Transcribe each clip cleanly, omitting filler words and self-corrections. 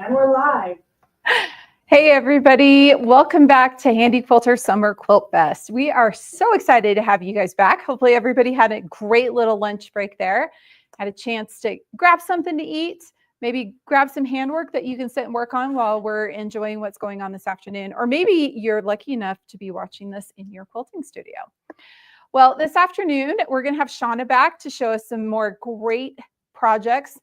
And we're live. Hey everybody, welcome back to Handy Quilter Summer Quilt Fest. We are so excited to have you guys back. Hopefully everybody had a great little lunch break there, had a chance to grab something to eat, maybe grab some handwork that you can sit and work on while we're enjoying what's going on this afternoon, or maybe you're lucky enough to be watching this in your quilting studio. Well, this afternoon, we're going to have Shauna back to show us some more great projects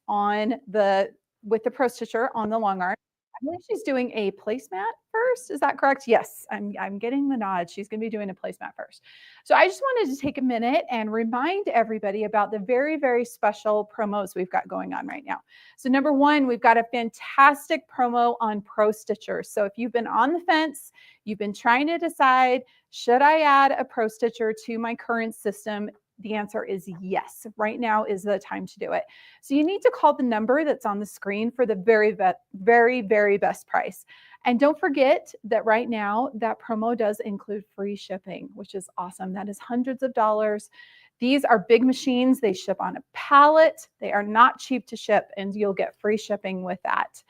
with the ProStitcher on the longarm. I believe she's doing a placemat first. Is that correct? Yes, I'm getting the nod. She's going to be doing a placemat first. So I just wanted to take a minute and remind everybody about the very, very special promos we've got going on right now. So number one, we've got a fantastic promo on ProStitcher. So if you've been on the fence, you've been trying to decide, should I add a ProStitcher to my current system? The answer is yes. Right now is the time to do it. So you need to call the number that's on the screen for the very, very best price. And don't forget that right now that promo does include free shipping, which is awesome. That is hundreds of dollars. These are big machines. They ship on a pallet. They are not cheap to ship, and you'll get free shipping with that.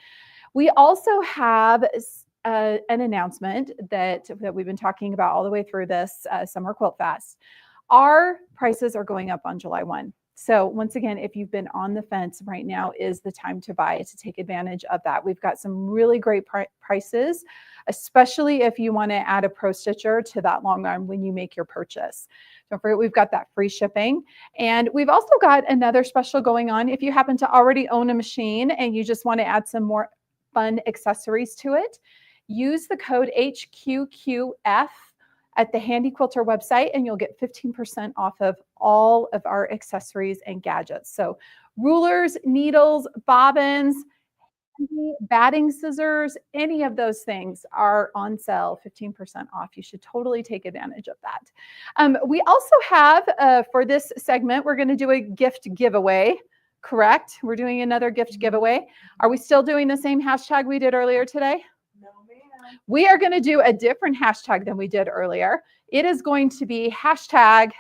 We also have an announcement that we've been talking about all the way through this Summer Quilt Fest. Our prices are going up on July 1. So once again, if you've been on the fence, right now is the time to buy, to take advantage of that. We've got some really great prices, especially if you want to add a ProStitcher to that long arm when you make your purchase. Don't forget, we've got that free shipping. And we've also got another special going on. If you happen to already own a machine and you just want to add some more fun accessories to it, use the code HQQF at the Handy Quilter website, and you'll get 15% off of all of our accessories and gadgets. So rulers, needles, bobbins, batting scissors, any of those things are on sale, 15% off. You should totally take advantage of that. We also have, for this segment, we're going to do a gift giveaway. Correct? We're doing another gift giveaway. Are we still doing the same hashtag we did earlier today? We are going to do a different hashtag than we did earlier. It is going to be hashtag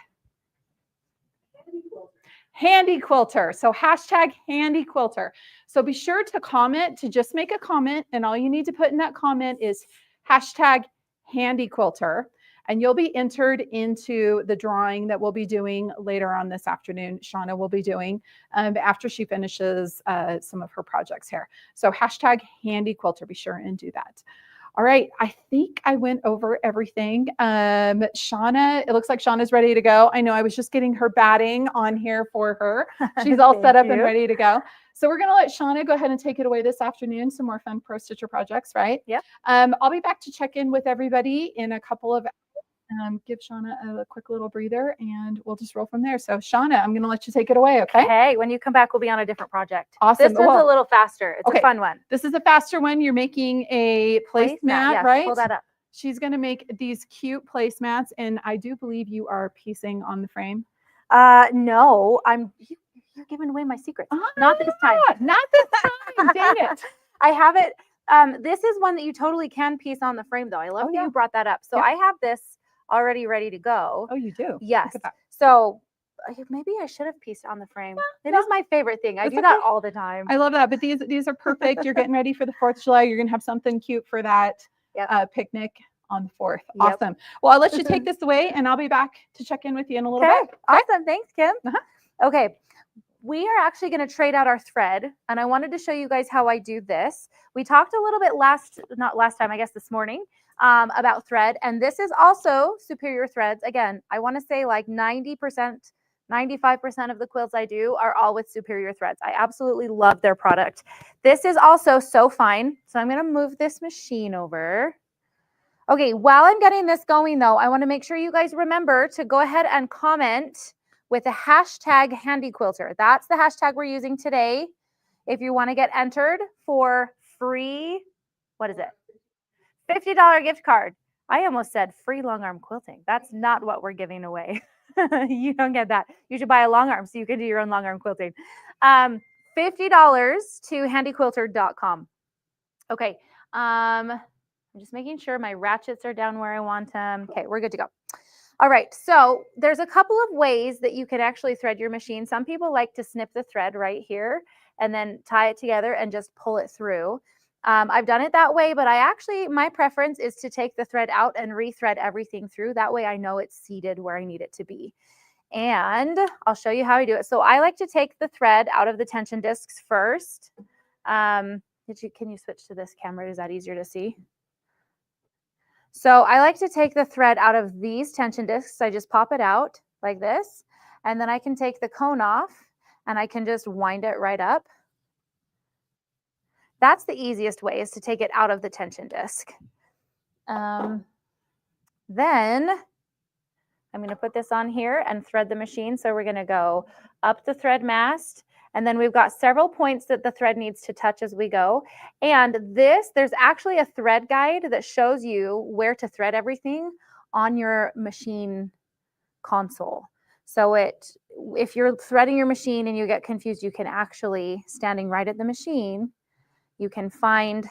Handy Quilter. So hashtag Handy Quilter. So be sure to comment, to just make a comment, and all you need to put in that comment is hashtag Handy Quilter, and you'll be entered into the drawing that we'll be doing later on this afternoon. Shauna will be doing after she finishes some of her projects here. So hashtag Handy Quilter, be sure and do that. All right, I think I went over everything. Shauna, it looks like Shauna's ready to go. I know I was just getting her batting on here for her. She's all set up and ready to go. So we're gonna let Shauna go ahead and take it away this afternoon. Some more fun ProStitcher projects, right? Yep. I'll be back to check in with everybody in a couple of hours. Give Shauna a quick little breather, and we'll just roll from there. So Shauna, I'm going to let you take it away, okay? Hey, when you come back, we'll be on a different project. Awesome. This one's a little faster. It's okay. A fun one. This is a faster one. You're making a placemat, yes, right? Pull that up. She's going to make these cute placemats, and I do believe you are piecing on the frame. No, you're giving away my secrets. Not this time. Not this time. Dang it. I have it. This is one that you totally can piece on the frame, though. I love that you brought that up. So I have this already ready to go. Oh, you do? Yes. So maybe I should have pieced on the frame. It is my favorite thing. I do that all the time. I love that. But these are perfect. You're getting ready for the 4th of July. You're going to have something cute for that picnic on the 4th. Awesome. Well, I'll let you take this away, and I'll be back to check in with you in a little bit. Okay. Awesome. Thanks, Kim. Okay. We are actually going to trade out our thread, and I wanted to show you guys how I do this. We talked a little bit not last time, I guess this morning, about thread, and this is also superior threads. Again, I want to say like 90%, 95% of the quilts I do are all with superior threads. I absolutely love their product. This is also so fine. So I'm going to move this machine over. Okay, while I'm getting this going though, I want to make sure you guys remember to go ahead and comment with the hashtag Handy Quilter. That's the hashtag we're using today. If you want to get entered for free, what is it? $50 gift card. I almost said free long arm quilting. That's not what we're giving away. You don't get that. You should buy a long arm so you can do your own long arm quilting. $50 to handyquilter.com. Okay. I'm just making sure my ratchets are down where I want them. Okay, we're good to go. All right, so there's a couple of ways that you can actually thread your machine. Some people like to snip the thread right here and then tie it together and just pull it through. I've done it that way, but my preference is to take the thread out and rethread everything through. That way I know it's seated where I need it to be. And I'll show you how I do it. So I like to take the thread out of the tension discs first. Can you switch to this camera? Is that easier to see? So I like to take the thread out of these tension discs. I just pop it out like this, and then I can take the cone off and I can just wind it right up. That's the easiest way, is to take it out of the tension disc. Then I'm going to put this on here and thread the machine. So we're going to go up the thread mast, and then we've got several points that the thread needs to touch as we go. And there's actually a thread guide that shows you where to thread everything on your machine console. So if you're threading your machine and you get confused, you can actually, standing right at the machine, you can find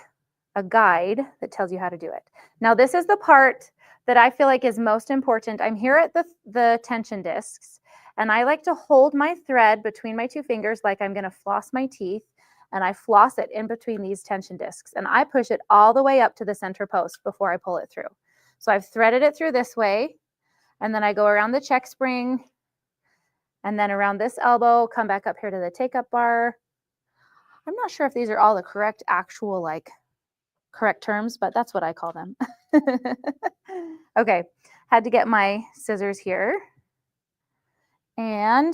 a guide that tells you how to do it. Now, this is the part that I feel like is most important. I'm here at the tension discs, and I like to hold my thread between my two fingers like I'm going to floss my teeth, and I floss it in between these tension discs, and I push it all the way up to the center post before I pull it through. So I've threaded it through this way, and then I go around the check spring, and then around this elbow, come back up here to the take-up bar. I'm not sure if these are all the correct correct terms, but that's what I call them. Okay, had to get my scissors here. And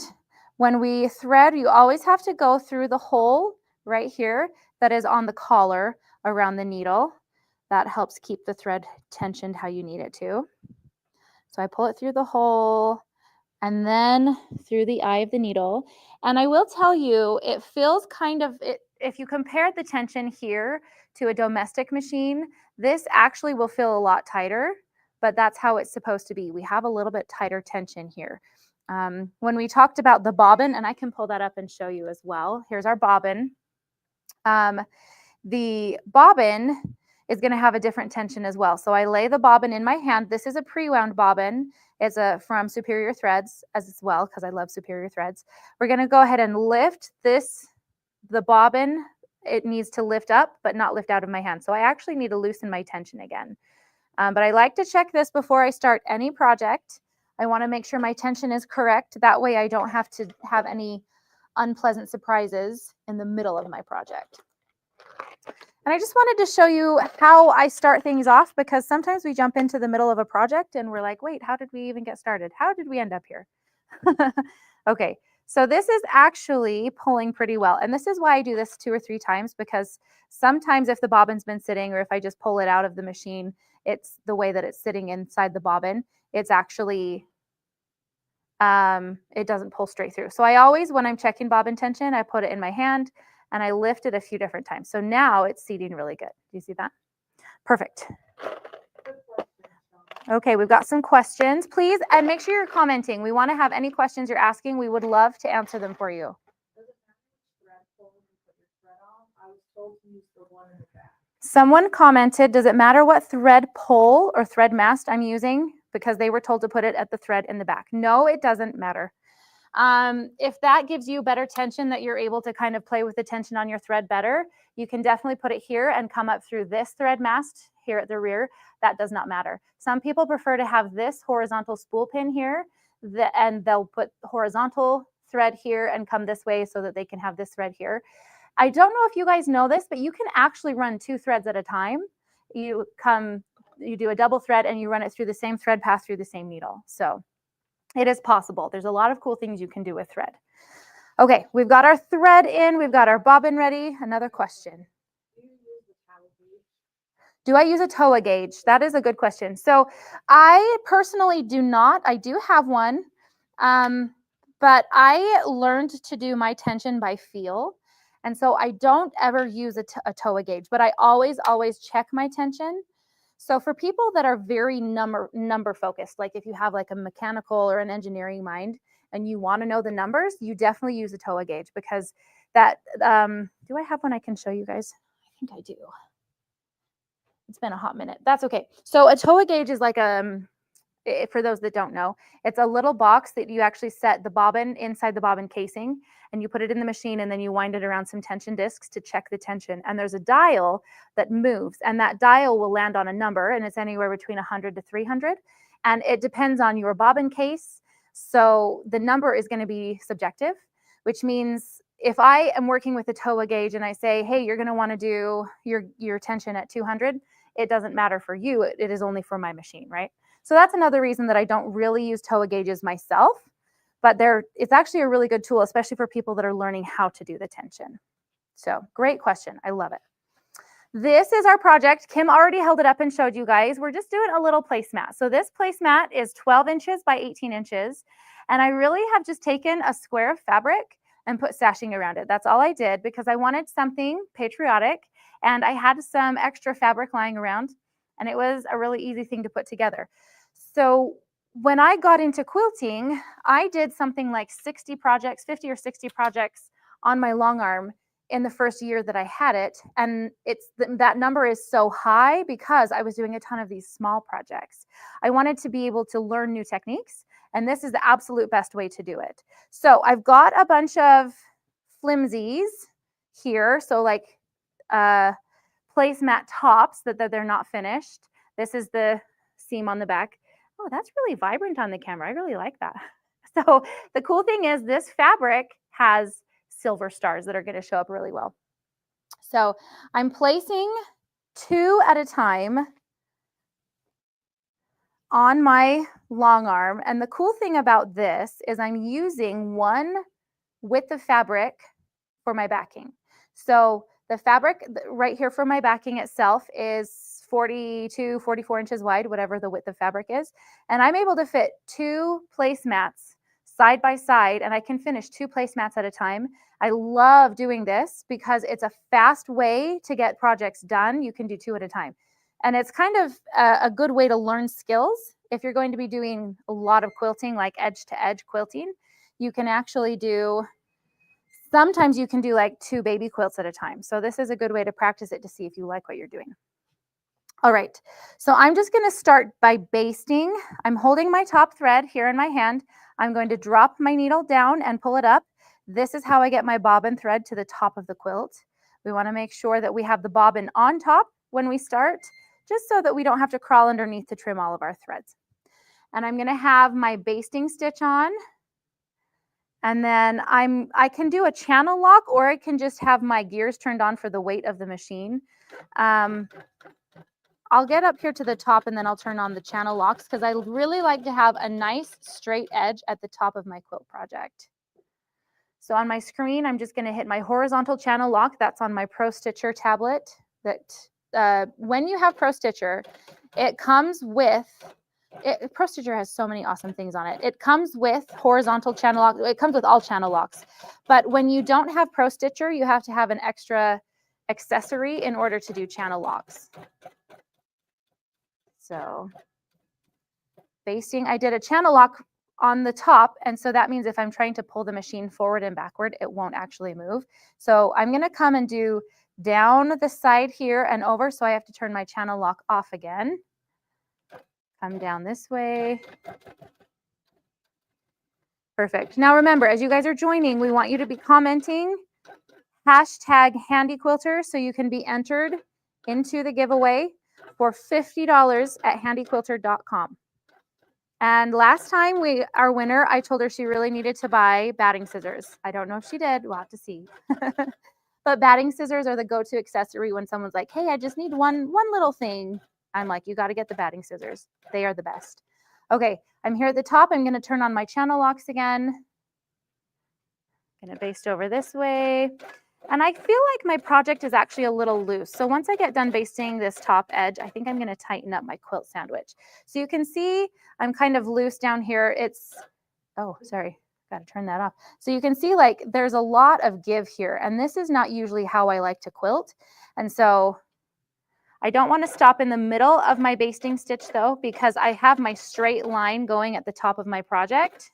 when we thread, you always have to go through the hole right here that is on the collar around the needle. That helps keep the thread tensioned how you need it to. So I pull it through the hole and then through the eye of the needle. And I will tell you, it feels if you compare the tension here to a domestic machine, this actually will feel a lot tighter, but that's how it's supposed to be. We have a little bit tighter tension here. When we talked about the bobbin, and I can pull that up and show you as well. Here's our bobbin. The bobbin is going to have a different tension as well. So I lay the bobbin in my hand. This is a pre-wound bobbin. It's from Superior Threads as well, because I love Superior Threads. We're going to go ahead and lift the bobbin. It needs to lift up, but not lift out of my hand. So I actually need to loosen my tension again. But I like to check this before I start any project. I want to make sure my tension is correct. That way I don't have to have any unpleasant surprises in the middle of my project. And I just wanted to show you how I start things off, because sometimes we jump into the middle of a project and we're like, wait, how did we even get started? How did we end up here? Okay, so this is actually pulling pretty well. And this is why I do this 2 or 3 times, because sometimes if the bobbin's been sitting, or if I just pull it out of the machine, it's the way that it's sitting inside the bobbin, it's actually, it doesn't pull straight through. So I always, when I'm checking bobbin tension, I put it in my hand and I lift it a few different times. So now it's seating really good. Do you see that? Perfect. Okay, we've got some questions. Please, and make sure you're commenting. We want to have any questions you're asking. We would love to answer them for you. Someone commented, does it matter what thread pull or thread mast I'm using? Because they were told to put it at the thread in the back. No, it doesn't matter. If that gives you better tension, that you're able to kind of play with the tension on your thread better, you can definitely put it here and come up through this thread mast here at the rear. That does not matter. Some people prefer to have this horizontal spool pin here, and they'll put horizontal thread here and come this way so that they can have this thread here. I don't know if you guys know this, but you can actually run 2 threads at a time. You do a double thread and you run it through the same thread path through the same needle. So it is possible. There's a lot of cool things you can do with thread. Okay, we've got our thread in. We've got our bobbin ready. Another question. Do I use a TOA gauge? That is a good question. So I personally do not. I do have one, but I learned to do my tension by feel. And so I don't ever use a TOA gauge, but I always check my tension. So for people that are very number focused, like if you have like a mechanical or an engineering mind and you want to know the numbers, you definitely use a TOA gauge, because that, do I have one I can show you guys? I think I do. It's been a hot minute. That's okay. So a TOA gauge is like for those that don't know, it's a little box that you actually set the bobbin inside the bobbin casing, and you put it in the machine, and then you wind it around some tension discs to check the tension. And there's a dial that moves, and that dial will land on a number, and it's anywhere between 100 to 300. And it depends on your bobbin case. So the number is going to be subjective, which means if I am working with a TOA gauge and I say, hey, you're going to want to do your tension at 200, it doesn't matter for you. It is only for my machine, right? So that's another reason that I don't really use TOA gauges myself, but it's actually a really good tool, especially for people that are learning how to do the tension. So great question. I love it. This is our project. Kim already held it up and showed you guys. We're just doing a little placemat. So this placemat is 12 inches by 18 inches. And I really have just taken a square of fabric and put sashing around it. That's all I did because I wanted something patriotic and I had some extra fabric lying around and it was a really easy thing to put together. So when I got into quilting, I did something like 60 projects, 50 or 60 projects on my long arm in the first year that I had it. And that number is so high because I was doing a ton of these small projects. I wanted to be able to learn new techniques, and this is the absolute best way to do it. So I've got a bunch of flimsies here. So like placemat tops that they're not finished. This is the seam on the back. Oh, that's really vibrant on the camera. I really like that. So the cool thing is this fabric has silver stars that are going to show up really well. So I'm placing 2 at a time on my long arm. And the cool thing about this is I'm using 1 width of fabric for my backing. So the fabric right here for my backing itself is 42, 44 inches wide, whatever the width of fabric is. And I'm able to fit 2 placemats side by side, and I can finish 2 placemats at a time. I love doing this because it's a fast way to get projects done. You can do 2 at a time. And it's kind of a good way to learn skills. If you're going to be doing a lot of quilting, like edge to edge quilting, you can actually do, sometimes you can do like 2 baby quilts at a time. So this is a good way to practice it to see if you like what you're doing. All right, so I'm just going to start by basting. I'm holding my top thread here in my hand. I'm going to drop my needle down and pull it up. This is how I get my bobbin thread to the top of the quilt. We want to make sure that we have the bobbin on top when we start, just so that we don't have to crawl underneath to trim all of our threads. And I'm going to have my basting stitch on. And then I can do a channel lock, or I can just have my gears turned on for the weight of the machine. I'll get up here to the top and then I'll turn on the channel locks because I really like to have a nice straight edge at the top of my quilt project. So on my screen, I'm just going to hit my horizontal channel lock. That's on my ProStitcher tablet. When you have ProStitcher, it comes with, ProStitcher has so many awesome things on it. It comes with horizontal channel lock. It comes with all channel locks. But when you don't have ProStitcher, you have to have an extra accessory in order to do channel locks. So basting, I did a channel lock on the top, and so that means if I'm trying to pull the machine forward and backward, it won't actually move. So I'm going to come and do down the side here and over, so I have to turn my channel lock off again. Come down this way. Perfect. Now remember, as you guys are joining, we want you to be commenting #HandyQuilter so you can be entered into the giveaway for $50 at handyquilter.com. And last time our winner, I told her she really needed to buy batting scissors. I don't know if she did. We'll have to see. But batting scissors are the go-to accessory when someone's like, hey, I just need one little thing. I'm like, you got to get the batting scissors. They are the best. Okay, I'm here at the top. I'm going to turn on my channel locks again. Going to baste over this way. And I feel like my project is actually a little loose. So once I get done basting this top edge, I think I'm going to tighten up my quilt sandwich. So you can see I'm kind of loose down here. Oh, sorry. Got to turn that off. So you can see like there's a lot of give here. And this is not usually how I like to quilt. And so I don't want to stop in the middle of my basting stitch though, because I have my straight line going at the top of my project.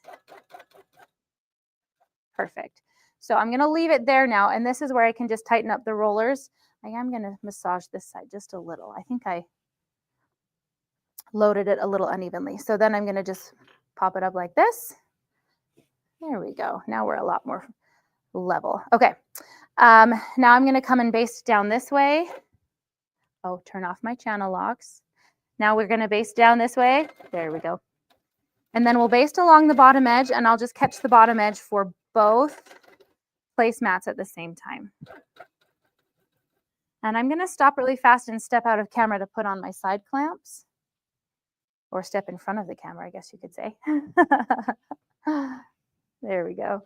Perfect. So I'm going to leave it there now. And this is where I can just tighten up the rollers. I am going to massage this side just a little. I think loaded it a little unevenly. So then I'm going to just pop it up like this. There we go. Now we're a lot more level. Okay. Now I'm going to come and baste down this way. Oh, turn off my channel locks. Now we're going to baste down this way. There we go. And then we'll baste along the bottom edge, and I'll just catch the bottom edge for both placemats at the same time. And I'm going to stop really fast and step out of camera to put on my side clamps, or step in front of the camera, I guess you could say. There we go.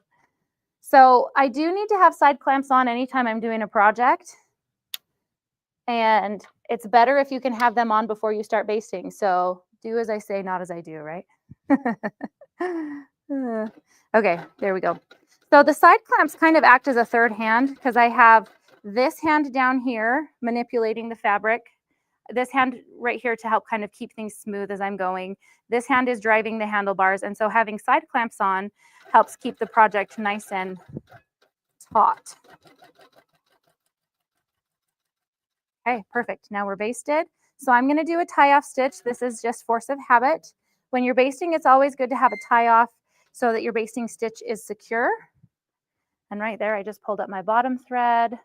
So I do need to have side clamps on anytime I'm doing a project. And it's better if you can have them on before you start basting. So do as I say, not as I do, right? Okay, there we go. So the side clamps kind of act as a third hand because I have this hand down here manipulating the fabric, this hand right here to help kind of keep things smooth as I'm going. This hand is driving the handlebars, and so having side clamps on helps keep the project nice and taut. Okay, perfect. Now we're basted. So I'm going to do a tie-off stitch. This is just force of habit. When you're basting, it's always good to have a tie-off so that your basting stitch is secure. And right there, I just pulled up my bottom thread.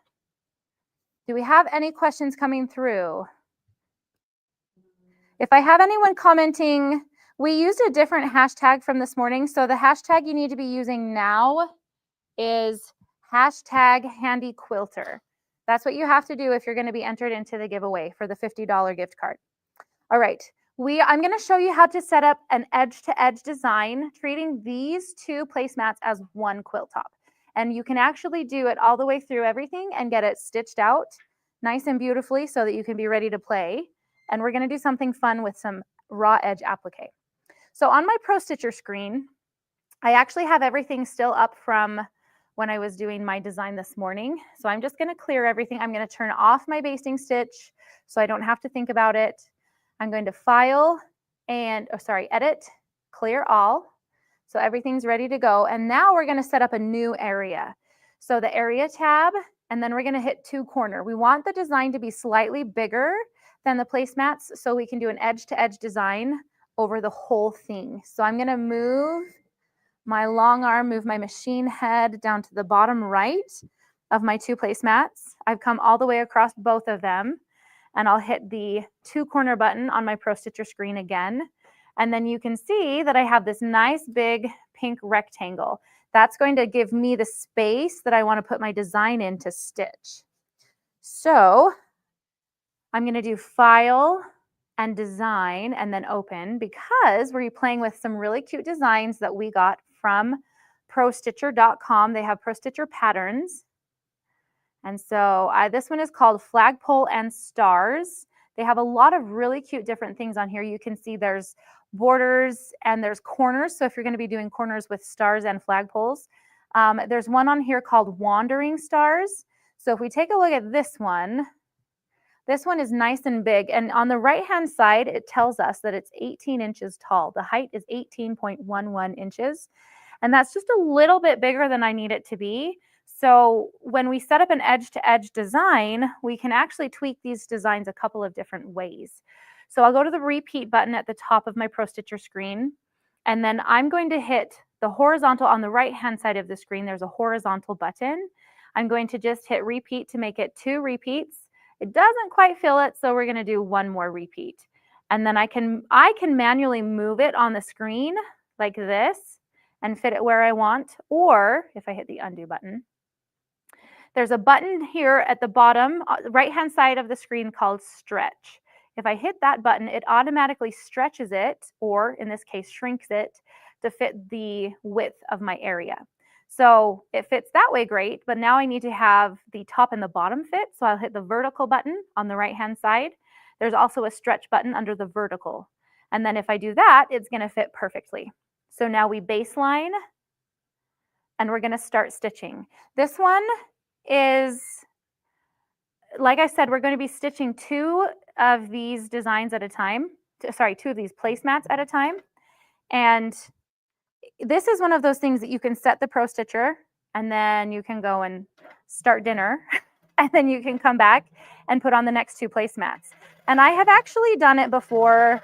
Do we have any questions coming through? If I have anyone commenting, we used a different hashtag from this morning. So the hashtag you need to be using now is #HandyQuilter. That's what you have to do if you're going to be entered into the giveaway for the $50 gift card. All right, I'm going to show you how to set up an edge-to-edge design, treating these two placemats as one quilt top. And you can actually do it all the way through everything and get it stitched out nice and beautifully so that you can be ready to play. And we're going to do something fun with some raw edge applique. So on my ProStitcher screen, I actually have everything still up from when I was doing my design this morning. So I'm just going to clear everything. I'm going to turn off my basting stitch so I don't have to think about it. I'm going to file and, edit, clear all. So everything's ready to go. And now we're going to set up a new area. So the area tab, and then we're going to hit 2 corner. We want the design to be slightly bigger than the placemats so we can do an edge-to-edge design over the whole thing. So I'm going to move my long arm, move my machine head down to the bottom right of my 2 placemats. I've come all the way across both of them, and I'll hit the 2 corner button on my ProStitcher screen again. And then you can see that I have this nice big pink rectangle. That's going to give me the space that I want to put my design in to stitch. So I'm going to do File and Design and then Open, because we're playing with some really cute designs that we got from ProStitcher.com. They have ProStitcher patterns. And so this one is called Flagpole and Stars. They have a lot of really cute different things on here. You can see there's borders and there's corners. So if you're going to be doing corners with stars and flagpoles, there's one on here called Wandering Stars. So if we take a look at this one is nice and big. And on the right-hand side, it tells us that it's 18 inches tall. The height is 18.11 inches. And that's just a little bit bigger than I need it to be. So when we set up an edge-to-edge design, we can actually tweak these designs a couple of different ways. So I'll go to the repeat button at the top of my ProStitcher screen, and then I'm going to hit the horizontal on the right-hand side of the screen. There's a horizontal button. I'm going to just hit repeat to make it 2 repeats. It doesn't quite fill it, so we're going to do 1 more repeat. And then I can manually move it on the screen like this and fit it where I want. Or if I hit the undo button, there's a button here at the bottom, right-hand side of the screen called Stretch. If I hit that button, it automatically stretches it, or in this case, shrinks it to fit the width of my area. So it fits that way great, but now I need to have the top and the bottom fit. So I'll hit the vertical button on the right-hand side. There's also a stretch button under the vertical. And then if I do that, it's going to fit perfectly. So now we baseline, and we're going to start stitching. This one is, like I said, we're going to be stitching 2 of these designs at a time. 2 of these placemats at a time. And this is one of those things that you can set the ProStitcher, and then you can go and start dinner, and then you can come back and put on the next 2 placemats. And I have actually done it before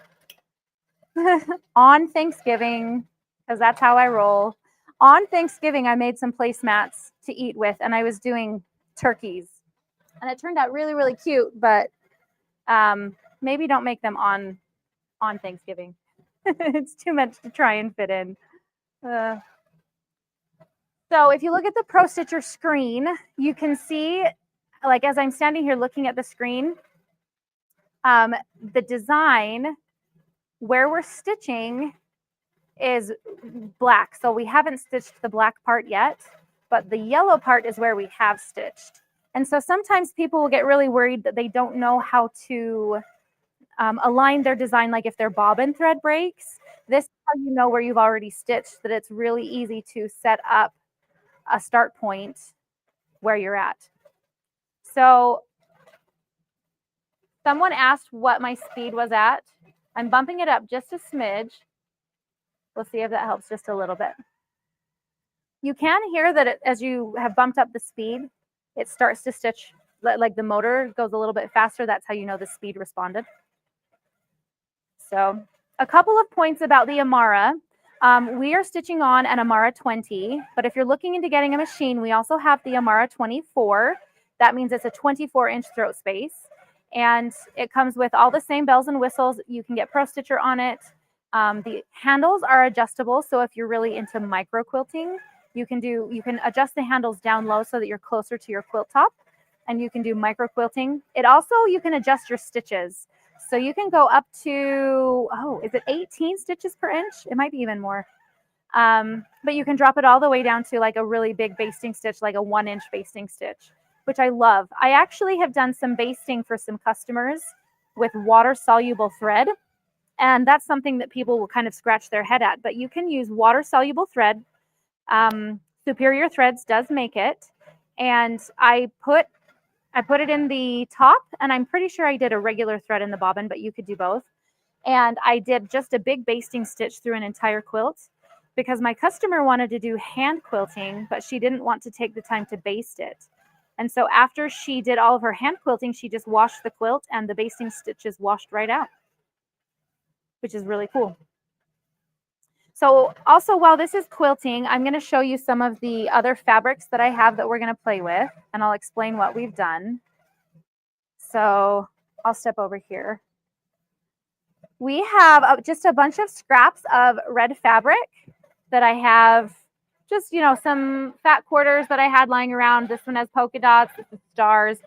On Thanksgiving, because that's how I roll. On Thanksgiving, I made some placemats to eat with, and I was doing turkeys. And it turned out really, really cute, but maybe don't make them on Thanksgiving. It's too much to try and fit in. So if you look at the ProStitcher screen, you can see, like as I'm standing here looking at the screen, the design where we're stitching is black. So we haven't stitched the black part yet, but the yellow part is where we have stitched. And so sometimes people will get really worried that they don't know how to align their design, like if their bobbin thread breaks. This is how you know where you've already stitched, that it's really easy to set up a start point where you're at. So someone asked what my speed was at. I'm bumping it up just a smidge. We'll see if that helps just a little bit. You can hear that as you have bumped up the speed, it starts to stitch, like the motor goes a little bit faster. That's how you know the speed responded. So a couple of points about the Amara. We are stitching on an Amara 20, but if you're looking into getting a machine, we also have the Amara 24. That means it's a 24-inch throat space. And it comes with all the same bells and whistles. You can get ProStitcher on it. The handles are adjustable. So if you're really into micro quilting, you can adjust the handles down low so that you're closer to your quilt top, and you can do micro quilting. You can adjust your stitches. So you can go up to, is it 18 stitches per inch? It might be even more. But you can drop it all the way down to like a really big basting stitch, like a 1-inch basting stitch, which I love. I actually have done some basting for some customers with water-soluble thread. And that's something that people will kind of scratch their head at. But you can use water-soluble thread. Superior Threads does make it. And I put it in the top, and I'm pretty sure I did a regular thread in the bobbin, but you could do both. And I did just a big basting stitch through an entire quilt because my customer wanted to do hand quilting, but she didn't want to take the time to baste it. And so after she did all of her hand quilting, she just washed the quilt and the basting stitches washed right out, which is really cool. So also, while this is quilting, I'm going to show you some of the other fabrics that I have that we're going to play with, and I'll explain what we've done. So I'll step over here. We have just a bunch of scraps of red fabric that I have, just, some fat quarters that I had lying around. This one has polka dots, this is stars.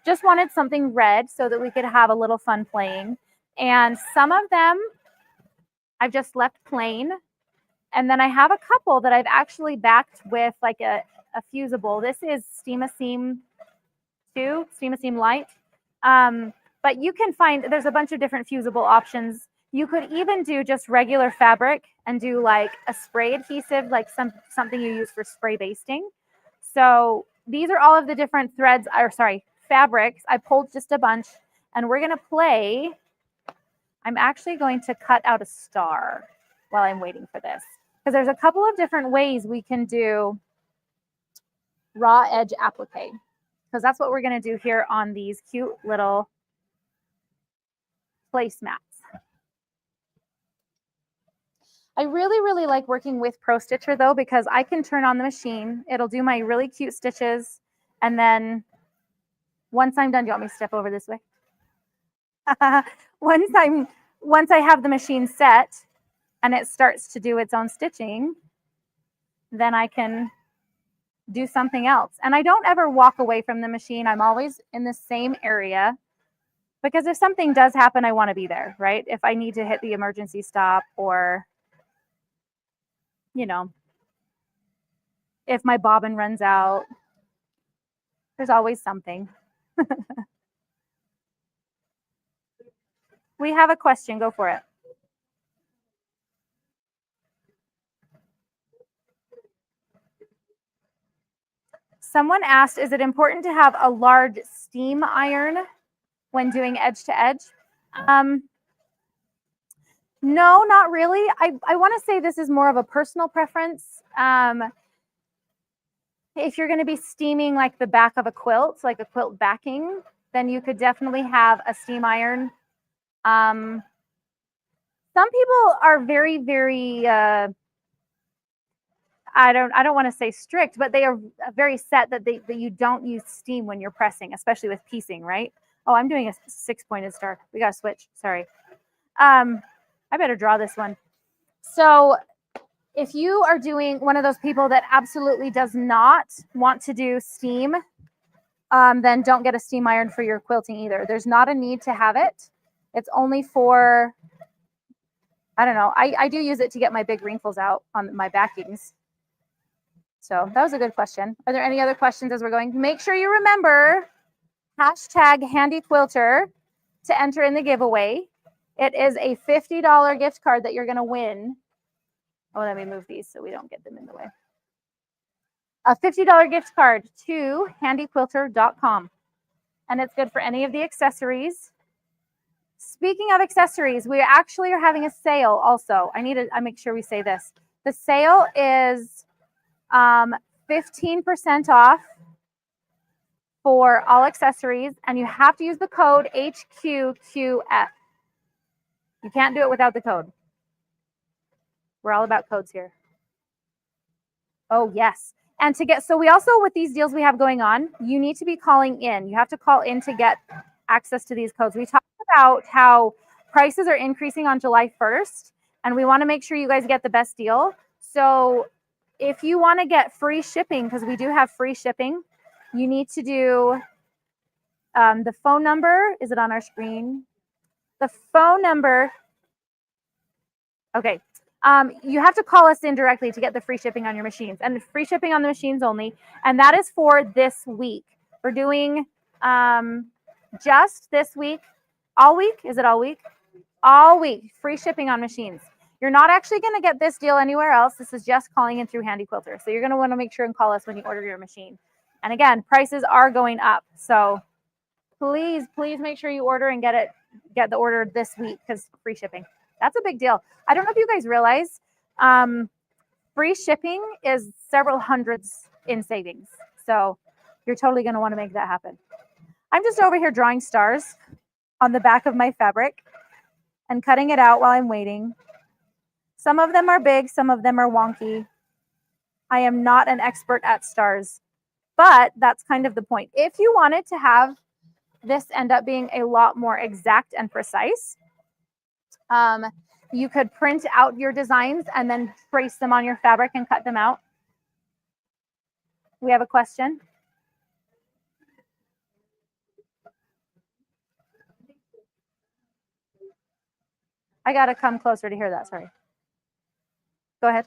Just wanted something red so that we could have a little fun playing. And some of them I've just left plain. And then I have a couple that I've actually backed with like a fusible. This is Steam-A-Seam 2, Steam-A-Seam Light. But you can find, there's a bunch of different fusible options. You could even do just regular fabric and do like a spray adhesive, like something you use for spray basting. So these are all of the different fabrics. I pulled just a bunch, and we're going to play. I'm actually going to cut out a star while I'm waiting for this, because there's a couple of different ways we can do raw edge applique, because that's what we're going to do here on these cute little placemats. I really, really like working with ProStitcher though, because I can turn on the machine. It'll do my really cute stitches. And then once I'm done, do you want me to step over this way? Once I have the machine set and it starts to do its own stitching, then I can do something else. And I don't ever walk away from the machine. I'm always in the same area, because if something does happen, I want to be there, right? If I need to hit the emergency stop, or, if my bobbin runs out, there's always something. We have a question. Go for it. Someone asked, is it important to have a large steam iron when doing edge to edge? No, not really. I want to say this is more of a personal preference. If you're going to be steaming like the back of a quilt, like a quilt backing, then you could definitely have a steam iron. Some some people are very, very, I don't want to say strict, but they are very set that you don't use steam when you're pressing, especially with piecing, right? Oh, I'm doing a 6-pointed star. We got to switch. Sorry. I better draw this one. So if you are doing one of those people that absolutely does not want to do steam, then don't get a steam iron for your quilting either. There's not a need to have it. It's only for, I don't know. I do use it to get my big wrinkles out on my backings. So that was a good question. Are there any other questions as we're going? Make sure you remember #HandyQuilter to enter in the giveaway. It is a $50 gift card that you're going to win. Oh, let me move these so we don't get them in the way. A $50 gift card to handyquilter.com. And it's good for any of the accessories. Speaking of accessories, we actually are having a sale also. I make sure we say this. The sale is 15% off for all accessories, and you have to use the code HQQF. You can't do it without the code. We're all about codes here. Oh, yes. And so we also, with these deals we have going on, you need to be calling in. You have to call in to get access to these codes. We talked about how prices are increasing on July 1st, and we want to make sure you guys get the best deal. So if you want to get free shipping, because we do have free shipping, you need to do the phone number. Is it on our screen? The phone number. Okay. You have to call us in directly to get the free shipping on your machines, and free shipping on the machines only. And that is for this week. We're doing just this week, all week. Is it all week? All week, free shipping on machines. You're not actually going to get this deal anywhere else. This is just calling in through Handy Quilter. So you're going to want to make sure and call us when you order your machine. And again, prices are going up. So please make sure you order and get the order this week, because free shipping. That's a big deal. I don't know if you guys realize free shipping is several hundreds in savings. So you're totally going to want to make that happen. I'm just over here drawing stars on the back of my fabric and cutting it out while I'm waiting. Some of them are big, some of them are wonky. I am not an expert at stars, but that's kind of the point. If you wanted to have this end up being a lot more exact and precise, you could print out your designs and then trace them on your fabric and cut them out. We have a question. I got to come closer to hear that, sorry. Go ahead.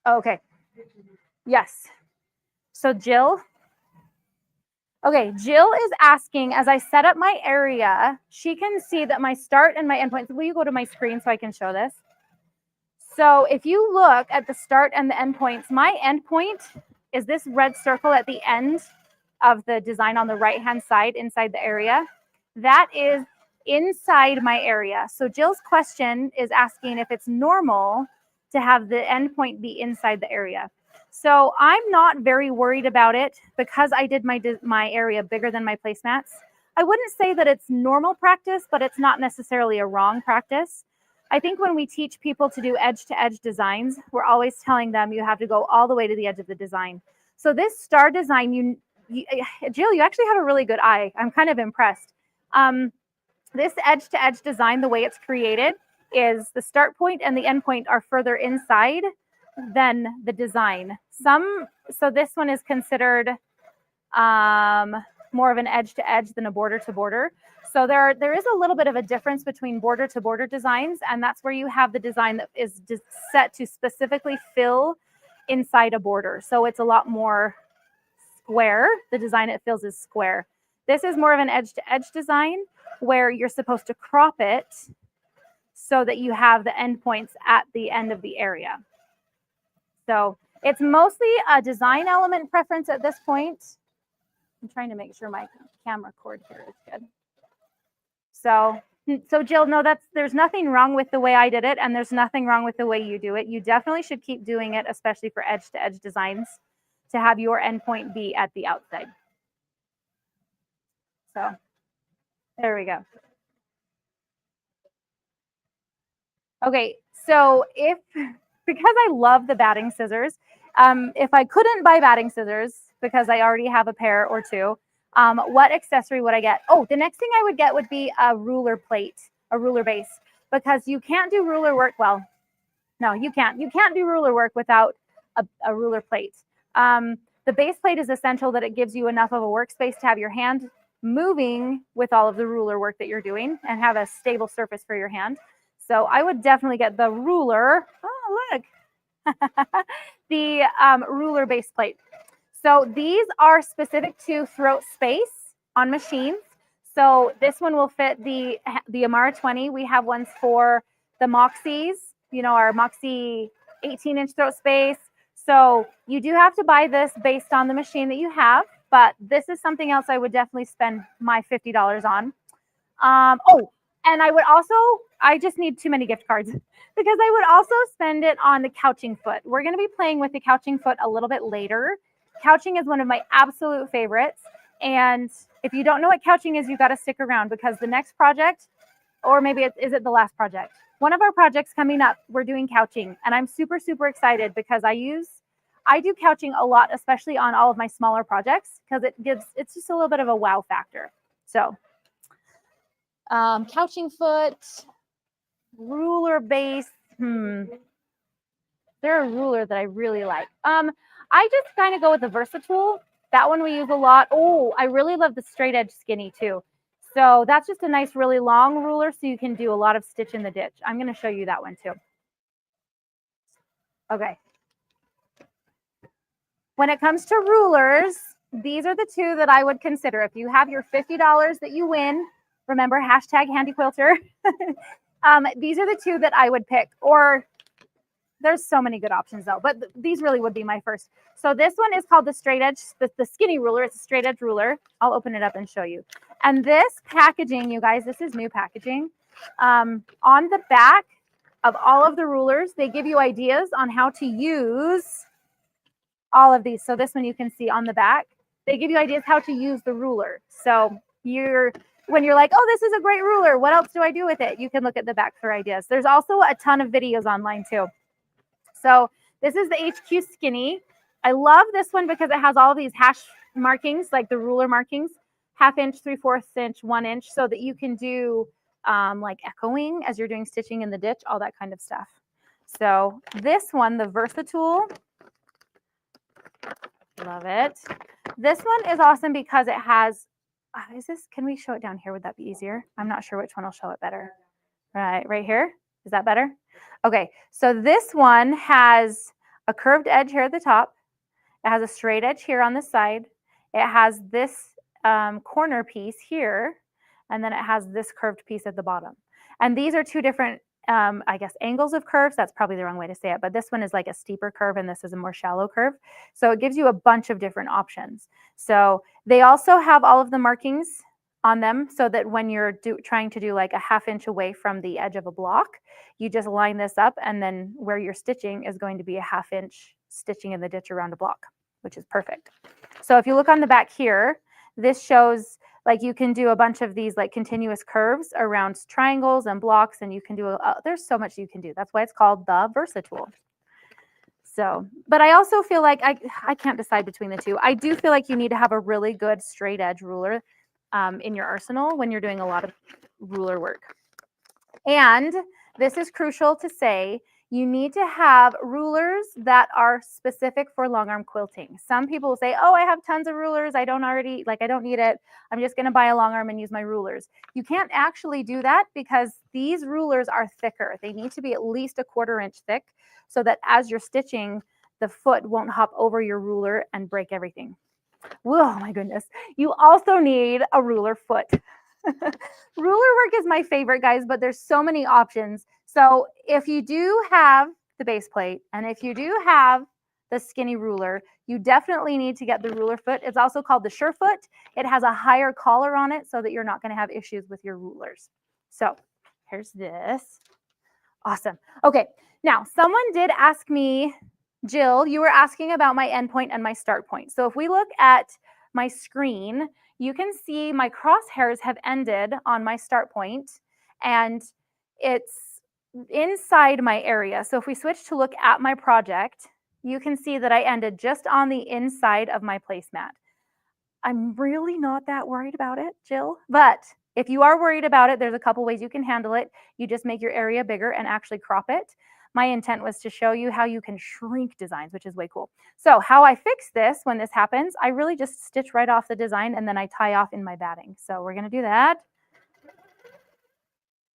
Okay. Yes. So Jill. Okay, Jill is asking, as I set up my area, she can see that my start and my endpoint. Will you go to my screen so I can show this? So if you look at the start and the endpoints, my endpoint is this red circle at the end of the design on the right-hand side inside the area. That is inside my area. So Jill's question is asking if it's normal to have the endpoint be inside the area. So I'm not very worried about it because I did my area bigger than my placemats. I wouldn't say that it's normal practice, but it's not necessarily a wrong practice. I think when we teach people to do edge-to-edge designs, we're always telling them you have to go all the way to the edge of the design. So this star design, Jill, you actually have a really good eye. I'm kind of impressed. This edge-to-edge design, the way it's created, is the start point and the end point are further inside than the design. So this one is considered more of an edge-to-edge than a border-to-border. So there is a little bit of a difference between border-to-border designs, and that's where you have the design that is set to specifically fill inside a border. So it's a lot more square. The design it fills is square. This is more of an edge-to-edge design where you're supposed to crop it so that you have the endpoints at the end of the area. So it's mostly a design element preference at this point. I'm trying to make sure my camera cord here is good. So So Jill, no, there's nothing wrong with the way I did it, and there's nothing wrong with the way you do it. You definitely should keep doing it, especially for edge to edge designs, to have your endpoint be at the outside. So there we go. Okay, so because I love the batting scissors, if I couldn't buy batting scissors because I already have a pair or two, what accessory would I get? Oh, the next thing I would get would be a ruler plate, a ruler base, because you can't do ruler work. Well, no, you can't. You can't do ruler work without a ruler plate. The base plate is essential that it gives you enough of a workspace to have your hand moving with all of the ruler work that you're doing and have a stable surface for your hand. So I would definitely get the ruler. Oh, look. The ruler base plate. So these are specific to throat space on machines. So this one will fit the Amara 20. We have ones for the Moxies, you know, our Moxie 18-inch throat space. So you do have to buy this based on the machine that you have, but this is something else I would definitely spend my $50 on. Oh, and I just need too many gift cards because I would also spend it on the couching foot. We're going to be playing with the couching foot a little bit later. Couching is one of my absolute favorites. And if you don't know what couching is, you got to stick around because the next project, or maybe is it the last project? One of our projects coming up, we're doing couching. And I'm super, super excited because I do couching a lot, especially on all of my smaller projects because it's just a little bit of a wow factor. So couching foot, ruler base. They're a ruler that I really like. I just kind of go with the Versatool. That one we use a lot. Oh, I really love the straight edge skinny too. So that's just a nice, really long ruler so you can do a lot of stitch in the ditch. I'm going to show you that one too. Okay. When it comes to rulers, these are the two that I would consider. If you have your $50 that you win, remember #HandyQuilter. These are the two that I would pick. Or there's so many good options though, but these really would be my first. So this one is called the straight edge, the skinny ruler. It's a straight edge ruler. I'll open it up and show you. And this packaging, you guys, this is new packaging. On the back of all of the rulers, they give you ideas on how to use all of these. So this one you can see on the back, they give you ideas how to use the ruler. So when you're like, oh, this is a great ruler, what else do I do with it? You can look at the back for ideas. There's also a ton of videos online too. So this is the HQ Skinny. I love this one because it has all these hash markings, like the ruler markings, 1/2 inch, 3/4 inch, 1 inch, so that you can do like echoing as you're doing stitching in the ditch, all that kind of stuff. So this one, the Versatool, love it. This one is awesome because it has, can we show it down here? Would that be easier? I'm not sure which one will show it better. Right here. Is that better? Okay, so this one has a curved edge here at the top. It has a straight edge here on the side. It has this corner piece here, and then it has this curved piece at the bottom. And these are two different, I guess, angles of curves. That's probably the wrong way to say it, but this one is like a steeper curve, and this is a more shallow curve. So it gives you a bunch of different options. So they also have all of the markings on them so that when you're trying to do like a 1/2 inch away from the edge of a block, you just line this up, and then where you're stitching is going to be a 1/2 inch stitching in the ditch around a block, which is perfect. So if you look on the back here, this shows like you can do a bunch of these like continuous curves around triangles and blocks, and you can do there's so much you can do. That's why it's called the Versatool. So, but I also feel like I can't decide between the two. I do feel like you need to have a really good straight edge ruler in your arsenal when you're doing a lot of ruler work. And this is crucial to say, you need to have rulers that are specific for long arm quilting. Some people will say, oh, I have tons of rulers. I don't need it. I'm just going to buy a long arm and use my rulers. You can't actually do that because these rulers are thicker. They need to be at least 1/4 inch thick so that as you're stitching, the foot won't hop over your ruler and break everything. Oh my goodness. You also need a ruler foot. Ruler work is my favorite, guys, but there's so many options. So if you do have the base plate and if you do have the skinny ruler, you definitely need to get the ruler foot. It's also called the Surefoot. It has a higher collar on it so that you're not going to have issues with your rulers. So here's this. Awesome. Okay, now someone did ask me, Jill, you were asking about my endpoint and my start point. So if we look at my screen, you can see my crosshairs have ended on my start point, and it's inside my area. So if we switch to look at my project, you can see that I ended just on the inside of my placemat. I'm really not that worried about it, Jill, but if you are worried about it, there's a couple ways you can handle it. You just make your area bigger and actually crop it. My intent was to show you how you can shrink designs, which is way cool. So how I fix this when this happens, I really just stitch right off the design and then I tie off in my batting. So we're gonna do that.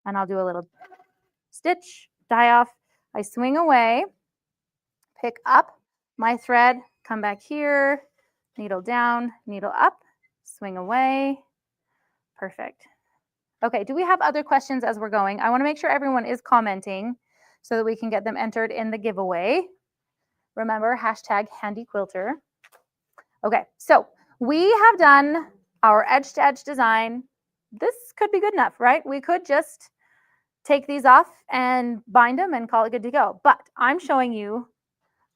And I'll do a little stitch, tie off, I swing away, pick up my thread, come back here, needle down, needle up, swing away. Perfect. Okay, do we have other questions as we're going? I want to make sure everyone is commenting so that we can get them entered in the giveaway. Remember, hashtag handyquilter. Okay, so we have done our edge-to-edge design. This could be good enough, right? We could just take these off and bind them and call it good to go. But I'm showing you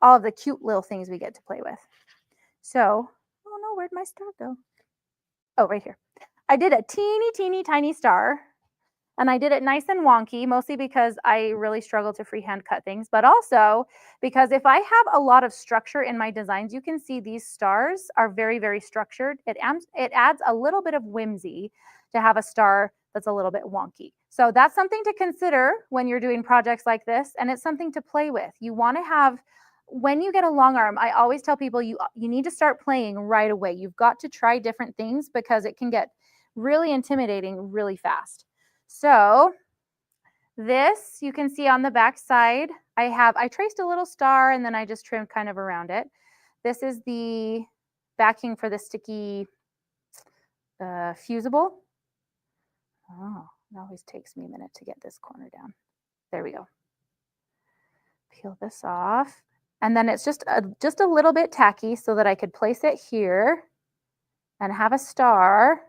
all of the cute little things we get to play with. So, oh no, where'd my star go? Oh, right here. I did a teeny tiny star, and I did it nice and wonky, mostly because I really struggle to freehand cut things, but also because if I have a lot of structure in my designs, you can see these stars are very structured. It adds a little bit of whimsy to have a star that's a little bit wonky. So that's something to consider when you're doing projects like this, and it's something to play with. You want to have, when you get a long arm, I always tell people you need to start playing right away. You've got to try different things because it can get really intimidating really fast. So this you can see on the back side, I traced a little star and then I just trimmed kind of around it. This is the backing for the sticky fusible. Oh, it always takes me a minute to get this corner down. There we go. Peel this off. And then it's just a little bit tacky so that I could place it here and have a star.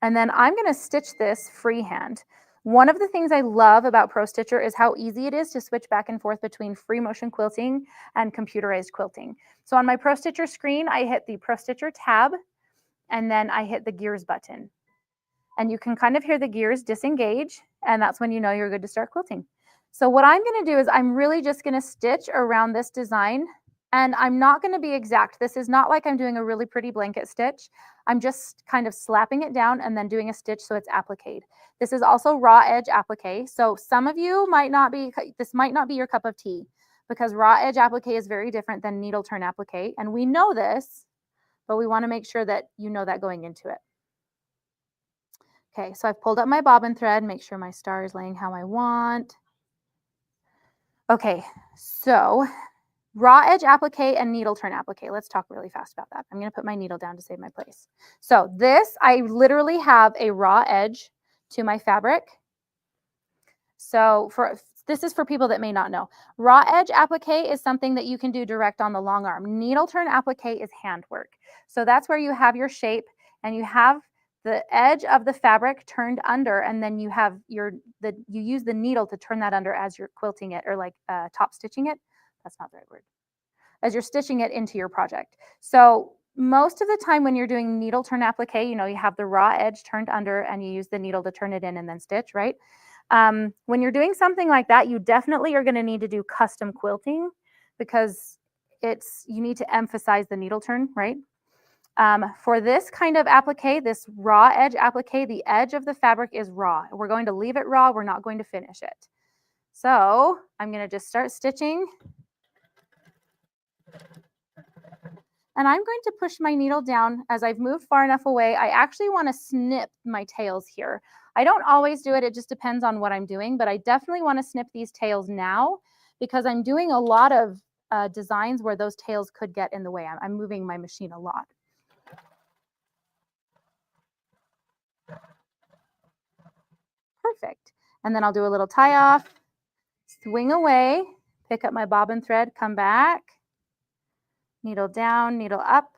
And then I'm going to stitch this freehand. One of the things I love about ProStitcher is how easy it is to switch back and forth between free motion quilting and computerized quilting. So on my ProStitcher screen, I hit the ProStitcher tab, and then I hit the gears button. And you can kind of hear the gears disengage, and that's when you know you're good to start quilting. So what I'm going to do is I'm really just going to stitch around this design, and I'm not going to be exact. This is not like I'm doing a really pretty blanket stitch. I'm just kind of slapping it down and then doing a stitch so it's appliqué. This is also raw edge appliqué. So some of you this might not be your cup of tea because raw edge appliqué is very different than needle turn appliqué. And we know this, but we want to make sure that you know that going into it. Okay, so I've pulled up my bobbin thread, make sure my star is laying how I want. Okay, so raw edge appliqué and needle turn appliqué. Let's talk really fast about that. I'm going to put my needle down to save my place. So this, I literally have a raw edge to my fabric. So this is for people that may not know. Raw edge appliqué is something that you can do direct on the long arm. Needle turn appliqué is handwork. So that's where you have your shape and you have the edge of the fabric turned under, and then you have you use the needle to turn that under as you're quilting it or like top stitching it. That's not the right word. As you're stitching it into your project. So most of the time when you're doing needle turn appliqué, you know, you have the raw edge turned under and you use the needle to turn it in and then stitch, right? When you're doing something like that, you definitely are going to need to do custom quilting because you need to emphasize the needle turn, right? For this kind of appliqué, this raw edge appliqué, the edge of the fabric is raw. We're going to leave it raw. We're not going to finish it. So I'm going to just start stitching. And I'm going to push my needle down as I've moved far enough away. I actually want to snip my tails here. I don't always do it. It just depends on what I'm doing, but I definitely want to snip these tails now because I'm doing a lot of designs where those tails could get in the way. I'm moving my machine a lot. Perfect. And then I'll do a little tie off, swing away, pick up my bobbin thread, come back, needle down, needle up.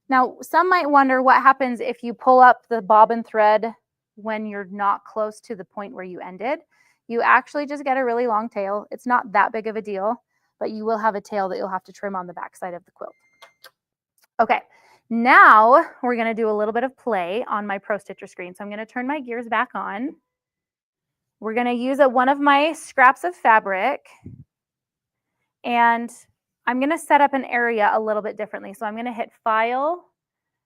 Now, some might wonder what happens if you pull up the bobbin thread when you're not close to the point where you ended. You actually just get a really long tail. It's not that big of a deal, but you will have a tail that you'll have to trim on the back side of the quilt. Okay, now we're going to do a little bit of play on my ProStitcher screen. So I'm going to turn my gears back on. We're going to use one of my scraps of fabric, and I'm going to set up an area a little bit differently. So I'm going to hit File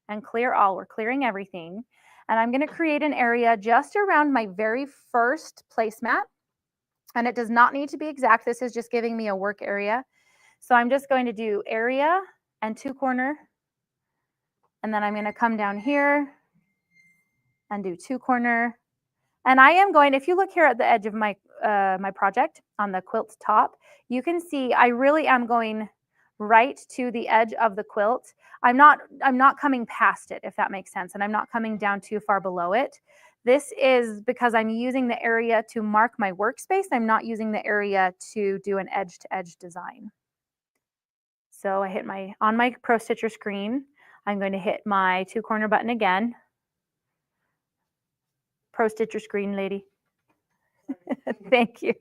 and Clear All. We're clearing everything. And I'm going to create an area just around my very first placemat. And it does not need to be exact. This is just giving me a work area. So I'm just going to do area and 2 corner. And then I'm going to come down here and do 2 corner. And I am going, if you look here at the edge of my my project on the quilt top, you can see I really am going right to the edge of the quilt. I'm not coming past it, if that makes sense, and I'm not coming down too far below it. This is because I'm using the area to mark my workspace. I'm not using the area to do an edge-to-edge design. So I hit on my ProStitcher screen, I'm going to hit my 2 corner button again. ProStitcher screen, lady. Thank you.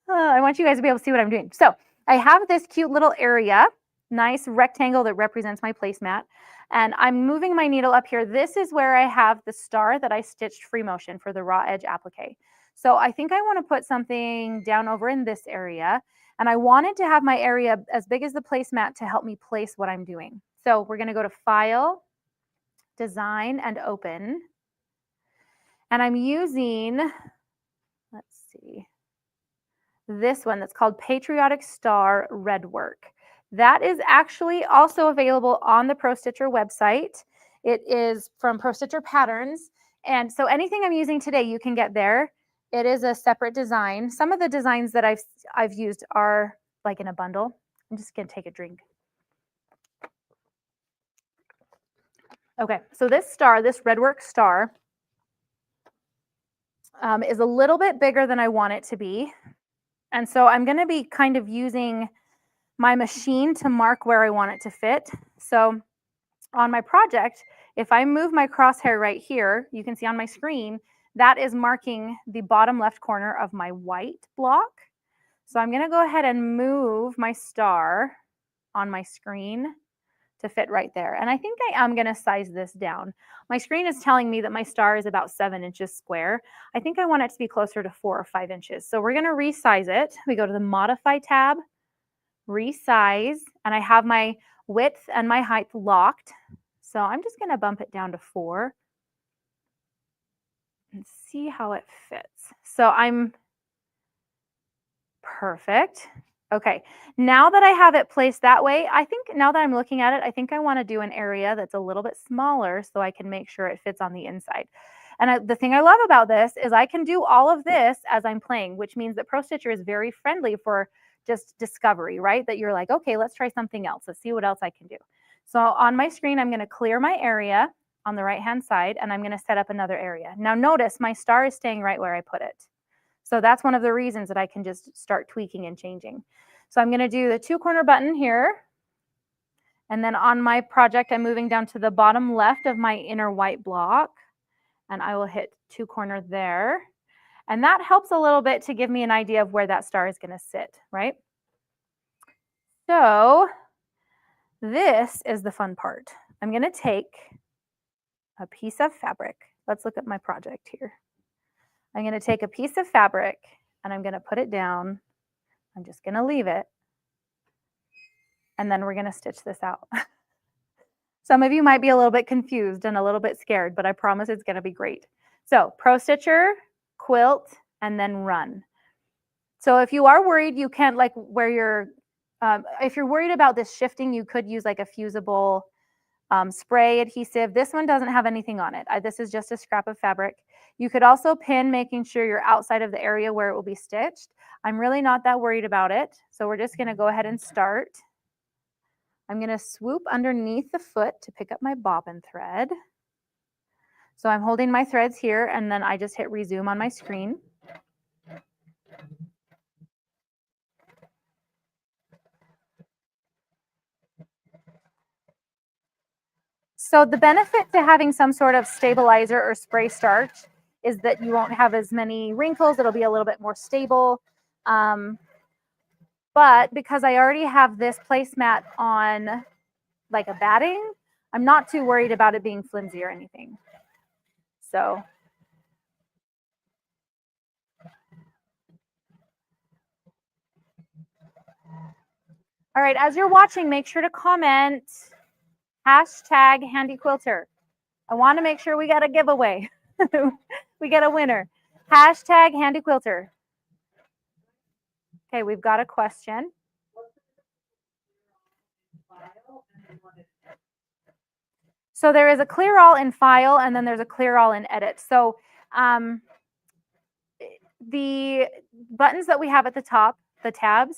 I want you guys to be able to see what I'm doing. So I have this cute little area, nice rectangle that represents my placemat, and I'm moving my needle up here. This is where I have the star that I stitched free motion for the raw edge applique. So I think I want to put something down over in this area, and I wanted to have my area as big as the placemat to help me place what I'm doing. So we're going to go to File, Design, and Open. And I'm using, let's see, this one that's called Patriotic Star Red Work. That is actually also available on the ProStitcher website. It is from ProStitcher Patterns. And so anything I'm using today, you can get there. It is a separate design. Some of the designs that I've used are like in a bundle. I'm just going to take a drink. Okay, so this star, this Red Work star, is a little bit bigger than I want it to be. And so I'm going to be kind of using my machine to mark where I want it to fit. So on my project, if I move my crosshair right here, you can see on my screen, that is marking the bottom left corner of my white block. So I'm going to go ahead and move my star on my screen to fit right there. And I think I am going to size this down. My screen is telling me that my star is about 7 inches square. I think I want it to be closer to 4 or 5 inches. So we're going to resize it. We go to the Modify tab, Resize, and I have my width and my height locked. So I'm just going to bump it down to 4 and see how it fits. So I'm perfect. Okay, now that I have it placed that way, I think now that I'm looking at it, I think I want to do an area that's a little bit smaller so I can make sure it fits on the inside. And the thing I love about this is I can do all of this as I'm playing, which means that ProStitcher is very friendly for just discovery, right? That you're like, okay, let's try something else. Let's see what else I can do. So on my screen, I'm going to clear my area on the right-hand side, and I'm going to set up another area. Now notice my star is staying right where I put it. So that's one of the reasons that I can just start tweaking and changing. So I'm going to do the 2 corner button here. And then on my project, I'm moving down to the bottom left of my inner white block. And I will hit 2 corner there. And that helps a little bit to give me an idea of where that star is going to sit, right? So this is the fun part. I'm going to take a piece of fabric. Let's look at my project here. I'm going to take a piece of fabric and I'm going to put it down. I'm just going to leave it. And then we're going to stitch this out. Some of you might be a little bit confused and a little bit scared, but I promise it's going to be great. So ProStitcher, quilt, and then run. So if you are worried, you can't like where you're, if you're worried about this shifting, you could use like a fusible spray adhesive. This one doesn't have anything on it. This is just a scrap of fabric. You could also pin, making sure you're outside of the area where it will be stitched. I'm really not that worried about it. So we're just going to go ahead and start. I'm going to swoop underneath the foot to pick up my bobbin thread. So I'm holding my threads here, and then I just hit resume on my screen. So the benefit to having some sort of stabilizer or spray starch is that you won't have as many wrinkles. It'll be a little bit more stable. But because I already have this placemat on like a batting, I'm not too worried about it being flimsy or anything. So all right, as you're watching, make sure to comment #HandyQuilter. I want to make sure we got a giveaway. We get a winner. #HandyQuilter. Okay, we've got a question. So there is a clear all in file, and then there's a clear all in edit. So the buttons that we have at the top, the tabs,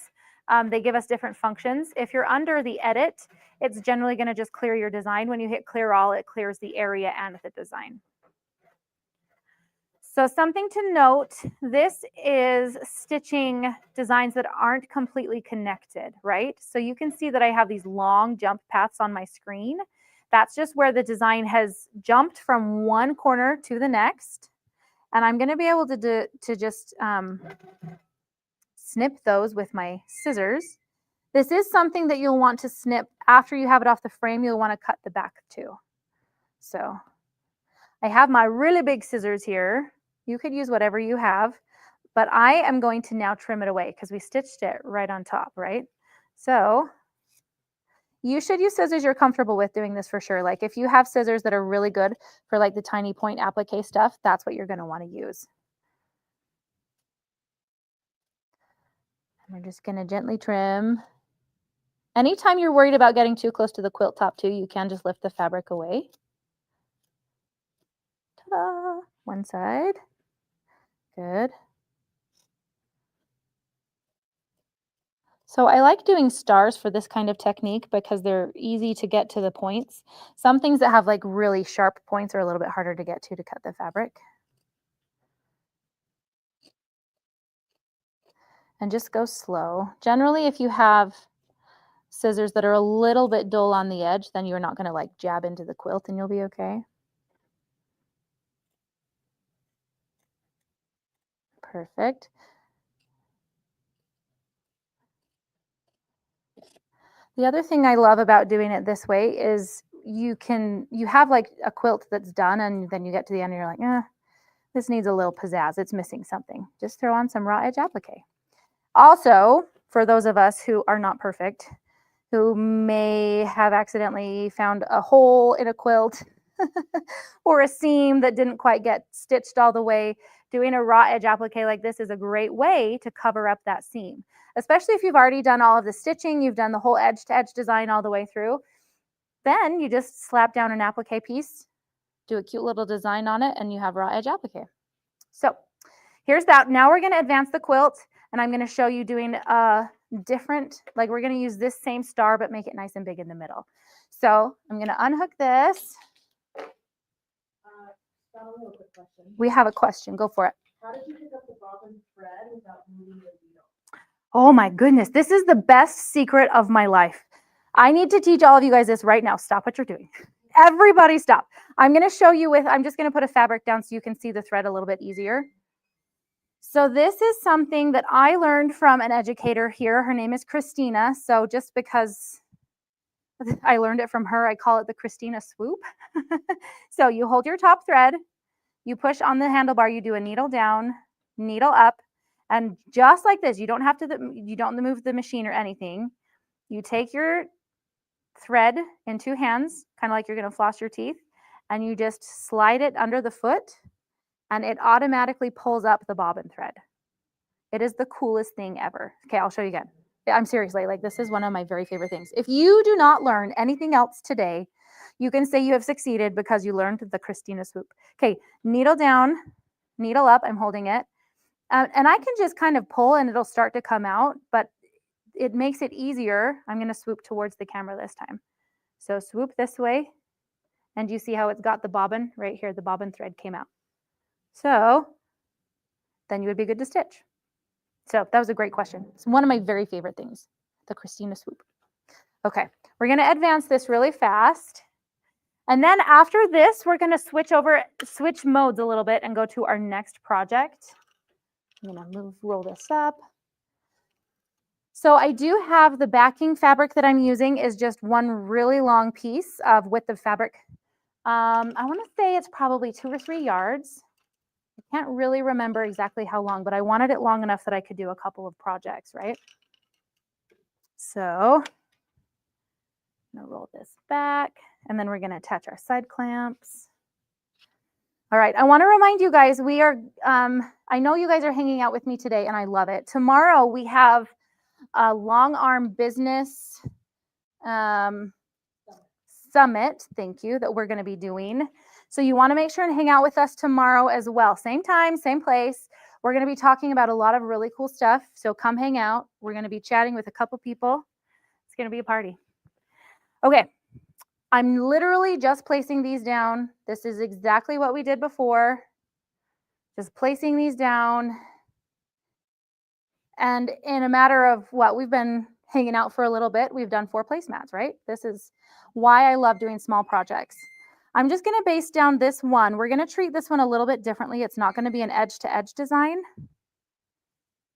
they give us different functions. If you're under the edit, it's generally going to just clear your design. When you hit clear all, it clears the area and the design. So something to note, this is stitching designs that aren't completely connected, right? So you can see that I have these long jump paths on my screen. That's just where the design has jumped from one corner to the next. And I'm going to be able to just snip those with my scissors. This is something that you'll want to snip after you have it off the frame. You'll want to cut the back too. So I have my really big scissors here. You could use whatever you have, but I am going to now trim it away because we stitched it right on top, right? So you should use scissors you're comfortable with doing this for sure. Like if you have scissors that are really good for like the tiny point applique stuff, that's what you're going to want to use. And we're just going to gently trim. Anytime you're worried about getting too close to the quilt top too, you can just lift the fabric away. Ta-da! One side. Good. So I like doing stars for this kind of technique because they're easy to get to the points. Some things that have like really sharp points are a little bit harder to get to cut the fabric. And just go slow. Generally, if you have scissors that are a little bit dull on the edge, then you're not going to like jab into the quilt and you'll be okay. Perfect. The other thing I love about doing it this way is you have like a quilt that's done and then you get to the end and you're like, this needs a little pizzazz. It's missing something. Just throw on some raw edge applique. Also, for those of us who are not perfect, who may have accidentally found a hole in a quilt or a seam that didn't quite get stitched all the way, doing a raw edge applique like this is a great way to cover up that seam. Especially if you've already done all of the stitching, you've done the whole edge to edge design all the way through, then you just slap down an applique piece, do a cute little design on it, and you have raw edge applique. So here's that. Now we're going to advance the quilt, and I'm going to show you doing a different, like we're going to use this same star, but make it nice and big in the middle. So I'm going to unhook this. We have a question. Go for it. How did you pick up the bobbin thread without moving the needle? Oh my goodness, this is the best secret of my life. I need to teach all of you guys this right now. Stop what you're doing. Everybody stop. I'm going to show you I'm just going to put a fabric down so you can see the thread a little bit easier. So this is something that I learned from an educator here. Her name is Christina. So just because I learned it from her, I call it the Christina swoop. So you hold your top thread, you push on the handlebar, you do a needle down, needle up, and just like this, you don't move the machine or anything. You take your thread in two hands, kind of like you're going to floss your teeth, and you just slide it under the foot, and it automatically pulls up the bobbin thread. It is the coolest thing ever. Okay, I'll show you again. I'm seriously, like this is one of my very favorite things. If you do not learn anything else today, you can say you have succeeded because you learned the Christina swoop. Okay, needle down, needle up, I'm holding it. And I can just kind of pull and it'll start to come out, but it makes it easier. I'm going to swoop towards the camera this time. So swoop this way, and you see how it's got the bobbin right here. The bobbin thread came out. So then you would be good to stitch. So that was a great question. It's one of my very favorite things, the Christina swoop. Okay, we're going to advance this really fast. And then after this, we're going to switch modes a little bit and go to our next project. I'm going to roll this up. So I do have the backing fabric that I'm using is just one really long piece of width of fabric. I want to say it's probably 2 or 3 yards. I can't really remember exactly how long, but I wanted it long enough that I could do a couple of projects, right? So I'm going to roll this back, and then we're going to attach our side clamps. All right, I want to remind you guys, we are, I know you guys are hanging out with me today, and I love it. Tomorrow we have a long arm business summit, thank you, that we're going to be doing. So you want to make sure and hang out with us tomorrow as well. Same time, same place. We're going to be talking about a lot of really cool stuff. So come hang out. We're going to be chatting with a couple people. It's going to be a party. Okay. I'm literally just placing these down. This is exactly what we did before. Just placing these down. And in a matter of what, we've been hanging out for a little bit. We've done 4 placemats, right? This is why I love doing small projects. I'm just going to base down this one. We're going to treat this one a little bit differently. It's not going to be an edge-to-edge design.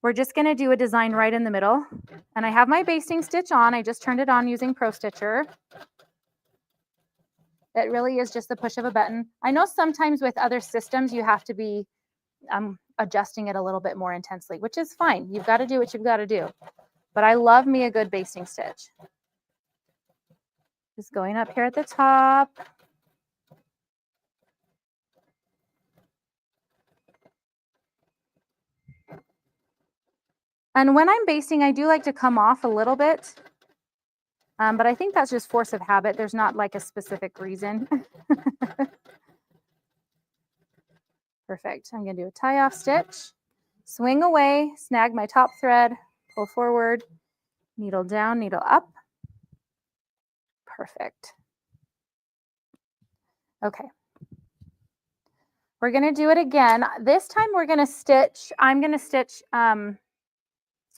We're just going to do a design right in the middle. And I have my basting stitch on. I just turned it on using ProStitcher. It really is just the push of a button. I know sometimes with other systems, you have to be adjusting it a little bit more intensely, which is fine. You've got to do what you've got to do. But I love me a good basting stitch. Just going up here at the top. And when I'm basting, I do like to come off a little bit. But I think that's just force of habit. There's not like a specific reason. Perfect. I'm going to do a tie-off stitch. Swing away, snag my top thread, pull forward, needle down, needle up. Perfect. Okay. We're going to do it again. This time we're going to stitch, I'm going to stitch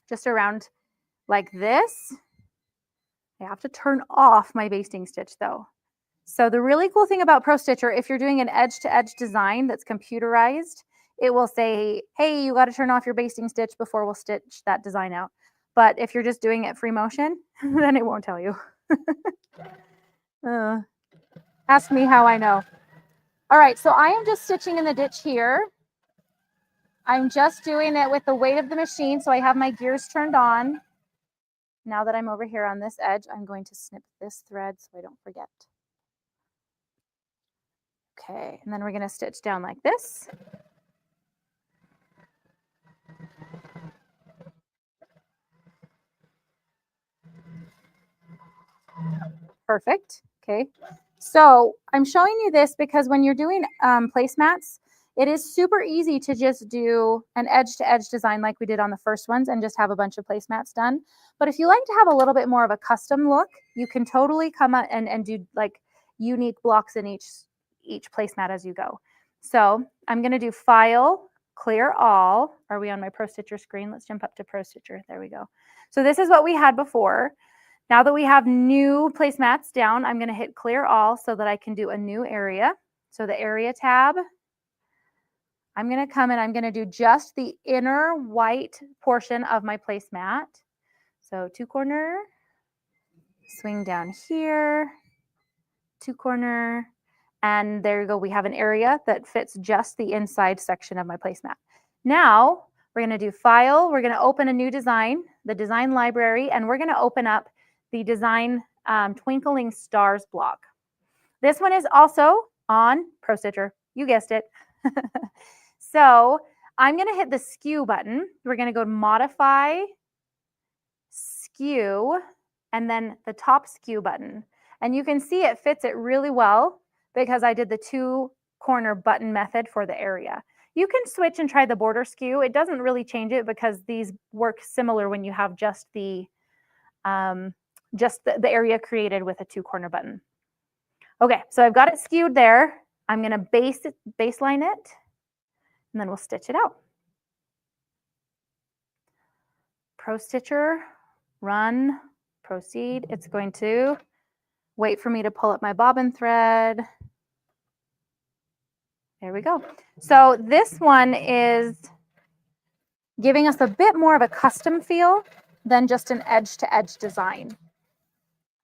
just around like this. I have to turn off my basting stitch though. So the really cool thing about ProStitcher, if you're doing an edge-to-edge design that's computerized, it will say, hey, you got to turn off your basting stitch before we'll stitch that design out. But if you're just doing it free motion, then it won't tell you. Ask me how I know. All right, so I am just stitching in the ditch here. I'm just doing it with the weight of the machine, so I have my gears turned on. Now that I'm over here on this edge, I'm going to snip this thread so I don't forget. Okay, and then we're going to stitch down like this. Perfect. Okay, so I'm showing you this because when you're doing placemats, it is super easy to just do an edge-to-edge design like we did on the first ones and just have a bunch of placemats done. But if you like to have a little bit more of a custom look, you can totally come out and do like unique blocks in each placemat as you go. So I'm going to do File, Clear All. Are we on my ProStitcher screen? Let's jump up to ProStitcher. There we go. So this is what we had before. Now that we have new placemats down, I'm going to hit Clear All so that I can do a new area. So the Area tab, I'm going to come and I'm going to do just the inner white portion of my placemat. So 2 corner, swing down here, 2 corner, and there you go. We have an area that fits just the inside section of my placemat. Now we're going to do File. We're going to open a new design, the Design Library, and we're going to open up the Design Twinkling Stars block. This one is also on ProStitcher. You guessed it. So I'm going to hit the Skew button. We're going to go to Modify, Skew, and then the top Skew button. And you can see it fits it really well because I did the 2 corner button method for the area. You can switch and try the border skew. It doesn't really change it because these work similar when you have just the area created with a 2 corner button. Okay, so I've got it skewed there. I'm going to baseline it, and then we'll stitch it out. ProStitcher, run, proceed. It's going to Wait for me to pull up my bobbin thread. There we go. So this one is giving us a bit more of a custom feel than just an edge-to-edge design.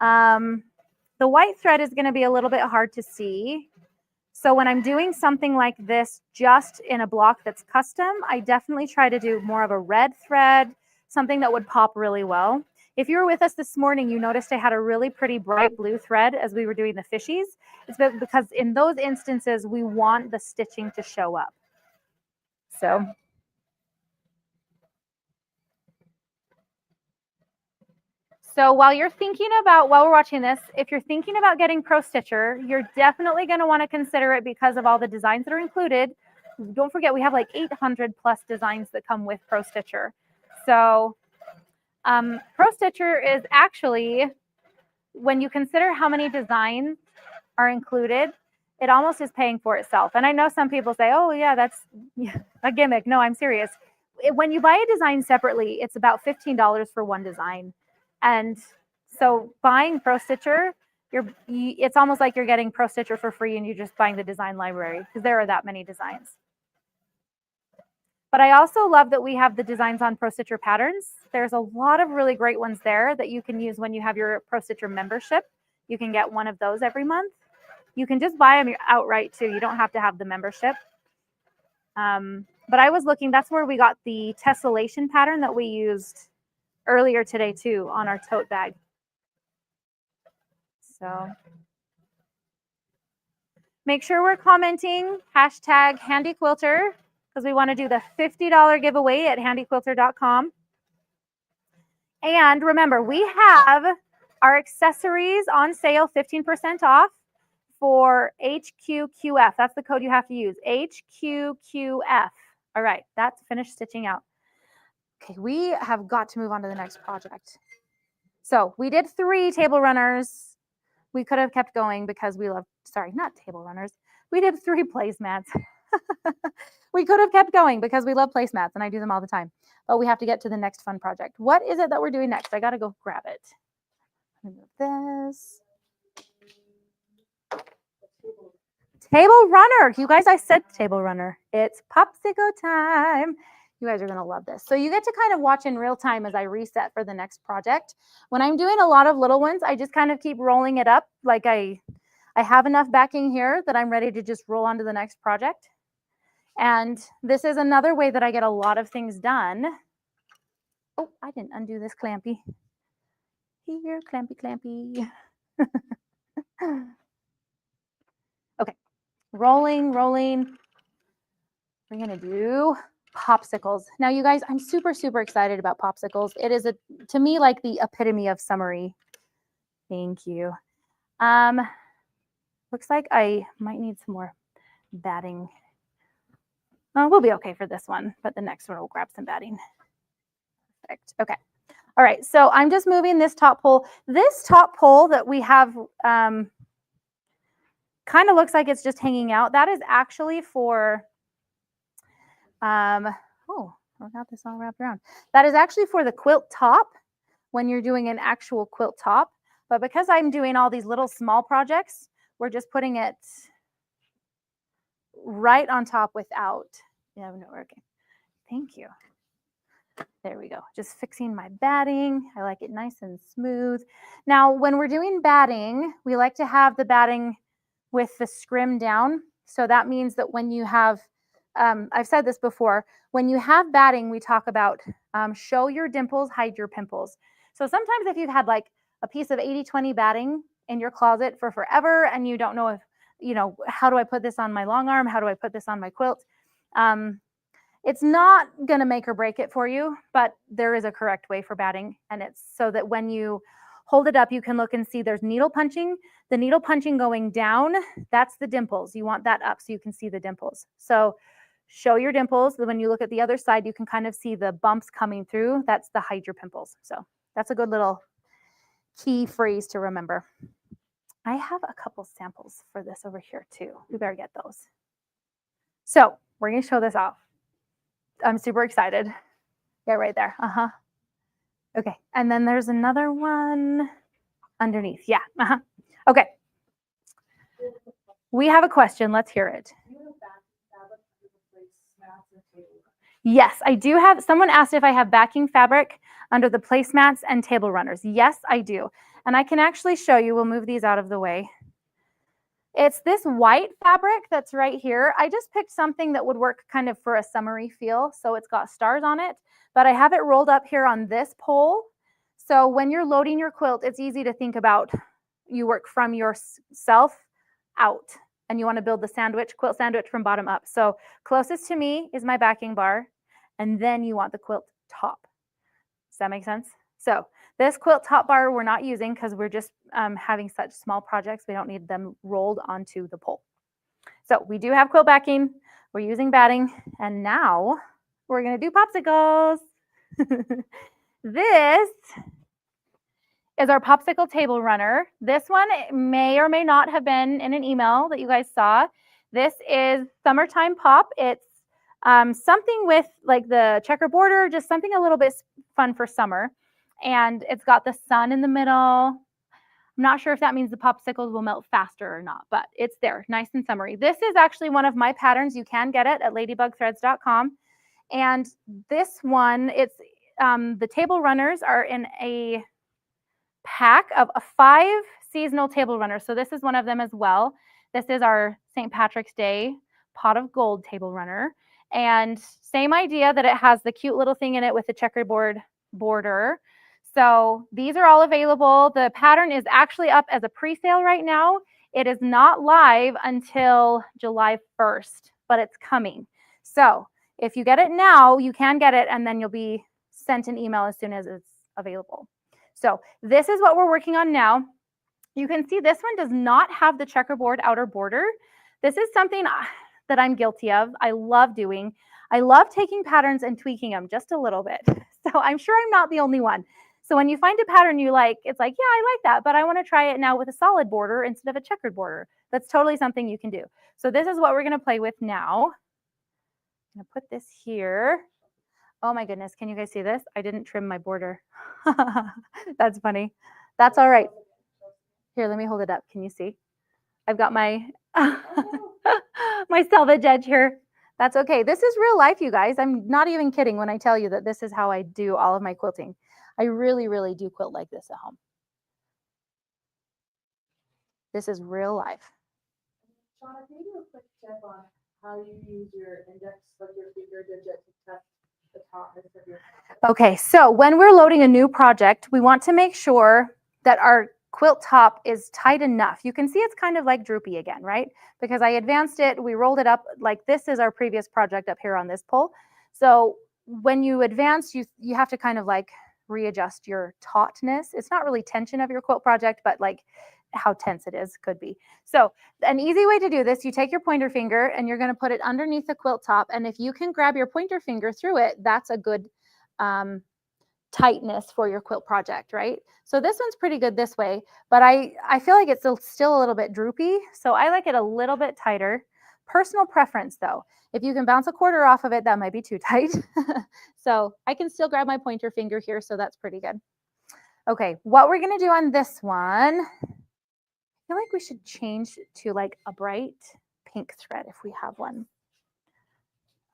The white thread is going to be a little bit hard to see. So when I'm doing something like this just in a block that's custom, I definitely try to do more of a red thread, something that would pop really well. If you were with us this morning, you noticed I had a really pretty bright blue thread as we were doing the fishies. It's because in those instances, we want the stitching to show up. So while we're watching this, if you're thinking about getting ProStitcher, you're definitely going to want to consider it because of all the designs that are included. Don't forget, we have like 800 plus designs that come with ProStitcher. So ProStitcher is actually, when you consider how many designs are included, it almost is paying for itself. And I know some people say, oh yeah, that's a gimmick. No, I'm serious. When you buy a design separately, it's about $15 for one design. And so buying ProStitcher, it's almost like you're getting ProStitcher for free and you're just buying the design library because there are that many designs. But I also love that we have the designs on ProStitcher patterns. There's a lot of really great ones there that you can use when you have your ProStitcher membership. You can get one of those every month. You can just buy them outright too. You don't have to have the membership. But I was looking, that's where we got the tessellation pattern that we used earlier today too on our tote bag. So make sure we're commenting #HandyQuilter because we want to do the $50 giveaway at handyquilter.com. And remember, we have our accessories on sale, 15% off for HQQF. That's the code you have to use, HQQF. All right, that's finished stitching out. Okay, we have got to move on to the next project. So we did 3 table runners. We could have kept going because we love, sorry, not table runners. We did 3 placemats. We could have kept going because we love placemats and I do them all the time. But we have to get to the next fun project. What is it that we're doing next? I got to go grab it. Let me move this. Table runner. You guys, I said table runner. It's popsicle time. You guys are going to love this. So you get to kind of watch in real time as I reset for the next project. When I'm doing a lot of little ones, I just kind of keep rolling it up. Like I have enough backing here that I'm ready to just roll on to the next project. And this is another way that I get a lot of things done. Oh, I didn't undo this clampy. Here, clampy, clampy. Okay, rolling. We're going to do popsicles. Now, you guys, I'm super, super excited about popsicles. It is, to me, like the epitome of summery. Thank you. Looks like I might need some more batting. We'll be okay for this one, but the next one we'll grab some batting. Perfect. Okay. All right. So I'm just moving this top pole. This top pole that we have kind of looks like it's just hanging out. That is actually for, oh, I got this all wrapped around. That is actually for the quilt top when you're doing an actual quilt top. But because I'm doing all these little small projects, we're just putting it right on top without. Yeah, no, okay. Thank you. There we go. Just fixing my batting. I like it nice and smooth. Now, when we're doing batting, we like to have the batting with the scrim down. So that means that when you have, I've said this before, when you have batting, we talk about show your dimples, hide your pimples. So sometimes if you've had like a piece of 80-20 batting in your closet for forever and you don't know if, you know, how do I put this on my long arm? How do I put this on my quilt? It's not going to make or break it for you, but there is a correct way for batting. And it's so that when you hold it up, you can look and see there's needle punching. The needle punching going down, that's the dimples. You want that up so you can see the dimples. So show your dimples. When you look at the other side, you can kind of see the bumps coming through. That's the hide your pimples. So that's a good little key phrase to remember. I have a couple samples for this over here too. We better get those. So we're going to show this off. I'm super excited. Yeah, right there. Okay. And then there's another one underneath. Yeah. Okay. We have a question. Let's hear it. Do you have backing fabric to replace mats and table runners? Yes, I do have. Someone asked if I have backing fabric under the placemats and table runners. Yes, I do. And I can actually show you. We'll move these out of the way. It's this white fabric that's right here. I just picked something that would work kind of for a summery feel. So it's got stars on it, but I have it rolled up here on this pole. So when you're loading your quilt, it's easy to think about you work from yourself out and you want to build the sandwich, quilt sandwich from bottom up. So closest to me is my backing bar, and then you want the quilt top. Does that make sense? So this quilt top bar we're not using because we're just having such small projects. We don't need them rolled onto the pole. So we do have quilt backing. We're using batting. And now we're going to do popsicles. This is our popsicle table runner. This one may or may not have been in an email that you guys saw. This is Summertime Pop. It's something with like the checker border, just something a little bit fun for summer. And it's got the sun in the middle. I'm not sure if that means the popsicles will melt faster or not, but it's there, nice and summery. This is actually one of my patterns. You can get it at ladybugthreads.com. And this one, it's the table runners are in a pack of 5 seasonal table runners. So this is one of them as well. This is our St. Patrick's Day pot of gold table runner. And same idea that it has the cute little thing in it with the checkerboard border. So these are all available. The pattern is actually up as a pre-sale right now. It is not live until July 1st, but it's coming. So if you get it now, you can get it, and then you'll be sent an email as soon as it's available. So this is what we're working on now. You can see this one does not have the checkerboard outer border. This is something that I'm guilty of. I love doing. I love taking patterns and tweaking them just a little bit. So I'm sure I'm not the only one. So when you find a pattern you like, it's like, yeah, I like that, but I want to try it now with a solid border instead of a checkered border. That's totally something you can do. So this is what we're going to play with now. I'm going to put this here. Oh my goodness, can you guys see this? I didn't trim my border. That's funny. That's all right. Here, let me hold it up. Can you see? I've got my my selvage edge here. That's okay. This is real life, you guys. I'm not even kidding when I tell you that this is how I do all of my quilting. I really, really do quilt like this at home. This is real life. Shauna, can you do a quick check on how you use your index, like your finger digit, to test the tautness of your fabric? Okay, so when we're loading a new project, we want to make sure that our quilt top is tight enough. You can see it's kind of like droopy again, right? Because I advanced it, we rolled it up, like this is our previous project up here on this pole. So when you advance, you have to kind of like readjust your tautness. It's not really tension of your quilt project, but like how tense it is could be. So an easy way to do this, you take your pointer finger and you're going to put it underneath the quilt top. And if you can grab your pointer finger through it, that's a good tightness for your quilt project, right? So this one's pretty good this way, but I feel like it's still a little bit droopy. So I like it a little bit tighter. Personal preference though. If you can bounce a quarter off of it, that might be too tight. So I can still grab my pointer finger here, so that's pretty good. Okay, what we're gonna do on this one, I feel like we should change to like a bright pink thread if we have one.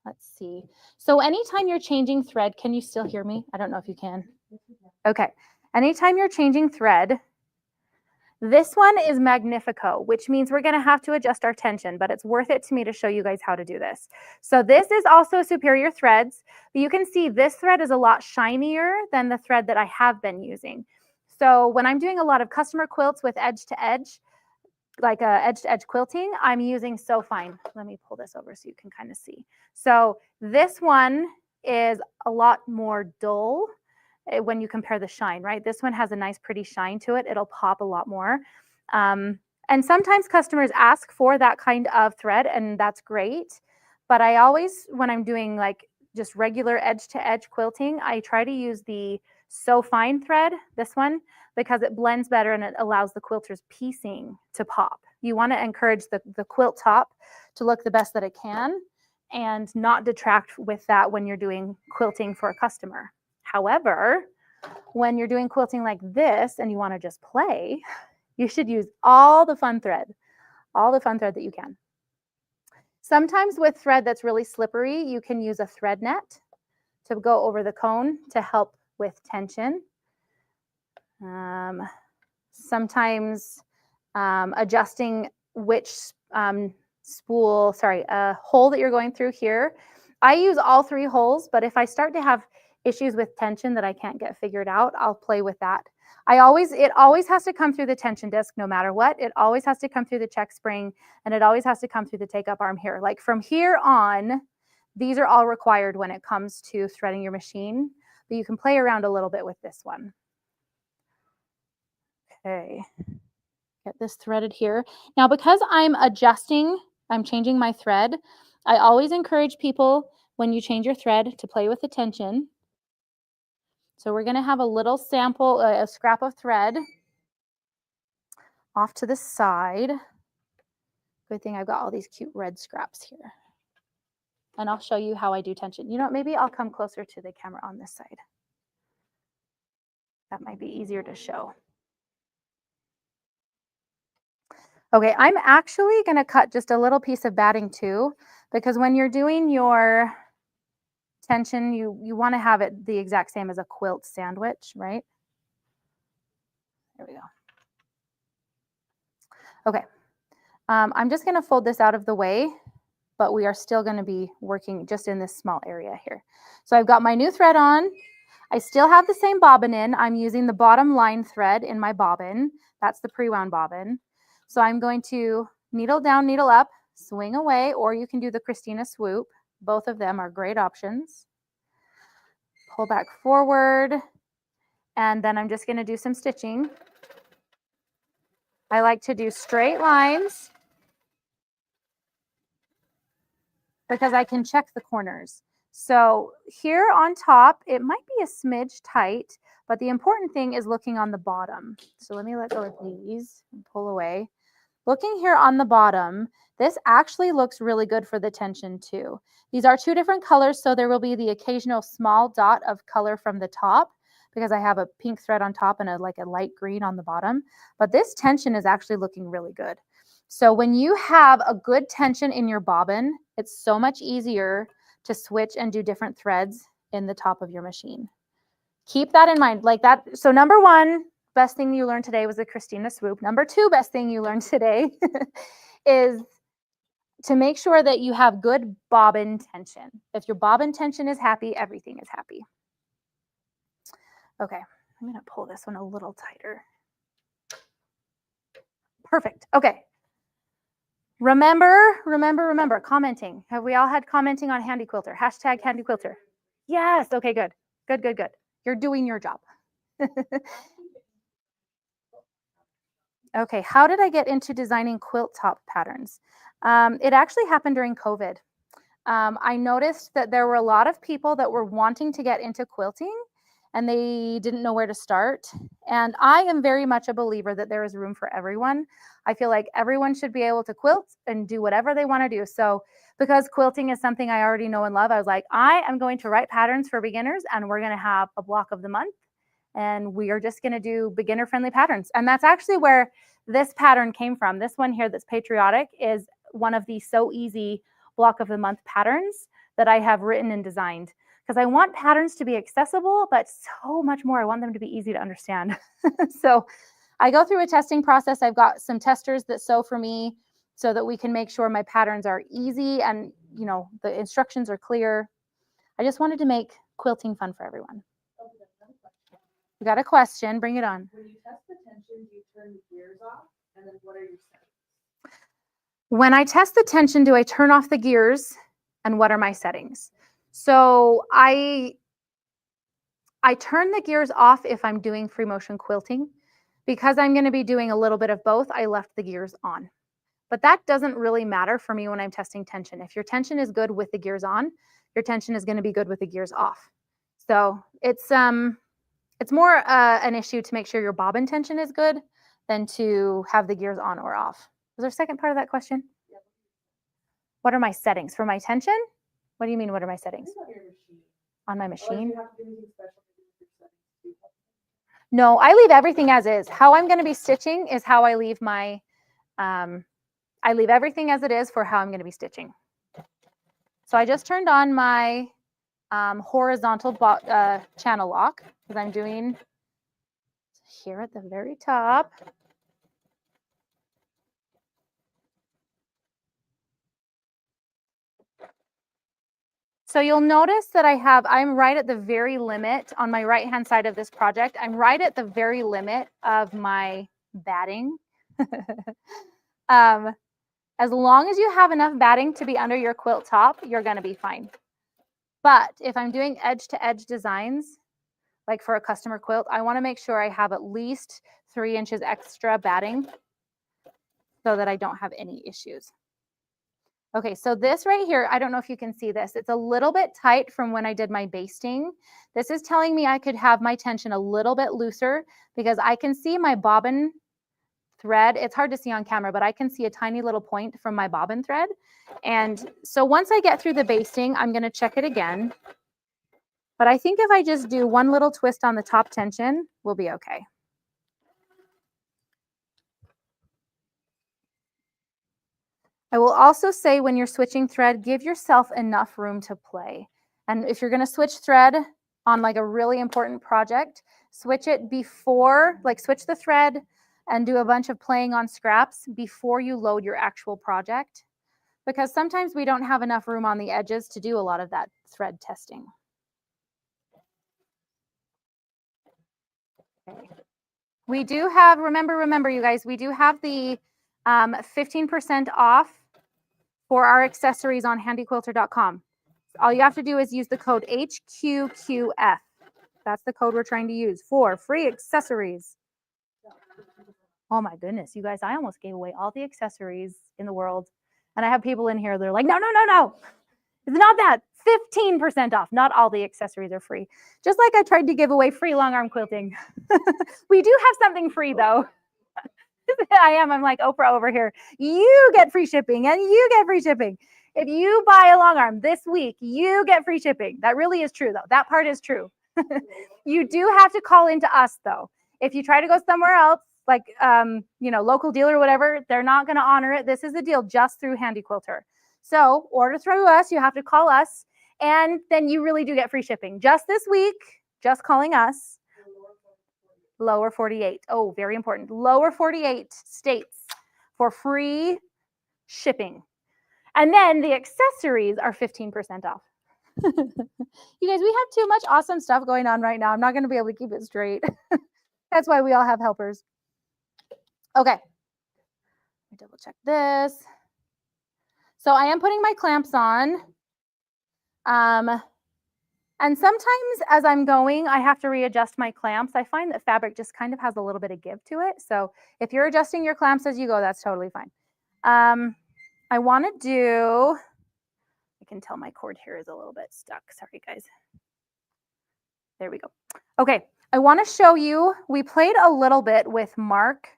Let's see. So anytime you're changing thread, can you still hear me? I don't know if you can. Okay, anytime you're changing thread, this one is Magnifico, which means we're going to have to adjust our tension, but it's worth it to me to show you guys how to do this. So this is also Superior Threads, but you can see this thread is a lot shinier than the thread that I have been using. So when I'm doing a lot of customer quilts with edge to edge, like edge to edge quilting, I'm using So Fine. Let me pull this over so you can kind of see. So this one is a lot more dull when you compare the shine, right? This one has a nice pretty shine to it. It'll pop a lot more. And sometimes customers ask for that kind of thread, and that's great. But I always, when I'm doing like just regular edge to edge quilting, I try to use the So Fine thread, this one, because it blends better and it allows the quilter's piecing to pop. You want to encourage the quilt top to look the best that it can and not detract with that when you're doing quilting for a customer. However, when you're doing quilting like this and you want to just play, You should use all the fun thread that you can. Sometimes with thread that's really slippery, you can use a thread net to go over the cone to help with tension. Sometimes adjusting which hole that you're going through here. I use all 3 holes, but if I start to have issues with tension that I can't get figured out, I'll play with that. It always has to come through the tension disc no matter what. It always has to come through the check spring, and it always has to come through the take up arm here. Like from here on, these are all required when it comes to threading your machine, but you can play around a little bit with this one. Okay, get this threaded here. Now, because I'm changing my thread, I always encourage people when you change your thread to play with the tension. So we're going to have a little sample, a scrap of thread off to the side. Good thing I've got all these cute red scraps here. And I'll show you how I do tension. You know what, maybe I'll come closer to the camera on this side. That might be easier to show. Okay, I'm actually going to cut just a little piece of batting too, because when you're doing your tension, you want to have it the exact same as a quilt sandwich, right? There we go. Okay, I'm just going to fold this out of the way, but we are still going to be working just in this small area here. So I've got my new thread on. I still have the same bobbin in. I'm using the bottom line thread in my bobbin. That's the pre-wound bobbin. So I'm going to needle down, needle up, swing away, or you can do the Christina swoop. Both of them are great options. Pull back forward, and then I'm just going to do some stitching. I like to do straight lines because I can check the corners. So here on top, it might be a smidge tight, but the important thing is looking on the bottom. So let me let go of these and pull away. Looking here on the bottom, this actually looks really good for the tension too. These are 2 different colors, so there will be the occasional small dot of color from the top because I have a pink thread on top and a light green on the bottom. But this tension is actually looking really good. So when you have a good tension in your bobbin, it's so much easier to switch and do different threads in the top of your machine. Keep that in mind. Like that. So number 1, best thing you learned today was the Christina swoop. Number 2, best thing you learned today is to make sure that you have good bobbin tension. If your bobbin tension is happy, everything is happy. Okay, I'm going to pull this one a little tighter. Perfect. Okay. Remember, commenting. Have we all had commenting on Handy Quilter? Hashtag Handy Quilter. Yes. Okay, good. Good. You're doing your job. Okay, how did I get into designing quilt top patterns? It actually happened during COVID. I noticed that there were a lot of people that were wanting to get into quilting and they didn't know where to start. And I am very much a believer that there is room for everyone. I feel like everyone should be able to quilt and do whatever they want to do. So because quilting is something I already know and love, I was like, I am going to write patterns for beginners and we're going to have a block of the month and we are just going to do beginner friendly patterns. And that's actually where this pattern came from. This one here that's patriotic is one of the So Easy block of the month patterns that I have written and designed because I want patterns to be accessible, but so much more. I want them to be easy to understand. So I go through a testing process. I've got some testers that sew for me so that we can make sure my patterns are easy and, you know, the instructions are clear. I just wanted to make quilting fun for everyone. We got a question. Bring it on. When you test the tension, do you turn the gears off? And then what are your settings? When I test the tension, do I turn off the gears? And what are my settings? So I turn the gears off if I'm doing free motion quilting. Because I'm going to be doing a little bit of both, I left the gears on. But that doesn't really matter for me when I'm testing tension. If your tension is good with the gears on, your tension is going to be good with the gears off. So it's more an issue to make sure your bobbin tension is good than to have the gears on or off. Was there a second part of that question? Yeah. What are my settings for my tension? What do you mean, what are my settings? On your machine. On my Or do machine? you have to do anything special to do your settings too? No, I leave everything as is. How I'm going to be stitching is how I leave my, I leave everything as it is for how I'm going to be stitching. So I just turned on my horizontal channel lock because I'm doing here at the very top. So you'll notice that I'm right at the very limit on my right-hand side of this project. I'm right at the very limit of my batting. As long as you have enough batting to be under your quilt top, you're going to be fine. But if I'm doing edge-to-edge designs, like for a customer quilt, I want to make sure I have at least 3 inches extra batting so that I don't have any issues. Okay, so this right here, I don't know if you can see this. It's a little bit tight from when I did my basting. This is telling me I could have my tension a little bit looser because I can see my bobbin thread. It's hard to see on camera, but I can see a tiny little point from my bobbin thread. And so once I get through the basting, I'm going to check it again. But I think if I just do one little twist on the top tension, we'll be okay. I will also say when you're switching thread, give yourself enough room to play. And if you're going to switch thread on like a really important project, switch it before, like switch the thread and do a bunch of playing on scraps before you load your actual project. Because sometimes we don't have enough room on the edges to do a lot of that thread testing. Okay. We do have, remember you guys, we do have the 15% off for our accessories on handyquilter.com. All you have to do is use the code HQQF. That's the code we're trying to use for free accessories. Oh my goodness, you guys, I almost gave away all the accessories in the world. And I have people in here, they're like, no. It's not that. 15% off. Not all the accessories are free. Just like I tried to give away free long arm quilting. We do have something free though. I'm like Oprah over here. You get free shipping and you get free shipping. If you buy a long arm this week, you get free shipping. That really is true though. That part is true. You do have to call into us though. If you try to go somewhere else, like, local dealer or whatever, they're not going to honor it. This is the deal just through Handy Quilter. So order through us, you have to call us, and then you really do get free shipping. Just this week, just calling us. Lower 48. Oh, very important. Lower 48 states for free shipping. And then the accessories are 15% off. You guys, we have too much awesome stuff going on right now. I'm not going to be able to keep it straight. That's why we all have helpers. Okay. Let me double check this. So I am putting my clamps on. And sometimes as I'm going, I have to readjust my clamps. I find that fabric just kind of has a little bit of give to it. So if you're adjusting your clamps as you go, that's totally fine. I want to do, I can tell my cord here is a little bit stuck. Sorry, guys. There we go. Okay, I want to show you, we played a little bit with Mark,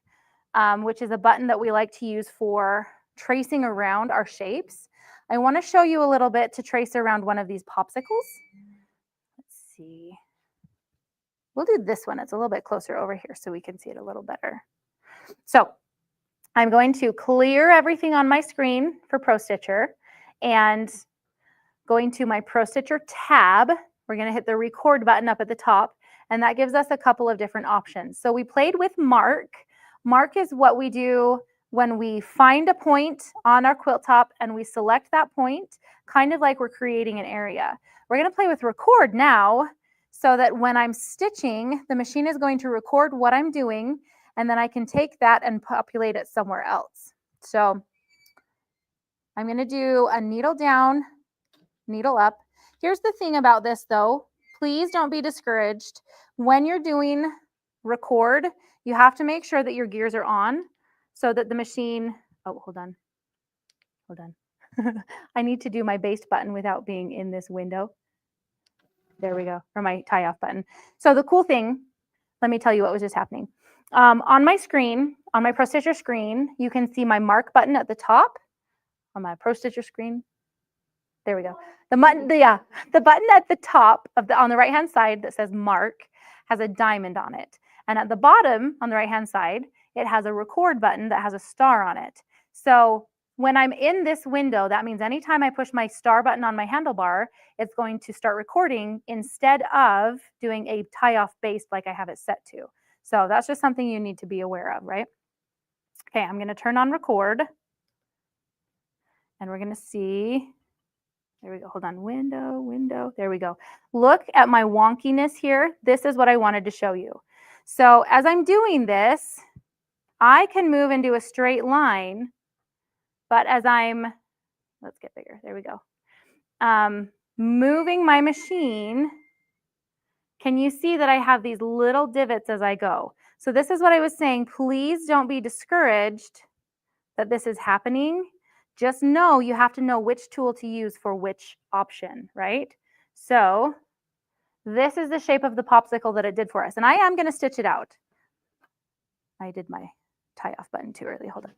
which is a button that we like to use for tracing around our shapes. I want to show you a little bit to trace around one of these popsicles. Let's see. We'll do this one. It's a little bit closer over here so we can see it a little better. So I'm going to clear everything on my screen for ProStitcher and going to my ProStitcher tab. We're going to hit the record button up at the top, and that gives us a couple of different options. So we played with mark. Mark is what we do when we find a point on our quilt top and we select that point, kind of like we're creating an area. We're going to play with record now so that when I'm stitching, the machine is going to record what I'm doing, and then I can take that and populate it somewhere else. So I'm going to do a needle down, needle up. Here's the thing about this though, please don't be discouraged. When you're doing record, you have to make sure that your gears are on so that the machine, oh, hold on. I need to do my baste button without being in this window. There we go, or my tie off button. So the cool thing, let me tell you what was just happening. On my screen, on my ProStitcher screen, you can see my mark button at the top. On my ProStitcher screen, there we go. The button at the top of on the right-hand side that says mark has a diamond on it. And at the bottom on the right-hand side, it has a record button that has a star on it. So when I'm in this window, that means anytime I push my star button on my handlebar, it's going to start recording instead of doing a tie-off baste like I have it set to. So that's just something you need to be aware of, right? Okay, I'm going to turn on record. And we're going to see, there we go. Hold on, window, there we go. Look at my wonkiness here. This is what I wanted to show you. So as I'm doing this, I can move into a straight line, but as I'm, let's get bigger, there we go. Moving my machine, can you see that I have these little divots as I go? So this is what I was saying. Please don't be discouraged that this is happening. Just know you have to know which tool to use for which option, right? So this is the shape of the popsicle that it did for us. And I am going to stitch it out. I did my tie off button too early. Hold on.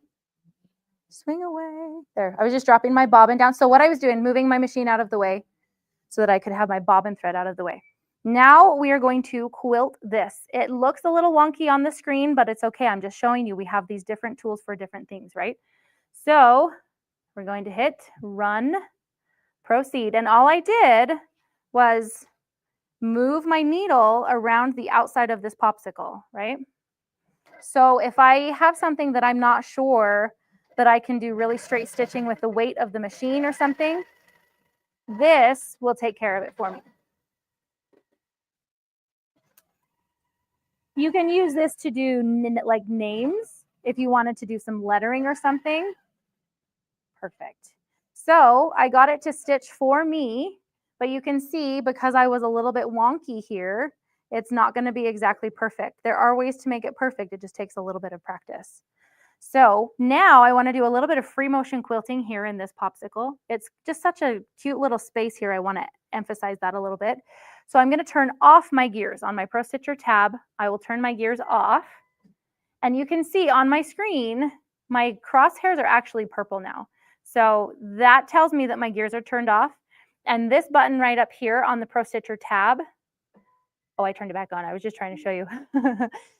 Swing away. There, I was just dropping my bobbin down. So what I was doing, moving my machine out of the way so that I could have my bobbin thread out of the way. Now we are going to quilt this. It looks a little wonky on the screen, but it's okay. I'm just showing you we have these different tools for different things, right? So we're going to hit run, proceed. And all I did was move my needle around the outside of this popsicle, right? So if I have something that I'm not sure that I can do really straight stitching with the weight of the machine or something, this will take care of it for me. You can use this to do like names if you wanted to do some lettering or something. Perfect. So I got it to stitch for me, but you can see because I was a little bit wonky here, it's not going to be exactly perfect. There are ways to make it perfect. It just takes a little bit of practice. So now I want to do a little bit of free motion quilting here in this popsicle. It's just such a cute little space here. I want to emphasize that a little bit. So I'm going to turn off my gears on my ProStitcher tab. I will turn my gears off. And you can see on my screen, my crosshairs are actually purple now. So that tells me that my gears are turned off. And this button right up here on the ProStitcher tab, oh, I turned it back on. I was just trying to show you.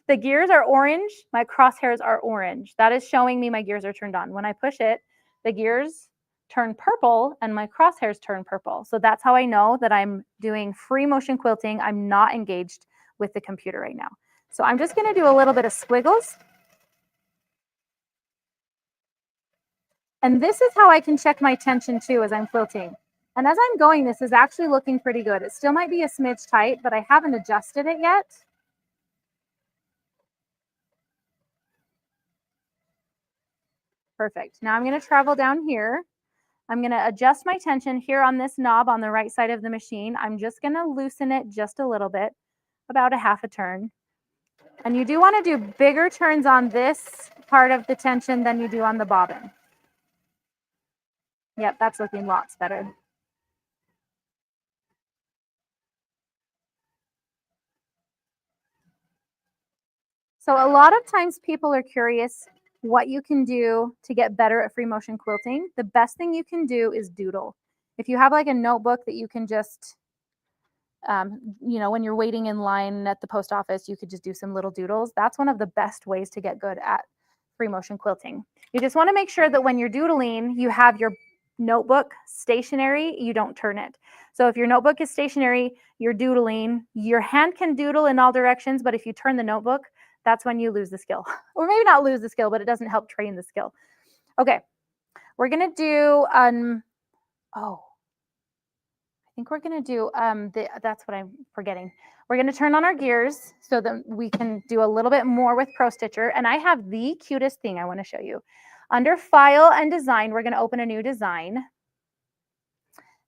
The gears are orange. My crosshairs are orange. That is showing me my gears are turned on. When I push it, the gears turn purple and my crosshairs turn purple. So that's how I know that I'm doing free motion quilting. I'm not engaged with the computer right now. So I'm just going to do a little bit of squiggles. And this is how I can check my tension too as I'm quilting. And as I'm going, this is actually looking pretty good. It still might be a smidge tight, but I haven't adjusted it yet. Perfect. Now I'm going to travel down here. I'm going to adjust my tension here on this knob on the right side of the machine. I'm just going to loosen it just a little bit, about a half a turn. And you do want to do bigger turns on this part of the tension than you do on the bobbin. Yep, that's looking lots better. So a lot of times people are curious what you can do to get better at free motion quilting. The best thing you can do is doodle. If you have like a notebook that you can just, you know, when you're waiting in line at the post office, you could just do some little doodles. That's one of the best ways to get good at free motion quilting. You just want to make sure that when you're doodling, you have your notebook stationary, you don't turn it. So if your notebook is stationary, you're doodling, your hand can doodle in all directions, but if you turn the notebook, that's when you lose the skill. Or maybe not lose the skill, but it doesn't help train the skill. Okay, we're going to do, I think we're going to do, that's what I'm forgetting. We're going to turn on our gears so that we can do a little bit more with ProStitcher. And I have the cutest thing I want to show you. Under File and Design, we're going to open a new design.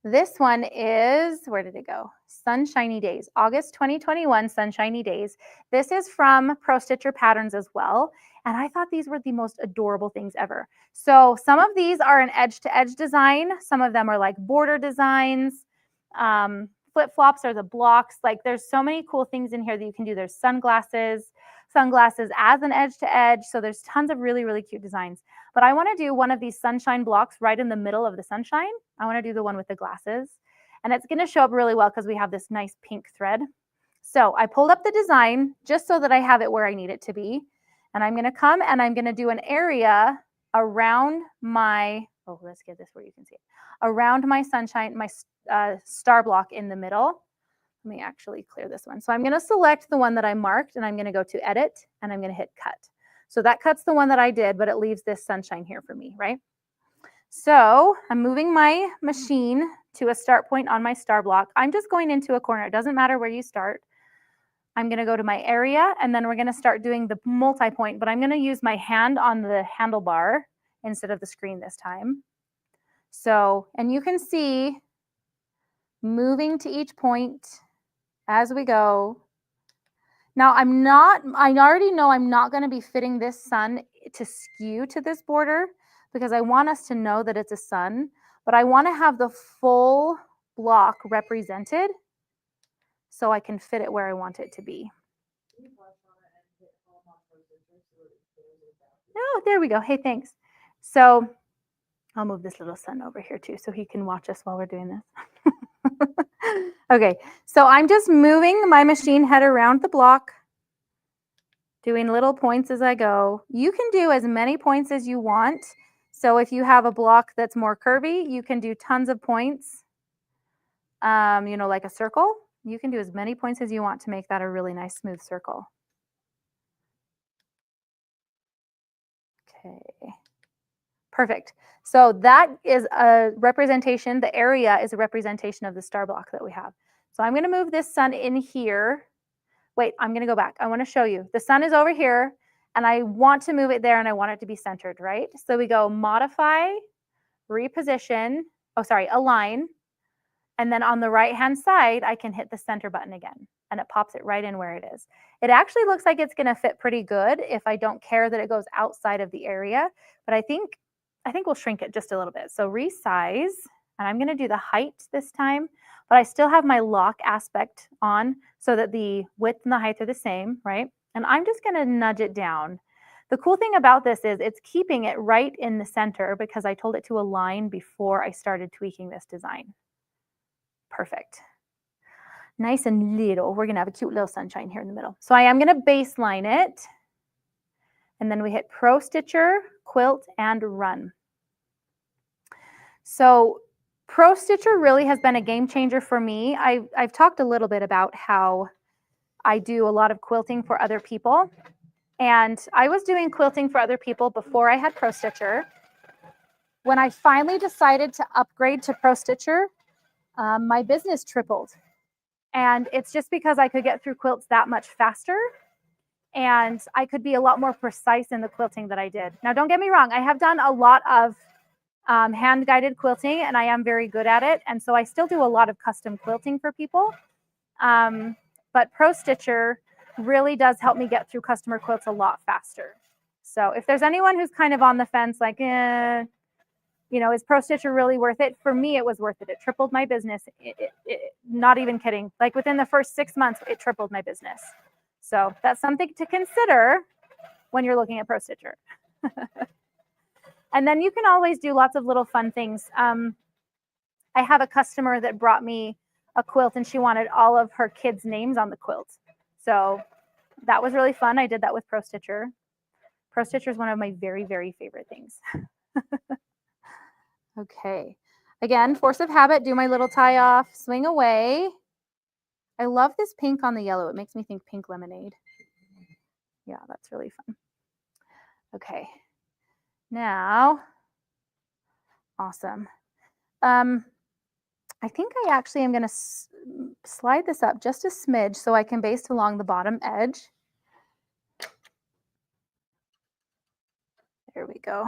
This one is, where did it go? Sunshiny Days, August 2021 Sunshiny Days. This is from ProStitcher Patterns as well. And I thought these were the most adorable things ever. So some of these are an edge-to-edge design. Some of them are like border designs. Flip-flops are the blocks. Like there's so many cool things in here that you can do. There's sunglasses as an edge-to-edge. So there's tons of really, really cute designs. But I want to do one of these sunshine blocks right in the middle of the sunshine. I want to do the one with the glasses. And it's going to show up really well because we have this nice pink thread. So I pulled up the design just so that I have it where I need it to be. And I'm going to come and I'm going to do an area around my, oh, let's get this where you can see it, around my sunshine, my star block in the middle. Let me actually clear this one. So I'm going to select the one that I marked and I'm going to go to edit and I'm going to hit cut. So that cuts the one that I did, but it leaves this sunshine here for me, right? So I'm moving my machine to a start point on my star block. I'm just going into a corner. It doesn't matter where you start. I'm going to go to my area and then we're going to start doing the multi-point, but I'm going to use my hand on the handlebar instead of the screen this time. So, and you can see moving to each point as we go. Now I already know I'm not going to be fitting this sun to skew to this border because I want us to know that it's a sun, but I want to have the full block represented so I can fit it where I want it to be. Oh, there we go. Hey, thanks. So I'll move this little sun over here too so he can watch us while we're doing this. Okay, so I'm just moving my machine head around the block, doing little points as I go. You can do as many points as you want. So if you have a block that's more curvy, you can do tons of points, you know, like a circle. You can do as many points as you want to make that a really nice smooth circle. Okay, perfect. So that is a representation, the area is a representation of the star block that we have. So I'm going to move this sun in here. Wait, I'm going to go back. I want to show you. The sun is over here and I want to move it there and I want it to be centered, right? So we go modify, reposition, align. And then on the right-hand side, I can hit the center button again and it pops it right in where it is. It actually looks like it's going to fit pretty good if I don't care that it goes outside of the area, but I think we'll shrink it just a little bit. So resize, and I'm going to do the height this time, but I still have my lock aspect on so that the width and the height are the same, right? And I'm just going to nudge it down. The cool thing about this is it's keeping it right in the center because I told it to align before I started tweaking this design. Perfect. Nice and little. We're going to have a cute little sunshine here in the middle. So I am going to baseline it. And then we hit ProStitcher, Quilt, and Run. So ProStitcher really has been a game changer for me. I've talked a little bit about how I do a lot of quilting for other people. And I was doing quilting for other people before I had ProStitcher. When I finally decided to upgrade to ProStitcher, my business tripled. And it's just because I could get through quilts that much faster. And I could be a lot more precise in the quilting that I did. Now, don't get me wrong. I have done a lot of hand-guided quilting, and I am very good at it. And so I still do a lot of custom quilting for people. But ProStitcher really does help me get through customer quilts a lot faster. So if there's anyone who's kind of on the fence, like, you know, is ProStitcher really worth it? For me, it was worth it. It tripled my business. Not even kidding. Like within the first 6 months, it tripled my business. So that's something to consider when you're looking at ProStitcher. And then you can always do lots of little fun things. I have a customer that brought me a quilt and she wanted all of her kids' names on the quilt. So that was really fun. I did that with ProStitcher. ProStitcher is one of my very, very favorite things. Okay. Again, force of habit, do my little tie off, swing away. I love this pink on the yellow. It makes me think pink lemonade. Yeah, that's really fun. Okay. Now, awesome. I think I actually am going to slide this up just a smidge so I can baste along the bottom edge. There we go.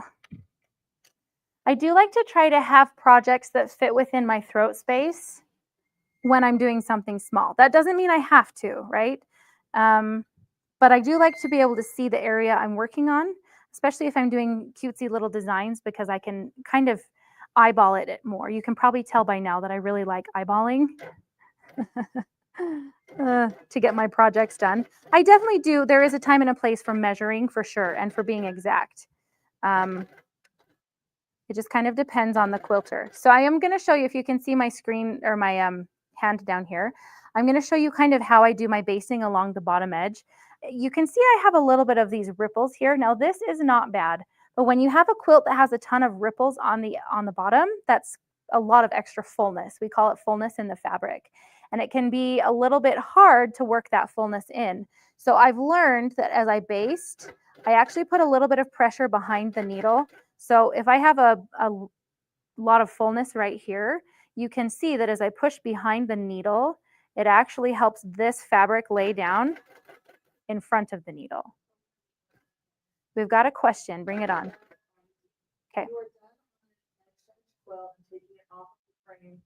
I do like to try to have projects that fit within my throat space when I'm doing something small. That doesn't mean I have to, right? But I do like to be able to see the area I'm working on, especially if I'm doing cutesy little designs, because I can kind of eyeball it more. You can probably tell by now that I really like eyeballing to get my projects done. I definitely do. There is a time and a place for measuring for sure and for being exact. It just kind of depends on the quilter. So I am going to show you, if you can see my screen or my hand down here. I'm going to show you kind of how I do my basting along the bottom edge. You can see I have a little bit of these ripples here. Now this is not bad, but when you have a quilt that has a ton of ripples on the bottom, that's a lot of extra fullness. We call it fullness in the fabric. And it can be a little bit hard to work that fullness in. So I've learned that as I baste, I actually put a little bit of pressure behind the needle. So if I have a lot of fullness right here, you can see that as I push behind the needle, it actually helps this fabric lay down in front of the needle. We've got a question. Bring it on. Okay. You are done on an finished quilt and taking it off the frame.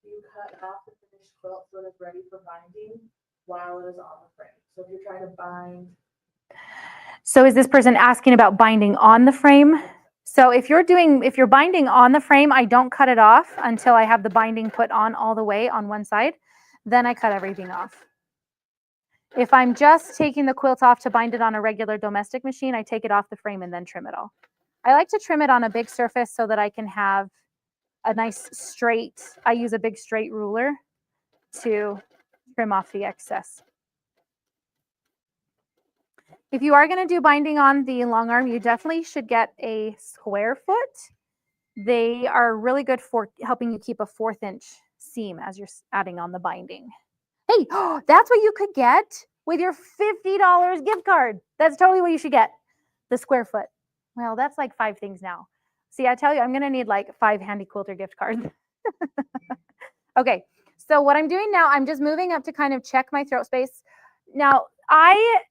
You cut off the finished quilt so it's ready for binding while it is on the frame. So if you're trying to bind. So is this person asking about binding on the frame? So if you're binding on the frame, I don't cut it off until I have the binding put on all the way on one side. Then I cut everything off. If I'm just taking the quilt off to bind it on a regular domestic machine, I take it off the frame and then trim it all. I like to trim it on a big surface so that I can have a nice straight, I use a big straight ruler to trim off the excess. If you are going to do binding on the long arm, you definitely should get a square foot. They are really good for helping you keep a 1/4 inch seam as you're adding on the binding. Hey, that's what you could get with your $50 gift card. That's totally what you should get, the square foot. Well, that's like 5 things now. See, I tell you, I'm going to need like 5 Handy Quilter gift cards. Okay, so what I'm doing now, I'm just moving up to kind of check my throat space. Now, I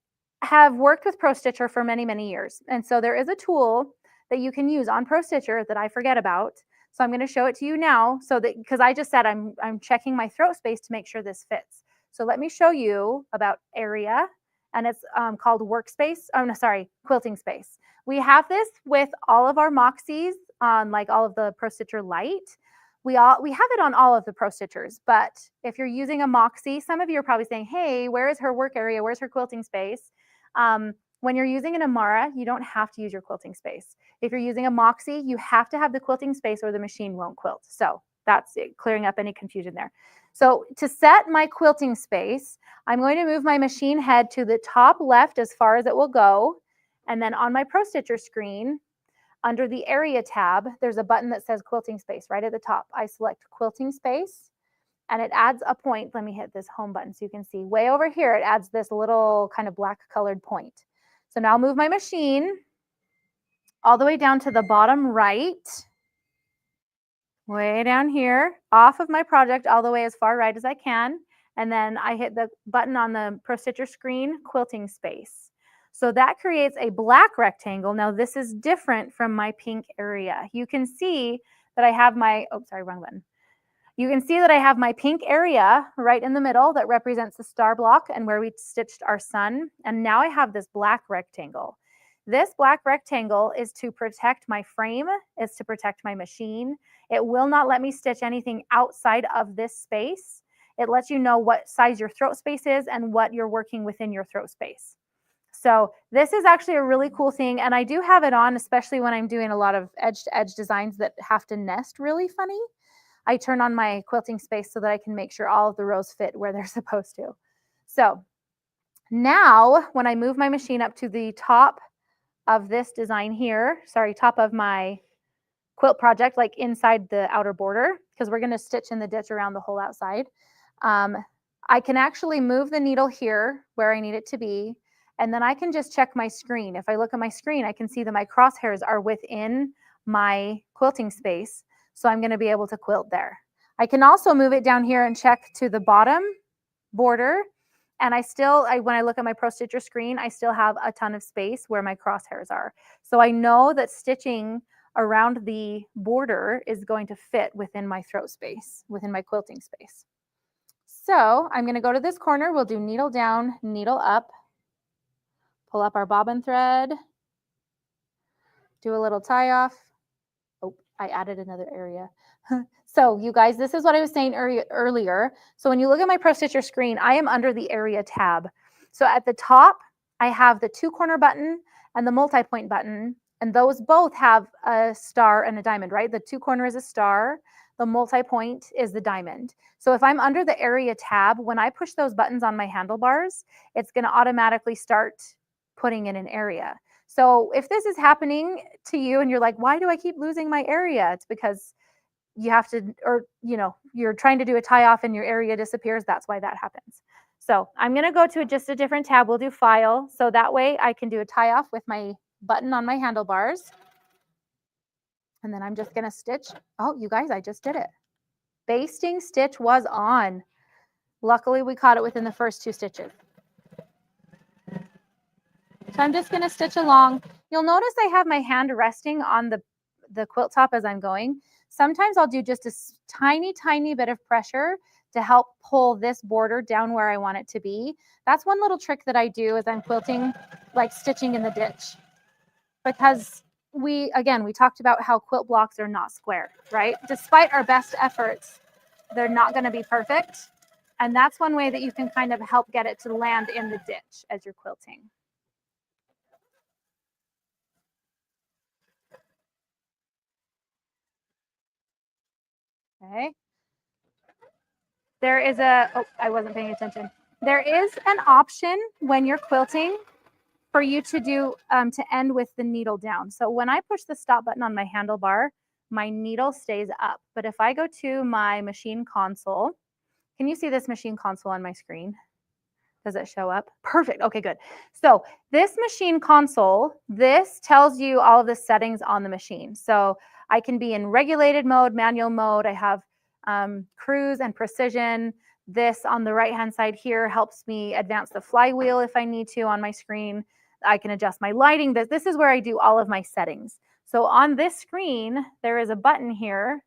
have worked with ProStitcher for many, many years. And so there is a tool that you can use on ProStitcher that I forget about. So I'm going to show it to you now so that, because I just said I'm checking my throat space to make sure this fits. So let me show you about area, and it's called workspace. Oh, no, sorry, quilting space. We have this with all of our Moxies on like all of the ProStitcher Lite. We have it on all of the ProStitchers, but if you're using a Moxie, some of you are probably saying, hey, where is her work area? Where's her quilting space? When you're using an Amara, you don't have to use your quilting space. If you're using a Moxie, you have to have the quilting space or the machine won't quilt. So that's it, clearing up any confusion there. So to set my quilting space, I'm going to move my machine head to the top left as far as it will go. And then on my ProStitcher screen, under the area tab, there's a button that says quilting space right at the top. I select quilting space and it adds a point. Let me hit this home button so you can see. Way over here, it adds this little kind of black colored point. So now I'll move my machine all the way down to the bottom right, way down here, off of my project all the way as far right as I can. And then I hit the button on the ProStitcher screen, quilting space. So that creates a black rectangle. Now this is different from my pink area. You can see that I have my, oh, sorry, wrong button. You can see that I have my pink area right in the middle that represents the star block and where we stitched our sun. And now I have this black rectangle. This black rectangle is to protect my frame. It's to protect my machine. It will not let me stitch anything outside of this space. It lets you know what size your throat space is and what you're working within your throat space. So this is actually a really cool thing. And I do have it on, especially when I'm doing a lot of edge-to-edge designs that have to nest really funny. I turn on my quilting space so that I can make sure all of the rows fit where they're supposed to. So now when I move my machine up to the top of this design here, sorry, top of my quilt project, like inside the outer border, because we're going to stitch in the ditch around the whole outside, I can actually move the needle here where I need it to be. And then I can just check my screen. If I look at my screen, I can see that my crosshairs are within my quilting space. So I'm going to be able to quilt there. I can also move it down here and check to the bottom border. And when I look at my ProStitcher screen, I still have a ton of space where my crosshairs are. So I know that stitching around the border is going to fit within my throat space, within my quilting space. So I'm going to go to this corner. We'll do needle down, needle up, pull up our bobbin thread, do a little tie off. Oh, I added another area. So you guys, this is what I was saying earlier. So when you look at my ProStitcher screen, I am under the area tab. So at the top, I have the 2-corner button and the multi-point button. And those both have a star and a diamond, right? The two corner is a star. The multi-point is the diamond. So if I'm under the area tab, when I push those buttons on my handlebars, it's going to automatically start putting in an area. So if this is happening to you and you're like, why do I keep losing my area? It's because you have to, or you're trying to do a tie off and your area disappears. That's why that happens. So I'm going to go to just a different tab. We'll do file. So that way I can do a tie off with my button on my handlebars. And then I'm just going to stitch. Oh, you guys, I just did it. Basting stitch was on. Luckily, we caught it within the first 2 stitches. So I'm just going to stitch along. You'll notice I have my hand resting on the quilt top as I'm going. Sometimes I'll do just a tiny, tiny bit of pressure to help pull this border down where I want it to be. That's one little trick that I do as I'm quilting, like stitching in the ditch. Because we talked about how quilt blocks are not square, right? Despite our best efforts, they're not going to be perfect. And that's one way that you can kind of help get it to land in the ditch as you're quilting. Okay. There is I wasn't paying attention. There is an option when you're quilting for you to do, to end with the needle down. So when I push the stop button on my handlebar, my needle stays up. But if I go to my machine console, can you see this machine console on my screen? Does it show up? Perfect. Okay, good. So this machine console, this tells you all of the settings on the machine. So I can be in regulated mode, manual mode. I have cruise and precision. This on the right-hand side here helps me advance the flywheel if I need to on my screen. I can adjust my lighting. This is where I do all of my settings. So on this screen, there is a button here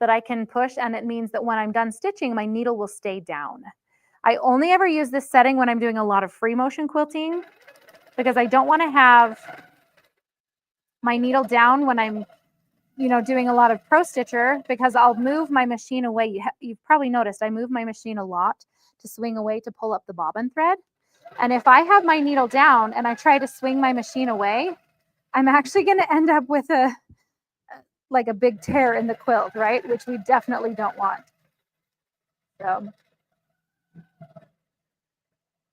that I can push, and it means that when I'm done stitching, my needle will stay down. I only ever use this setting when I'm doing a lot of free motion quilting because I don't want to have my needle down when I'm doing a lot of ProStitcher, because I'll move my machine away. You've probably noticed I move my machine a lot to swing away to pull up the bobbin thread. And if I have my needle down and I try to swing my machine away, I'm actually going to end up with a big tear in the quilt, right? Which we definitely don't want. So,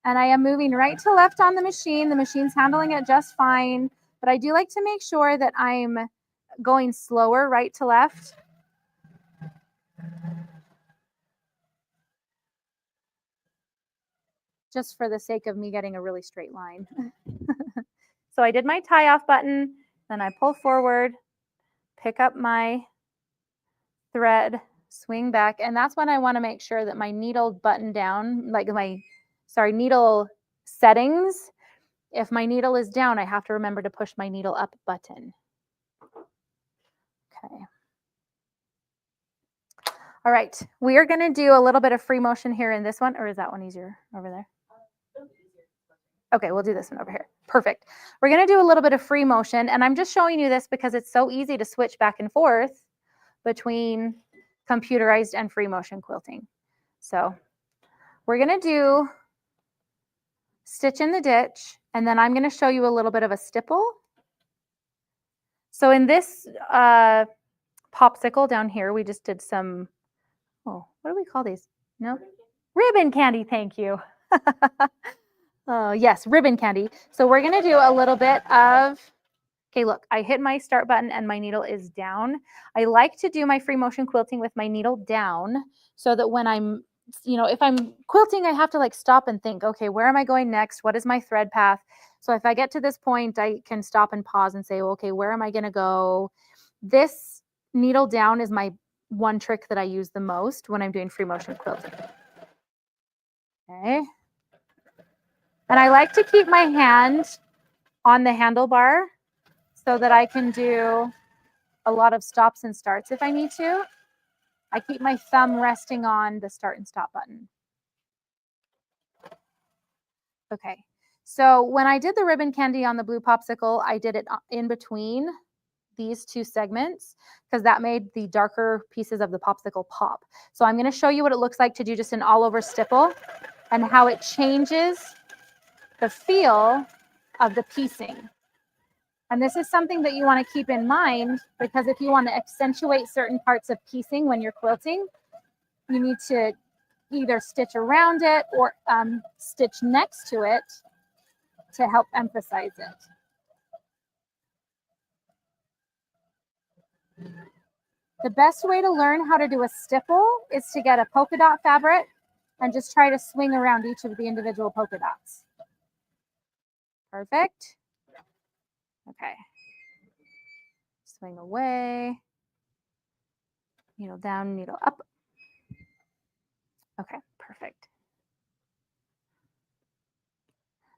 and I am moving right to left on the machine. The machine's handling it just fine, but I do like to make sure that I'm going slower right to left. Just for the sake of me getting a really straight line. So I did my tie off button, then I pull forward, pick up my thread, swing back, and that's when I want to make sure that my needle button down, needle settings. If my needle is down, I have to remember to push my needle up button. Okay. All right, we are going to do a little bit of free motion here in this one, or is that one easier over there? Okay, we'll do this one over here. Perfect. We're going to do a little bit of free motion, and I'm just showing you this because it's so easy to switch back and forth between computerized and free motion quilting. So we're going to do stitch in the ditch, and then I'm going to show you a little bit of a stipple. So in this popsicle down here, we just did some, what do we call these? No? Ribbon candy, thank you. Oh, yes, ribbon candy. So we're going to do a little bit of, okay, look, I hit my start button and my needle is down. I like to do my free motion quilting with my needle down so that when I'm, if I'm quilting, I have to stop and think, okay, where am I going next? What is my thread path? So if I get to this point, I can stop and pause and say, well, okay, where am I going to go? This needle down is my one trick that I use the most when I'm doing free motion quilting. Okay. And I like to keep my hand on the handlebar so that I can do a lot of stops and starts if I need to. I keep my thumb resting on the start and stop button. Okay, so when I did the ribbon candy on the blue popsicle, I did it in between these two segments because that made the darker pieces of the popsicle pop. So I'm going to show you what it looks like to do just an all over stipple and how it changes the feel of the piecing. And this is something that you want to keep in mind, because if you want to accentuate certain parts of piecing when you're quilting, you need to either stitch around it or stitch next to it to help emphasize it. The best way to learn how to do a stipple is to get a polka dot fabric and just try to swing around each of the individual polka dots. Perfect. Okay. Swing away. Needle down, needle up. Okay, perfect.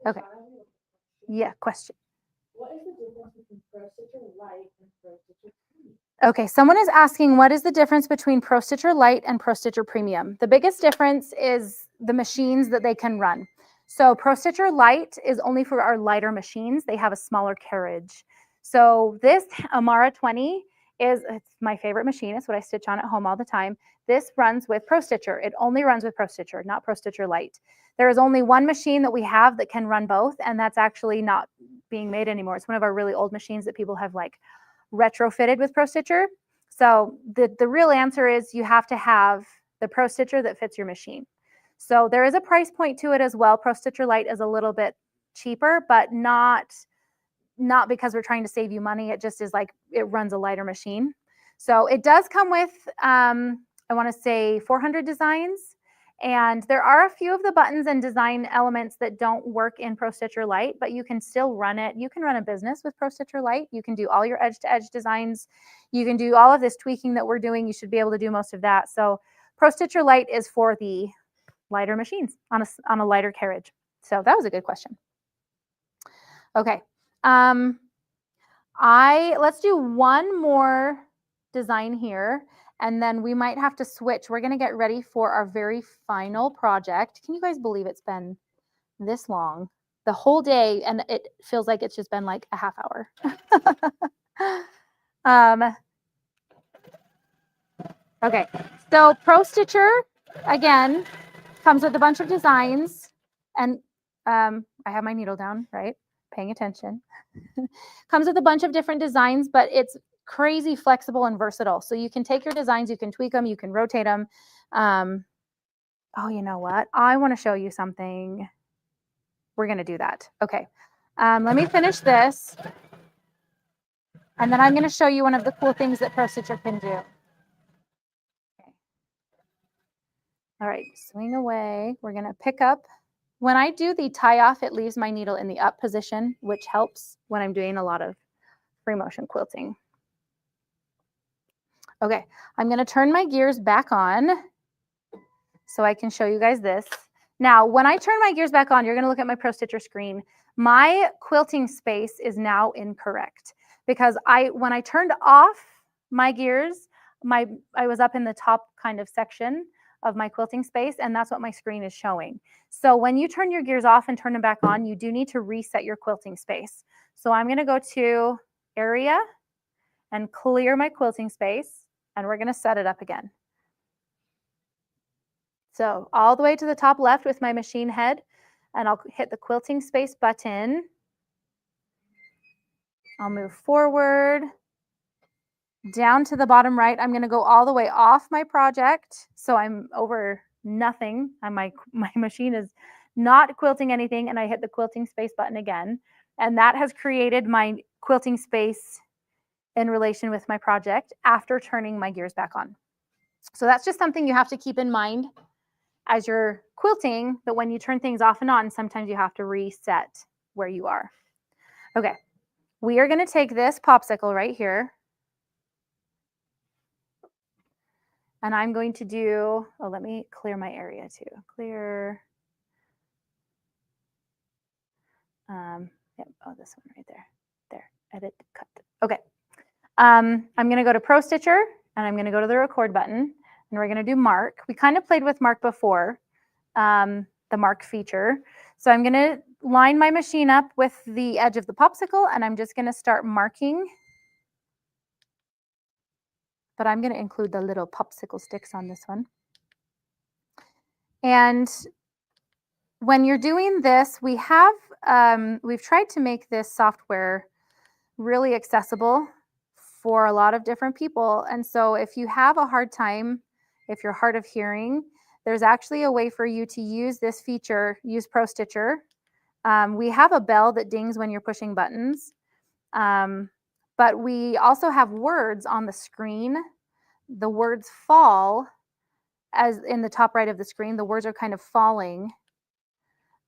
Okay. Yeah, question. What is the difference between ProStitcher Light and ProStitcher Premium? Okay, someone is asking, what is the difference between ProStitcher Light and ProStitcher Premium? The biggest difference is the machines that they can run. So ProStitcher Light is only for our lighter machines. They have a smaller carriage. So this Amara 20 it's my favorite machine. It's what I stitch on at home all the time. This runs with ProStitcher. It only runs with ProStitcher, not ProStitcher Light. There is only one machine that we have that can run both, and that's actually not being made anymore. It's one of our really old machines that people have like retrofitted with ProStitcher. So the real answer is you have to have the ProStitcher that fits your machine. So there is a price point to it as well. ProStitcher Light is a little bit cheaper, but not because we're trying to save you money. It just is like it runs a lighter machine. So it does come with, I want to say 400 designs. And there are a few of the buttons and design elements that don't work in ProStitcher Light, but you can still run it. You can run a business with ProStitcher Light. You can do all your edge-to-edge designs. You can do all of this tweaking that we're doing. You should be able to do most of that. So ProStitcher Light is for the lighter machines on a lighter carriage. So that was a good question. Okay. Let's do one more design here, and then we might have to switch. We're going to get ready for our very final project. Can you guys believe it's been this long? The whole day, and it feels like it's just been like a half hour. Okay, so ProStitcher, again, comes with a bunch of designs, and I have my needle down, right? Paying attention. Comes with a bunch of different designs, but it's crazy flexible and versatile. So you can take your designs, you can tweak them, you can rotate them. Oh, you know what? I want to show you something. We're going to do that. Okay. Let me finish this. And then I'm going to show you one of the cool things that ProStitcher can do. Okay. All right, swing away. We're going to pick up. When I do the tie off, it leaves my needle in the up position, which helps when I'm doing a lot of free motion quilting. Okay, I'm going to turn my gears back on so I can show you guys this. Now, when I turn my gears back on, you're going to look at my ProStitcher screen. My quilting space is now incorrect because when I turned off my gears, I was up in the top kind of section of my quilting space, and that's what my screen is showing. So when you turn your gears off and turn them back on, you do need to reset your quilting space. So I'm going to go to area and clear my quilting space, and we're going to set it up again. So all the way to the top left with my machine head, and I'll hit the quilting space button. I'll move forward. Down to the bottom right, I'm going to go all the way off my project. So I'm over nothing. And my machine is not quilting anything. And I hit the quilting space button again. And that has created my quilting space in relation with my project after turning my gears back on. So that's just something you have to keep in mind as you're quilting, that when you turn things off and on, sometimes you have to reset where you are. Okay, we are going to take this popsicle right here. And I'm going to do, oh, let me clear my area too. Clear. Yep. Oh, this one right there. There. Edit, cut. Okay. I'm going to go to ProStitcher, and I'm going to go to the record button, and we're going to do mark. We kind of played with mark before, the mark feature. So I'm going to line my machine up with the edge of the popsicle, and I'm just going to start marking. But I'm going to include the little popsicle sticks on this one. And when you're doing this, we've tried to make this software really accessible for a lot of different people. And so if you have a hard time, if you're hard of hearing, there's actually a way for you to use this feature, use ProStitcher. We have a bell that dings when you're pushing buttons, but we also have words on the screen. The words fall as in the top right of the screen. The words are kind of falling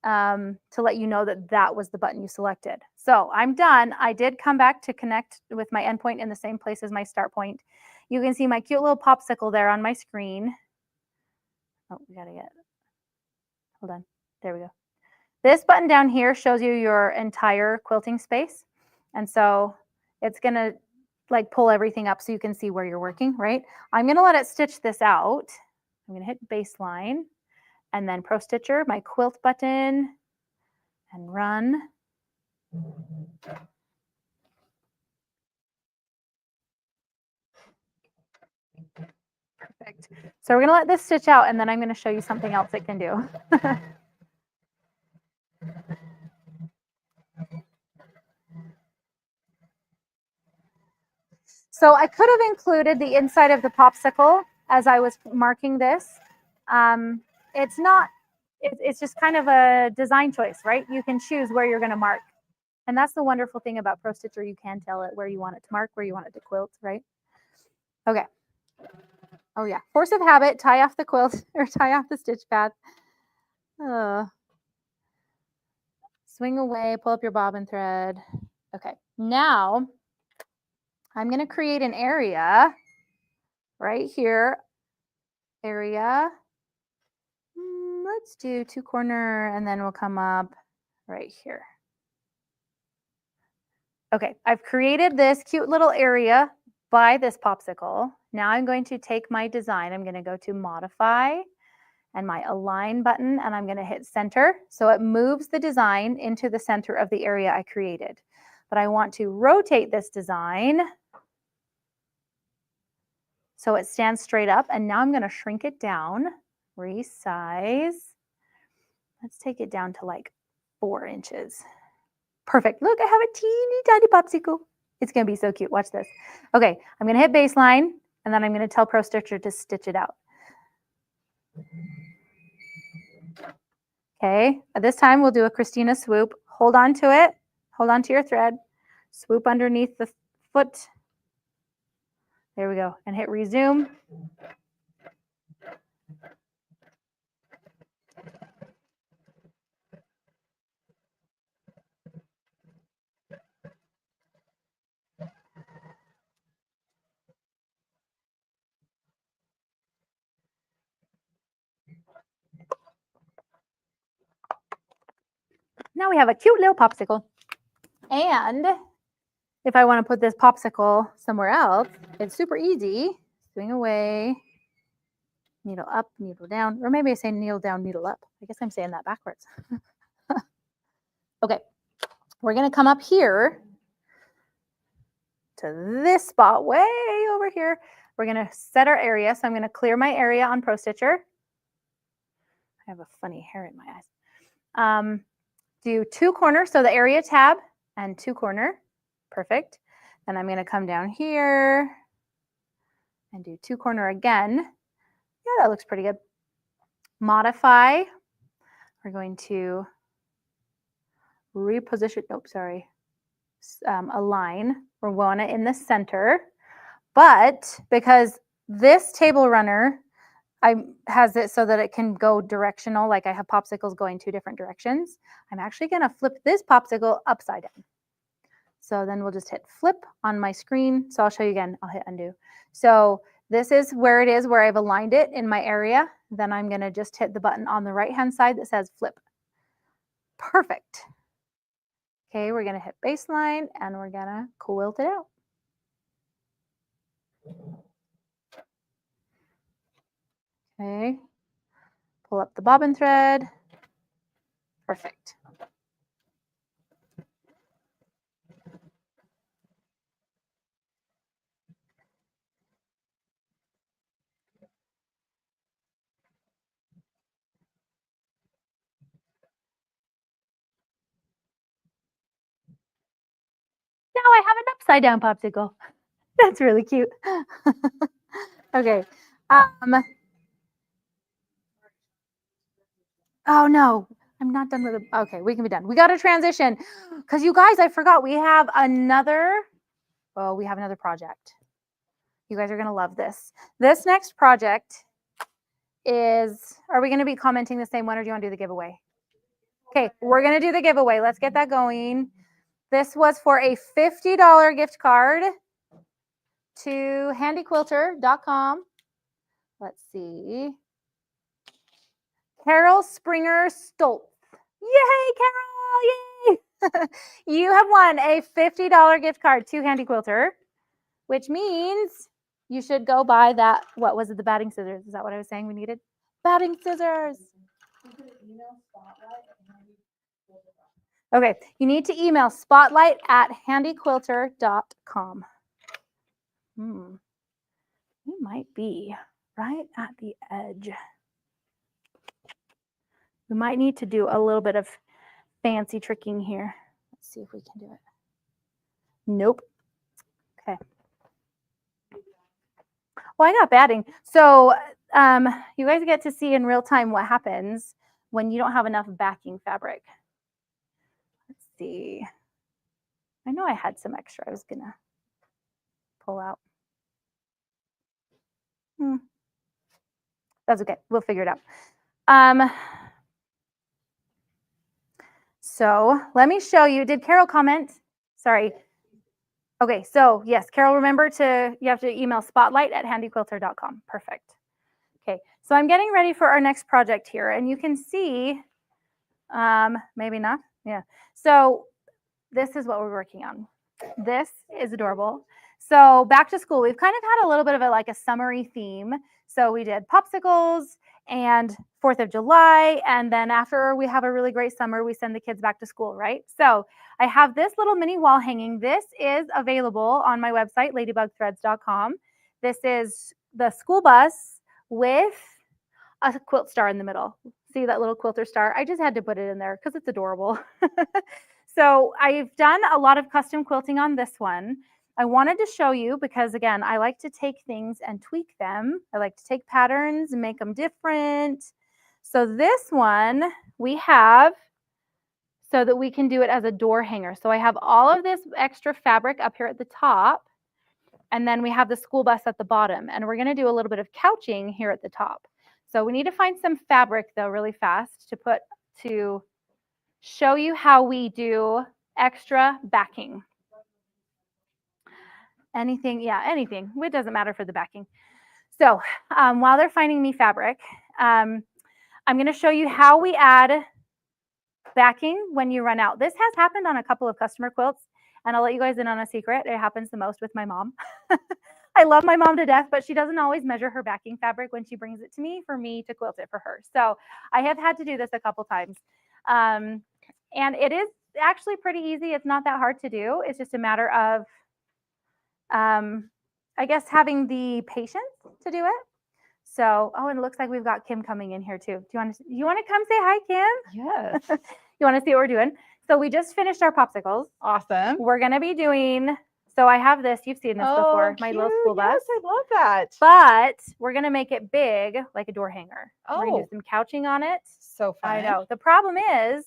to let you know that that was the button you selected. So I'm done. I did come back to connect with my endpoint in the same place as my start point. You can see my cute little popsicle there on my screen. Oh, we gotta get, hold on. There we go. This button down here shows you your entire quilting space. And so it's gonna like pull everything up so you can see where you're working, right? I'm gonna let it stitch this out. I'm gonna hit baseline and then ProStitcher, my quilt button, and run. Perfect. So we're gonna let this stitch out and then I'm gonna show you something else it can do. So I could have included the inside of the popsicle as I was marking this. It's not, it's just kind of a design choice, right? You can choose where you're gonna mark. And that's the wonderful thing about ProStitcher. You can tell it where you want it to mark, where you want it to quilt, right? Okay. Oh yeah, force of habit, tie off the quilt or tie off the stitch path. Swing away, pull up your bobbin thread. Okay, now I'm gonna create an area right here. Area. Let's do 2 corner and then we'll come up right here. Okay, I've created this cute little area by this popsicle. Now I'm going to take my design. I'm going to go to modify and my align button and I'm going to hit center. So it moves the design into the center of the area I created. But I want to rotate this design so it stands straight up. And now I'm going to shrink it down, resize. Let's take it down to like 4 inches. Perfect. Look, I have a teeny tiny popsicle. It's going to be so cute. Watch this. Okay, I'm going to hit baseline, and then I'm going to tell ProStitcher to stitch it out. Okay, at this time, we'll do a Christina swoop. Hold on to it. Hold on to your thread. Swoop underneath the foot. There we go. And hit resume. Now we have a cute little popsicle. And if I want to put this popsicle somewhere else, it's super easy. Swing away, needle up, needle down, or maybe I say needle down, needle up. I guess I'm saying that backwards. Okay, we're going to come up here to this spot way over here. We're going to set our area. So I'm going to clear my area on ProStitcher. I have a funny hair in my eyes. Do 2 corners, so the area tab and 2 corner. Perfect. Then I'm going to come down here and do 2 corner again. Yeah, that looks pretty good. Modify. We're going to reposition. Nope, sorry. Align. We want it in the center. But because this table runner has it so that it can go directional, like I have popsicles going 2 different directions, I'm actually going to flip this popsicle upside down. So then we'll just hit flip on my screen. So I'll show you again. I'll hit undo. So this is where it is, where I've aligned it in my area. Then I'm going to just hit the button on the right-hand side that says flip. Perfect. Okay, we're going to hit baseline and we're going to quilt it out. Okay, pull up the bobbin thread. Perfect. Now I have upside down popsicle. That's really cute. Okay. Oh no, I'm not done with it. Okay, we can be done. We got to transition because you guys, I forgot we have another. Oh, we have another project. You guys are gonna love this. This next project is. Are we going to be commenting the same one, or do you want to do the giveaway? Okay, we're going to do the giveaway. Let's get that going. This was for a $50 gift card to handyquilter.com. Let's see. Carol Springer Stoltz. Yay, Carol! Yay! You have won a $50 gift card to Handy Quilter, which means you should go buy that. What was it? The batting scissors. Is that what I was saying we needed? Batting scissors. Okay, you need to email spotlight@handyquilter.com. We might be right at the edge. We might need to do a little bit of fancy tricking here. Let's see if we can do it. Nope. Okay. Well, I got batting. So you guys get to see in real time what happens when you don't have enough backing fabric. Let's see. I know I had some extra I was going to pull out. That's okay. We'll figure it out. So let me show you. Did Carol comment? Sorry. Okay, so yes, Carol, remember you have to email spotlight@handyquilter.com. Perfect. Okay, so I'm getting ready for our next project here, and you can see, maybe not, yeah. So this is what we're working on. This is adorable. So back to school, we've kind of had a little bit of a summery theme. So we did popsicles and 4th of July. And then after we have a really great summer, we send the kids back to school, right? So I have this little mini wall hanging. This is available on my website, ladybugthreads.com. This is the school bus with a quilt star in the middle. See that little quilter star? I just had to put it in there because it's adorable. So I've done a lot of custom quilting on this one. I wanted to show you because, again, I like to take things and tweak them. I like to take patterns and make them different. So this one we have so that we can do it as a door hanger. So I have all of this extra fabric up here at the top, and then we have the school bus at the bottom. And we're going to do a little bit of couching here at the top. So we need to find some fabric, though, really fast to show you how we do extra backing. Anything, yeah, anything. It doesn't matter for the backing. So while they're finding me fabric, I'm going to show you how we add backing when you run out. This has happened on a couple of customer quilts, and I'll let you guys in on a secret. It happens the most with my mom. I love my mom to death, but she doesn't always measure her backing fabric when she brings it to me for me to quilt it for her. So I have had to do this a couple times. And it is actually pretty easy. It's not that hard to do. It's just a matter of, I guess, having the patience to do it. So, and it looks like we've got Kim coming in here too. Do you want to come say hi, Kim? Yes. You want to see what we're doing? So we just finished our popsicles. Awesome. We're going to be doing, so I have this. You've seen this before, my little school bus. Yes, I love that. But we're going to make it big, like a door hanger. Oh. We're going to do some couching on it. So fun. I know. The problem is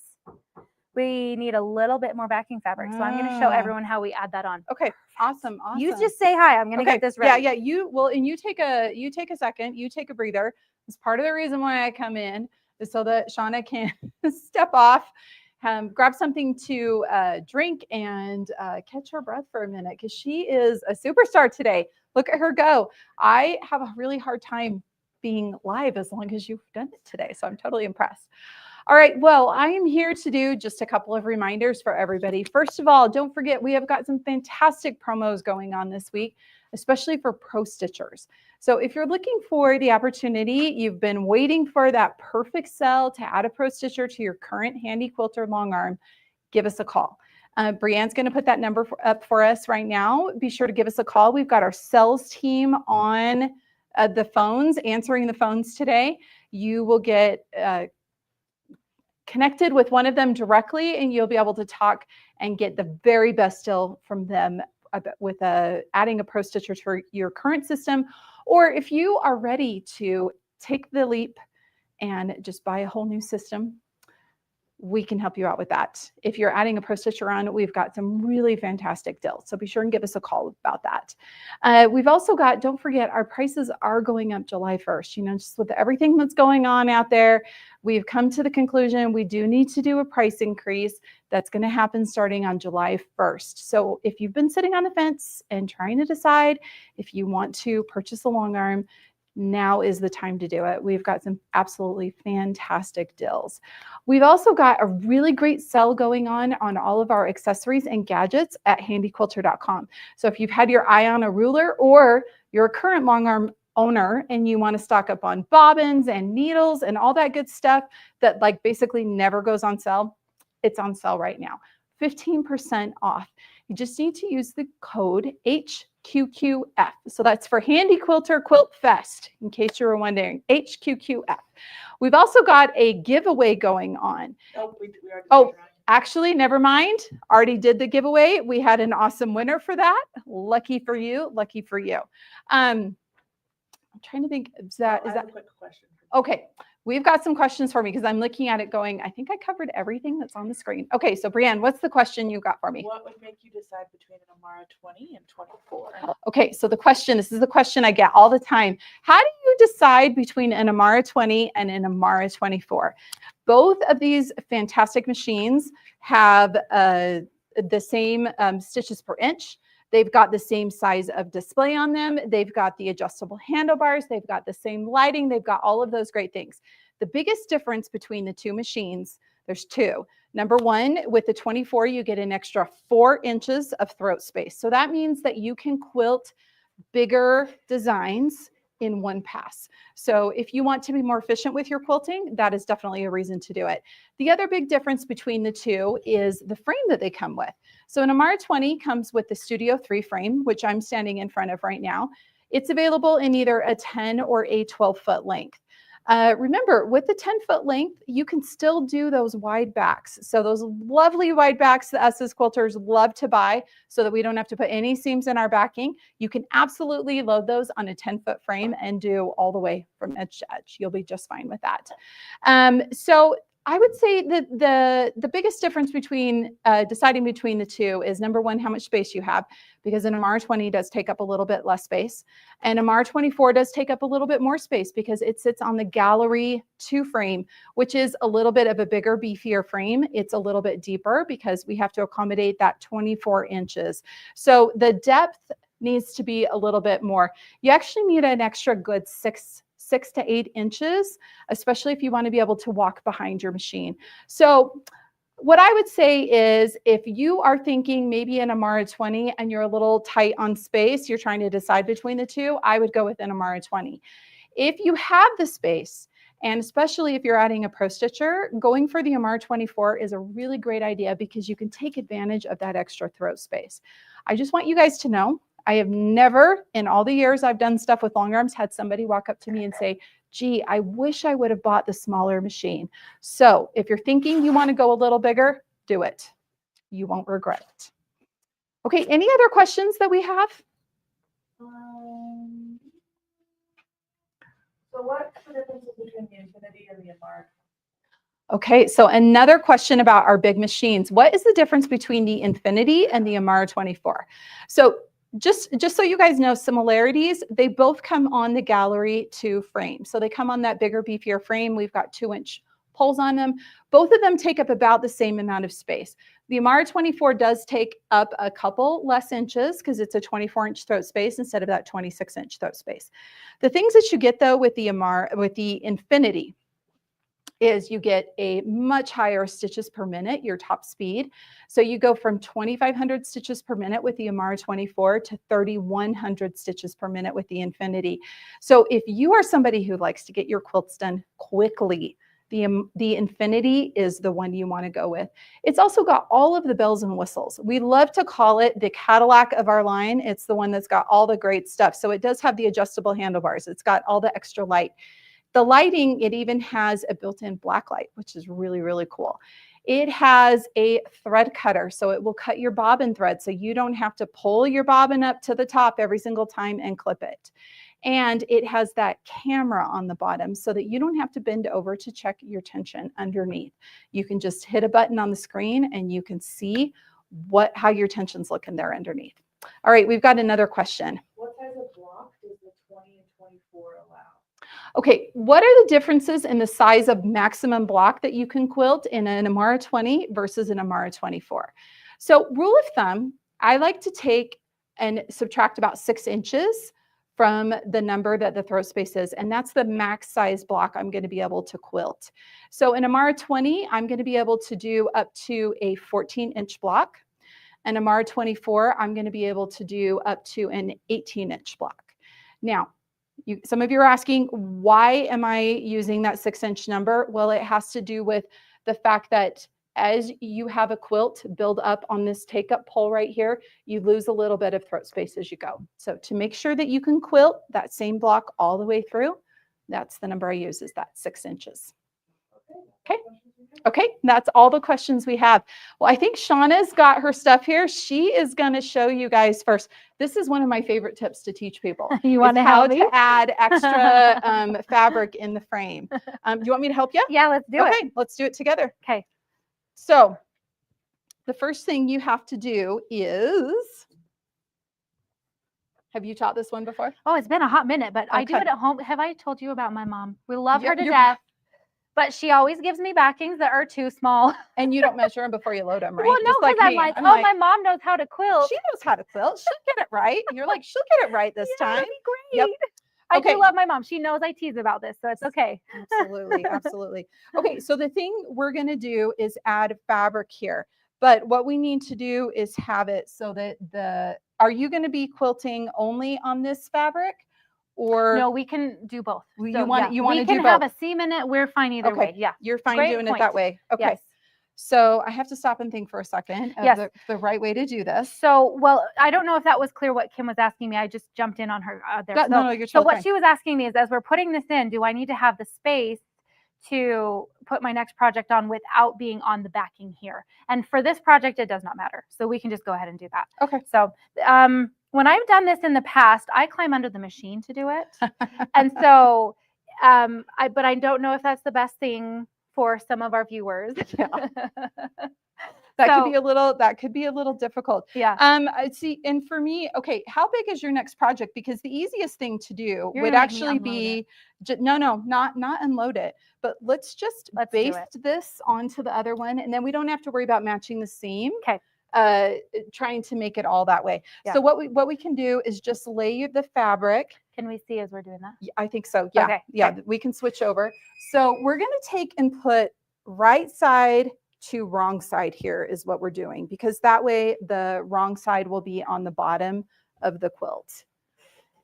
we need a little bit more backing fabric. So I'm going to show everyone how we add that on. Okay. Awesome. You just say hi. I'm going to get this ready. Yeah. And you take a second, you take a breather. It's part of the reason why I come in is so that Shauna can step off, grab something to drink and catch her breath for a minute because she is a superstar today. Look at her go. I have a really hard time being live as long as you've done it today. So I'm totally impressed. All right, well, I am here to do just a couple of reminders for everybody. First of all, don't forget, we have got some fantastic promos going on this week, especially for ProStitchers. So if you're looking for the opportunity, you've been waiting for that perfect sell to add a ProStitcher to your current Handy Quilter long arm, give us a call. Brianne's going to put that number up for us right now. Be sure to give us a call. We've got our sales team on the phones, answering the phones today. You will get connected with one of them directly, and you'll be able to talk and get the very best deal from them with adding a ProStitcher to your current system, or if you are ready to take the leap and just buy a whole new system, we can help you out with that. If you're adding a ProStitcher on, we've got some really fantastic deals. So be sure and give us a call about that. We've also got, don't forget, our prices are going up July 1st. You know, just with everything that's going on out there, we've come to the conclusion we do need to do a price increase that's going to happen starting on July 1st. So if you've been sitting on the fence and trying to decide if you want to purchase a long arm, now is the time to do it. We've got some absolutely fantastic deals. We've also got a really great sale going on all of our accessories and gadgets at handyquilter.com. So if you've had your eye on a ruler, or you're a current long arm owner and you want to stock up on bobbins and needles and all that good stuff that like basically never goes on sale, it's on sale right now. 15% off. You just need to use the code HQQF. So that's for Handy Quilter QuiltFest, in case you were wondering, HQQF. We've also got a giveaway going on. Actually, never mind. Already did the giveaway. We had an awesome winner for that. Lucky for you. Lucky for you. I'm trying to think. Is that a quick question. Okay? We've got some questions for me because I'm looking at it going, I think I covered everything that's on the screen. Okay, so Brianne, what's the question you got for me? What would make you decide between an Amara 20 and 24? Okay, so this is the question I get all the time. How do you decide between an Amara 20 and an Amara 24? Both of these fantastic machines have the same stitches per inch. They've got the same size of display on them. They've got the adjustable handlebars. They've got the same lighting. They've got all of those great things. The biggest difference between the two machines, there's two. Number one, with the 24, you get an extra 4 inches of throat space. So that means that you can quilt bigger designs in one pass. So if you want to be more efficient with your quilting, that is definitely a reason to do it. The other big difference between the two is the frame that they come with. So an Amara 20 comes with the Studio 3 frame, which I'm standing in front of right now. It's available in either a 10 or a 12-foot length. Remember, with the 10-foot length, you can still do those wide backs. So those lovely wide backs that us as quilters love to buy so that we don't have to put any seams in our backing. You can absolutely load those on a 10-foot frame and do all the way from edge to edge. You'll be just fine with that. So I would say that the biggest difference between deciding between the two is, number one, how much space you have, because an Amara 20 does take up a little bit less space, and Amara 24 does take up a little bit more space because it sits on the Gallery 2 frame, which is a little bit of a bigger, beefier frame. It's a little bit deeper because we have to accommodate that 24 inches. So the depth needs to be a little bit more. You actually need an extra good 6 to 8 inches, especially if you want to be able to walk behind your machine. So what I would say is, if you are thinking maybe an Amara 20 and you're a little tight on space, you're trying to decide between the two, I would go with an Amara 20. If you have the space, and especially if you're adding a ProStitcher, going for the Amara 24 is a really great idea because you can take advantage of that extra throat space. I just want you guys to know, I have never, in all the years I've done stuff with long arms, had somebody walk up to me and say, gee, I wish I would have bought the smaller machine. So if you're thinking you want to go a little bigger, do it. You won't regret it. Okay, any other questions that we have? So what's the difference between the Infinity and the Amara? Okay, so another question about our big machines. What is the difference between the Infinity and the Amara 24? So just so you guys know similarities, they both come on the Gallery 2 frame. So they come on that bigger, beefier frame. We've got 2-inch poles on them. Both of them take up about the same amount of space. The Amara 24 does take up a couple less inches because it's a 24-inch throat space instead of that 26-inch throat space. The things that you get though with the Infinity is you get a much higher stitches per minute, your top speed. So you go from 2,500 stitches per minute with the Amara 24 to 3,100 stitches per minute with the Infinity. So if you are somebody who likes to get your quilts done quickly, the Infinity is the one you want to go with. It's also got all of the bells and whistles. We love to call it the Cadillac of our line. It's the one that's got all the great stuff. So it does have the adjustable handlebars. It's got all the extra light. The lighting, it even has a built-in black light, which is really, really cool. It has a thread cutter, so it will cut your bobbin thread, so you don't have to pull your bobbin up to the top every single time and clip it. And it has that camera on the bottom so that you don't have to bend over to check your tension underneath. You can just hit a button on the screen and you can see how your tension's looking there underneath. All right, we've got another question. What size of block does the 20 and 24 allow? Okay, what are the differences in the size of maximum block that you can quilt in an Amara 20 versus an Amara 24? So rule of thumb, I like to take and subtract about 6 inches from the number that the throat space is, and that's the max size block I'm going to be able to quilt. So in Amara 20, I'm going to be able to do up to a 14-inch block. And Amara 24, I'm going to be able to do up to an 18-inch block. Now, some of you are asking, why am I using that 6-inch number? Well, it has to do with the fact that as you have a quilt build up on this take-up pole right here, you lose a little bit of throat space as you go. So to make sure that you can quilt that same block all the way through, that's the number I use, is that 6 inches. Okay. Okay, that's all the questions we have. Well, I think Shauna's got her stuff here. She is going to show you guys first. This is one of my favorite tips to teach people. You want to how help me? to add extra fabric in the frame. Do you want me to help you? Yeah, let's do it. Okay, let's do it together. Okay. So the first thing you have to do is, have you taught this one before? Oh, it's been a hot minute, but I do Okay. it at home. Have I told you about my mom? We love her to You're- death, but she always gives me backings that are too small. And you don't measure them before you load them, right? Well, no, Just because I'm me. like, oh, my mom knows how to quilt. She knows how to quilt. She'll get it right. You're like, she'll get it right this Yeah, time. that'd be great. Yep. I Okay. do love my mom. She knows I tease about this, so it's okay. Absolutely, absolutely. Okay, so the thing we're going to do is add fabric here. But what we need to do is have it so that are you going to be quilting only on this fabric? Or No, we can do both. you So, want yeah, to we do can both? have a seam in it. We're fine either way. Yeah. You're fine Great doing it point. that way. Okay. Yes. So I have to stop and think for a second of Yes. the right way to do this. So, well, I don't know if that was clear what Kim was asking me. I just jumped in on her there. No, you're So totally what fine. she was asking me is, as we're putting this in, do I need to have the space to put my next project on without being on the backing here? And for this project, it does not matter. So we can just go ahead and do that. Okay. So when I've done this in the past, I climb under the machine to do it. And so, but I don't know if that's the best thing for some of our viewers. Yeah. That So- could be a little difficult. Yeah. I see. And for me, okay, how big is your next project? Because the easiest thing to do You're would gonna make me actually unload be, not unload it, but let's just Let's do it. baste this onto the other one. And then we don't have to worry about matching the seam. Okay. Trying to make it all that way. Yeah. So what we can do is just lay the fabric. Can we see as we're doing that? I think so. Yeah. Okay, Yeah. okay. We can switch over. So we're going to take and put right side to wrong side here is what we're doing, because that way the wrong side will be on the bottom of the quilt.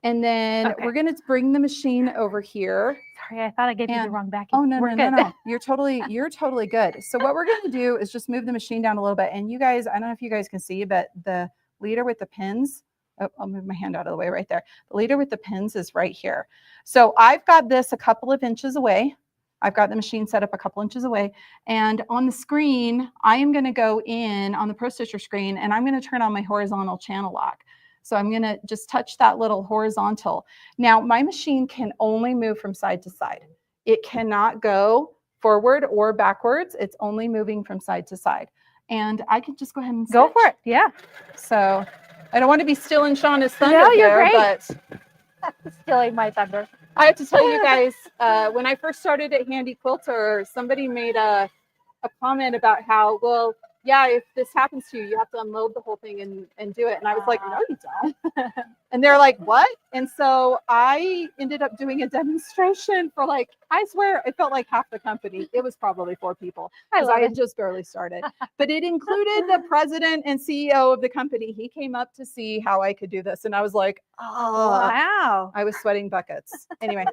And then Okay. we're going to bring the machine over here. Sorry, I thought I gave you the And- wrong backing. Oh, no, We're no, good. no. You're totally good. So what we're going to do is just move the machine down a little bit. And you guys, I don't know if you guys can see, but the leader with the pins, oh, I'll move my hand out of the way right there. The leader with the pins is right here. So I've got this a couple of inches away. I've got the machine set up a couple inches away. And on the screen, I am going to go in on the ProStitcher screen and I'm going to turn on my horizontal channel lock. So I'm going to just touch that little horizontal. Now my machine can only move from side to side. It cannot go forward or backwards. It's only moving from side to side. And I could just go ahead and Go switch. for it. Yeah. So I don't want to be stealing Shauna's thunder No, you're here, great. but Stealing my thunder. I have to tell you guys, when I first started at Handy Quilter, somebody made a comment about how, well, yeah, if this happens to you, you have to unload the whole thing and do it. And I was like, no, you don't. And they're like, what? And so I ended up doing a demonstration for I swear it felt like half the company. It was probably 4 people because I had just barely started. But it included the president and CEO of the company. He came up to see how I could do this. And I was like, oh, Wow. I was sweating buckets. Anyway.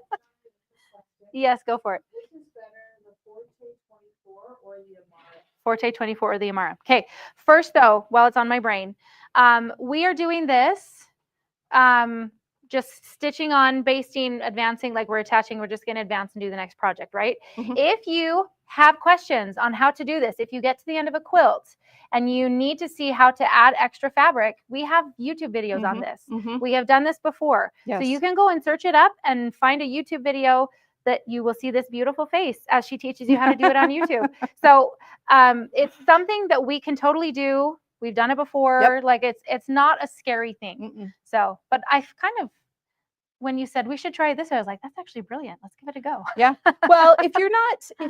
Yes, go for it. Which is better, the Forte 24 or the Amara? Forte 24 or the Amara. Okay. First, though, while it's on my brain, we are doing this just stitching on, basting, advancing, like we're attaching, we're just going to advance and do the next project, right? Mhm. If you have questions on how to do this, if you get to the end of a quilt and you need to see how to add extra fabric, we have YouTube videos on this. Mhm. We have done this before. Yes. So you can go and search it up and find a YouTube video that you will see this beautiful face as she teaches you how to do it on YouTube. So it's something that we can totally do. We've done it before. Yep. Like it's not a scary thing. Mm-mm. So, but I kind of, when you said we should try this, I was like, that's actually brilliant. Let's give it a go. Yeah. Well, if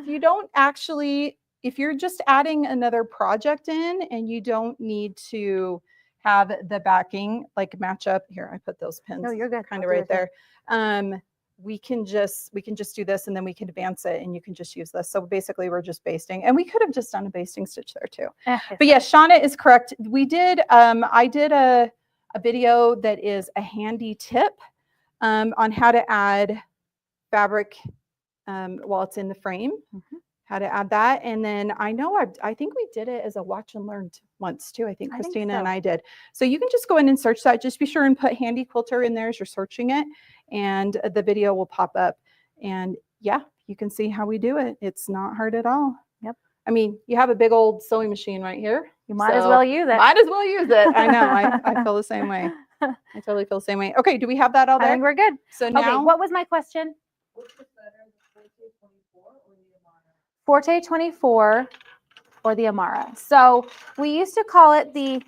you don't actually, if you're just adding another project in and you don't need to have the backing like match up here, I put those pins No, you're good. kind I'll of do right it here. there. We can just do this and then we can advance it and you can just use this. So basically we're just basting, and we could have just done a basting stitch there too. But yes, Shauna is correct. We did, I did a video that is a handy tip on how to add fabric while it's in the frame, how to add that. And then I think we did it as a watch and learn once too. I think Christina and I did. So you can just go in and search that. Just be sure and put Handy Quilter in there as you're searching it, and the video will pop up. And yeah, you can see how we do it. It's not hard at all. Yep. I mean, you have a big old sewing machine right here. You might as well use it. Might as well use it. I know. I feel the same way. I totally feel the same way. Okay, do we have that all there? I think we're good. So now, Okay, what was my question? Which is better, the Forte Forte 24 or the Amara? 24 or the Amara. So we used to call it the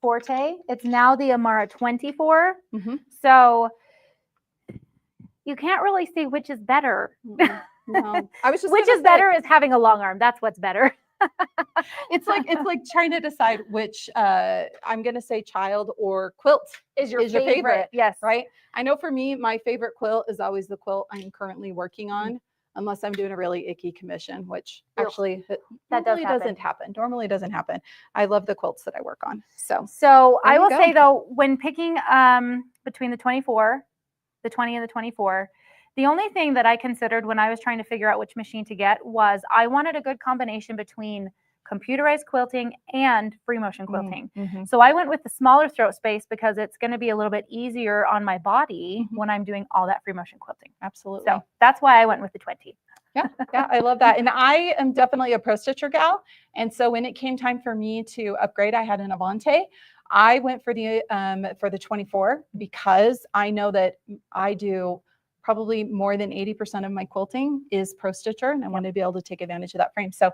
Forte. It's now the Amara 24. Mhm. So you can't really see which is better. No, I was just Which gonna is say, better is having a long arm. That's what's better. It's like trying to decide which I'm gonna say child or quilt Is your your favorite, Yes. right? I know for me, my favorite quilt is always the quilt I'm currently working on, unless I'm doing a really icky commission, which Ugh. actually That normally does doesn't happen. Normally doesn't happen. I love the quilts that I work on. So So There I you will go. say though, when picking between the 24, the 20 and the 24, the only thing that I considered when I was trying to figure out which machine to get was I wanted a good combination between computerized quilting and free motion quilting. So I went with the smaller throat space because it's going to be a little bit easier on my body when I'm doing all that free motion quilting. Absolutely. So that's why I went with the 20. Yeah, I love that. And I am definitely a ProStitcher gal. And so when it came time for me to upgrade, I had an Avante. I went for the 24 because I know that I do probably more than 80% of my quilting is ProStitcher, and I want to be able to take advantage of that frame. So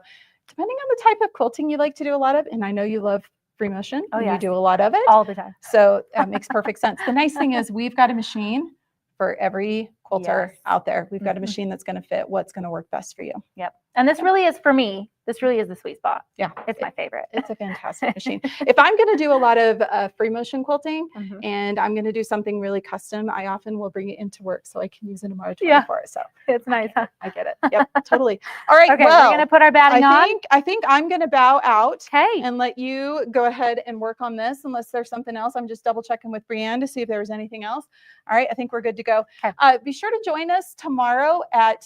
depending on the type of quilting you like to do a lot of, and I know you love free motion, and you do a lot of it. All the time. So that makes perfect sense. The nice thing is we've got a machine for every quilter out there. We've got a machine that's going to fit what's going to work best for you. Yep. And this really is, for me, this really is the sweet spot. Yeah. It's my favorite. It's a fantastic machine. If I'm going to do a lot of free motion quilting and I'm going to do something really custom, I often will bring it into work so I can use an Amara 24. So It's nice, huh? I get it. Yep, totally. All right. Okay, well, we're going to put our batting on. I think I'm going to bow out Okay. and let you go ahead and work on this unless there's something else. I'm just double checking with Brianne to see if there was anything else. All right. I think we're good to go. Okay. Be sure to join us tomorrow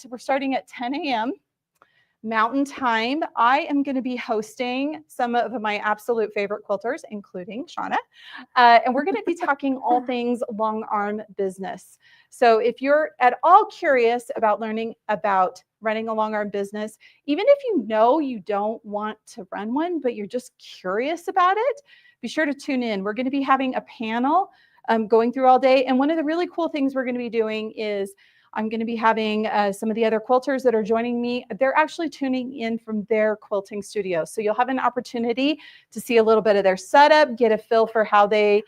we're starting at 10 a.m. Mountain Time. I am going to be hosting some of my absolute favorite quilters, including Shauna, and we're going to be talking all things long arm business. So if you're at all curious about learning about running a long arm business, even if you know you don't want to run one, but you're just curious about it, be sure to tune in. We're going to be having a panel going through all day. And one of the really cool things we're going to be doing is I'm going to be having some of the other quilters that are joining me. They're actually tuning in from their quilting studio. So you'll have an opportunity to see a little bit of their setup, get a feel for how their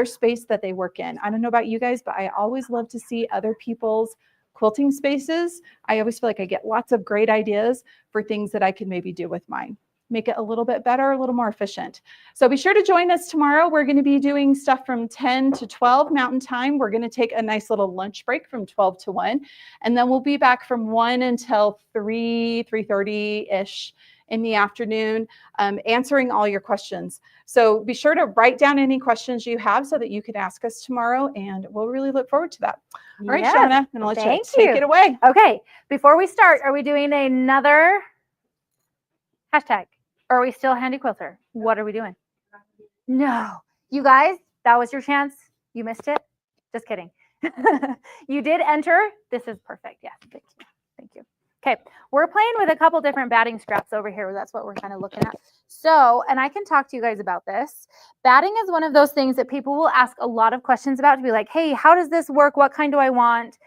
space that they work in. I don't know about you guys, but I always love to see other people's quilting spaces. I always feel like I get lots of great ideas for things that I could maybe do with mine. Make it a little bit better, a little more efficient. So be sure to join us tomorrow. We're going to be doing stuff from 10 to 12 Mountain Time. We're going to take a nice little lunch break from 12 to 1. And then we'll be back from 1 until 3:30-ish in the afternoon, answering all your questions. So be sure to write down any questions you have so that you can ask us tomorrow. And we'll really look forward to that. All right, Yes. Shauna, I'm going to let Thank you take you. it away. Okay. Before we start, are we doing another hashtag? Or are we still Handy Quilter? What are we doing? No. You guys, That was your chance. You missed it. Just kidding. You did enter. This is perfect. Yes, thank you. Thank you. Okay, we're playing with a couple different batting scraps over here. That's what we're kind of looking at. So, and I can talk to you guys about this. Batting is one of those things that people will ask a lot of questions about, to be like, hey, how does this work? What kind do I want?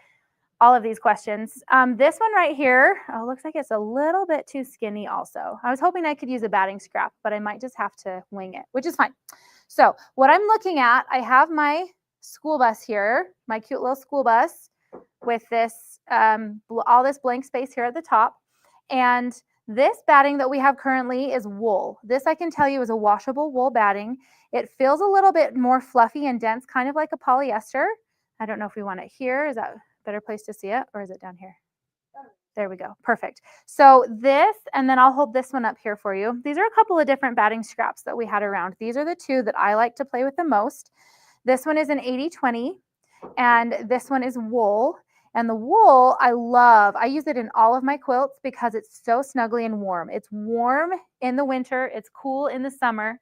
All of these questions. This one right here, oh, looks like it's a little bit too skinny also. I was hoping I could use a batting scrap, but I might just have to wing it, which is fine. So what I'm looking at, I have my school bus here, my cute little school bus with this, all this blank space here at the top. And this batting that we have currently is wool. This I can tell you is a washable wool batting. It feels a little bit more fluffy and dense, kind of like a polyester. I don't know if we want it here. Is that a better place to see it, or is it down here? There we go. Perfect. So this, and then I'll hold this one up here for you. These are a couple of different batting scraps that we had around. These are the two that I like to play with the most. This one is an 80-20, and this one is wool. And the wool I love. I use it in all of my quilts because it's so snuggly and warm. It's warm in the winter. It's cool in the summer.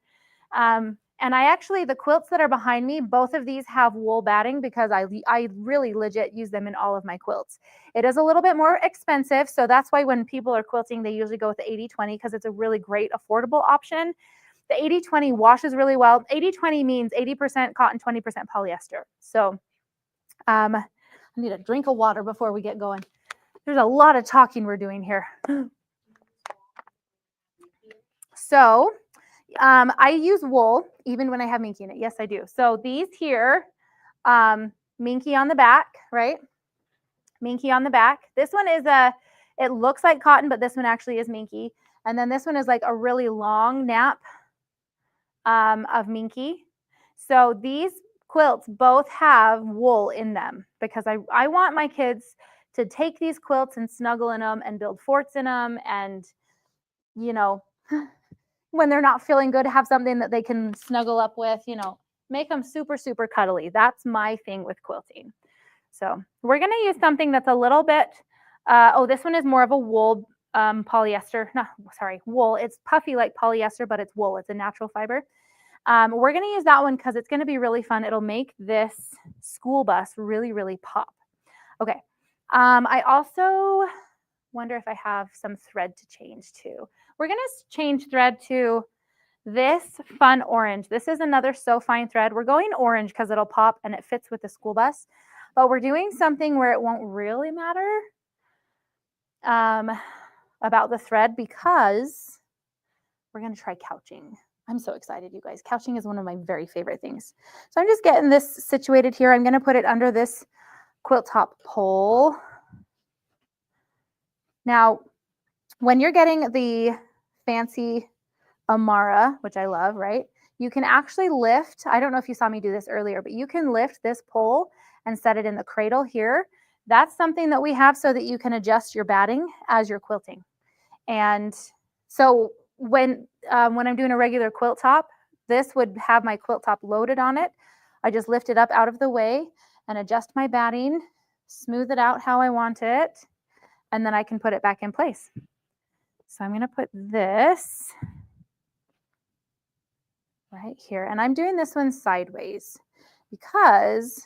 And I actually, the quilts that are behind me, both of these have wool batting because I really legit use them in all of my quilts. It is a little bit more expensive, so that's why when people are quilting, they usually go with the 80-20 because it's a really great affordable option. The 80-20 washes really well. 80-20 means 80% cotton, 20% polyester. So I need a drink of water before we get going. There's a lot of talking we're doing here. So I use wool even when I have minky in it. Yes, I do. So these here, minky on the back, right? Minky on the back. This one is it looks like cotton, but this one actually is minky. And then this one is like a really long nap of minky. So these quilts both have wool in them because I want my kids to take these quilts and snuggle in them and build forts in them, and, you know, when they're not feeling good, have something that they can snuggle up with, you know, make them super, super cuddly. That's my thing with quilting. So we're going to use something that's a little bit, this one is more of a wool polyester. No, sorry, wool. It's puffy like polyester, but it's wool. It's a natural fiber. We're going to use that one because it's going to be really fun. It'll make this school bus really, really pop. Okay. I also wonder if I have some thread to change too. We're going to change thread to this fun orange. This is another So Fine thread. We're going orange because it'll pop and it fits with the school bus. But we're doing something where it won't really matter about the thread because we're going to try couching. I'm so excited, you guys. Couching is one of my very favorite things. So I'm just getting this situated here. I'm going to put it under this quilt top pole. Now, when you're getting the fancy Amara, which I love, right? You can actually lift, I don't know if you saw me do this earlier, but you can lift this pole and set it in the cradle here. That's something that we have so that you can adjust your batting as you're quilting. And so when I'm doing a regular quilt top, this would have my quilt top loaded on it. I just lift it up out of the way and adjust my batting, smooth it out how I want it, and then I can put it back in place. So I'm going to put this right here. And I'm doing this one sideways because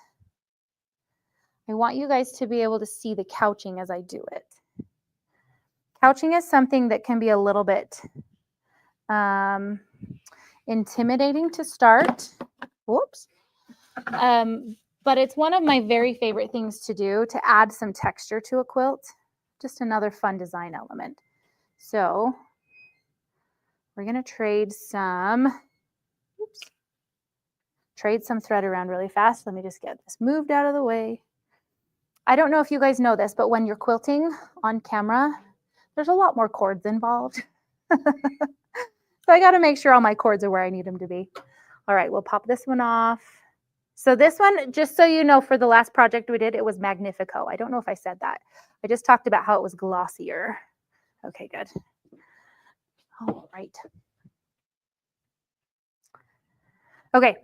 I want you guys to be able to see the couching as I do it. Couching is something that can be a little bit intimidating to start. Whoops. But it's one of my very favorite things to do to add some texture to a quilt. Just another fun design element. So we're going to trade some thread around really fast. Let me just get this moved out of the way. I don't know if you guys know this, but when you're quilting on camera, there's a lot more cords involved. So I got to make sure all my cords are where I need them to be. All right, we'll pop this one off. So this one, just so you know, for the last project we did, it was Magnifico. I don't know if I said that. I just talked about how it was glossier. Okay, good. All right. Okay.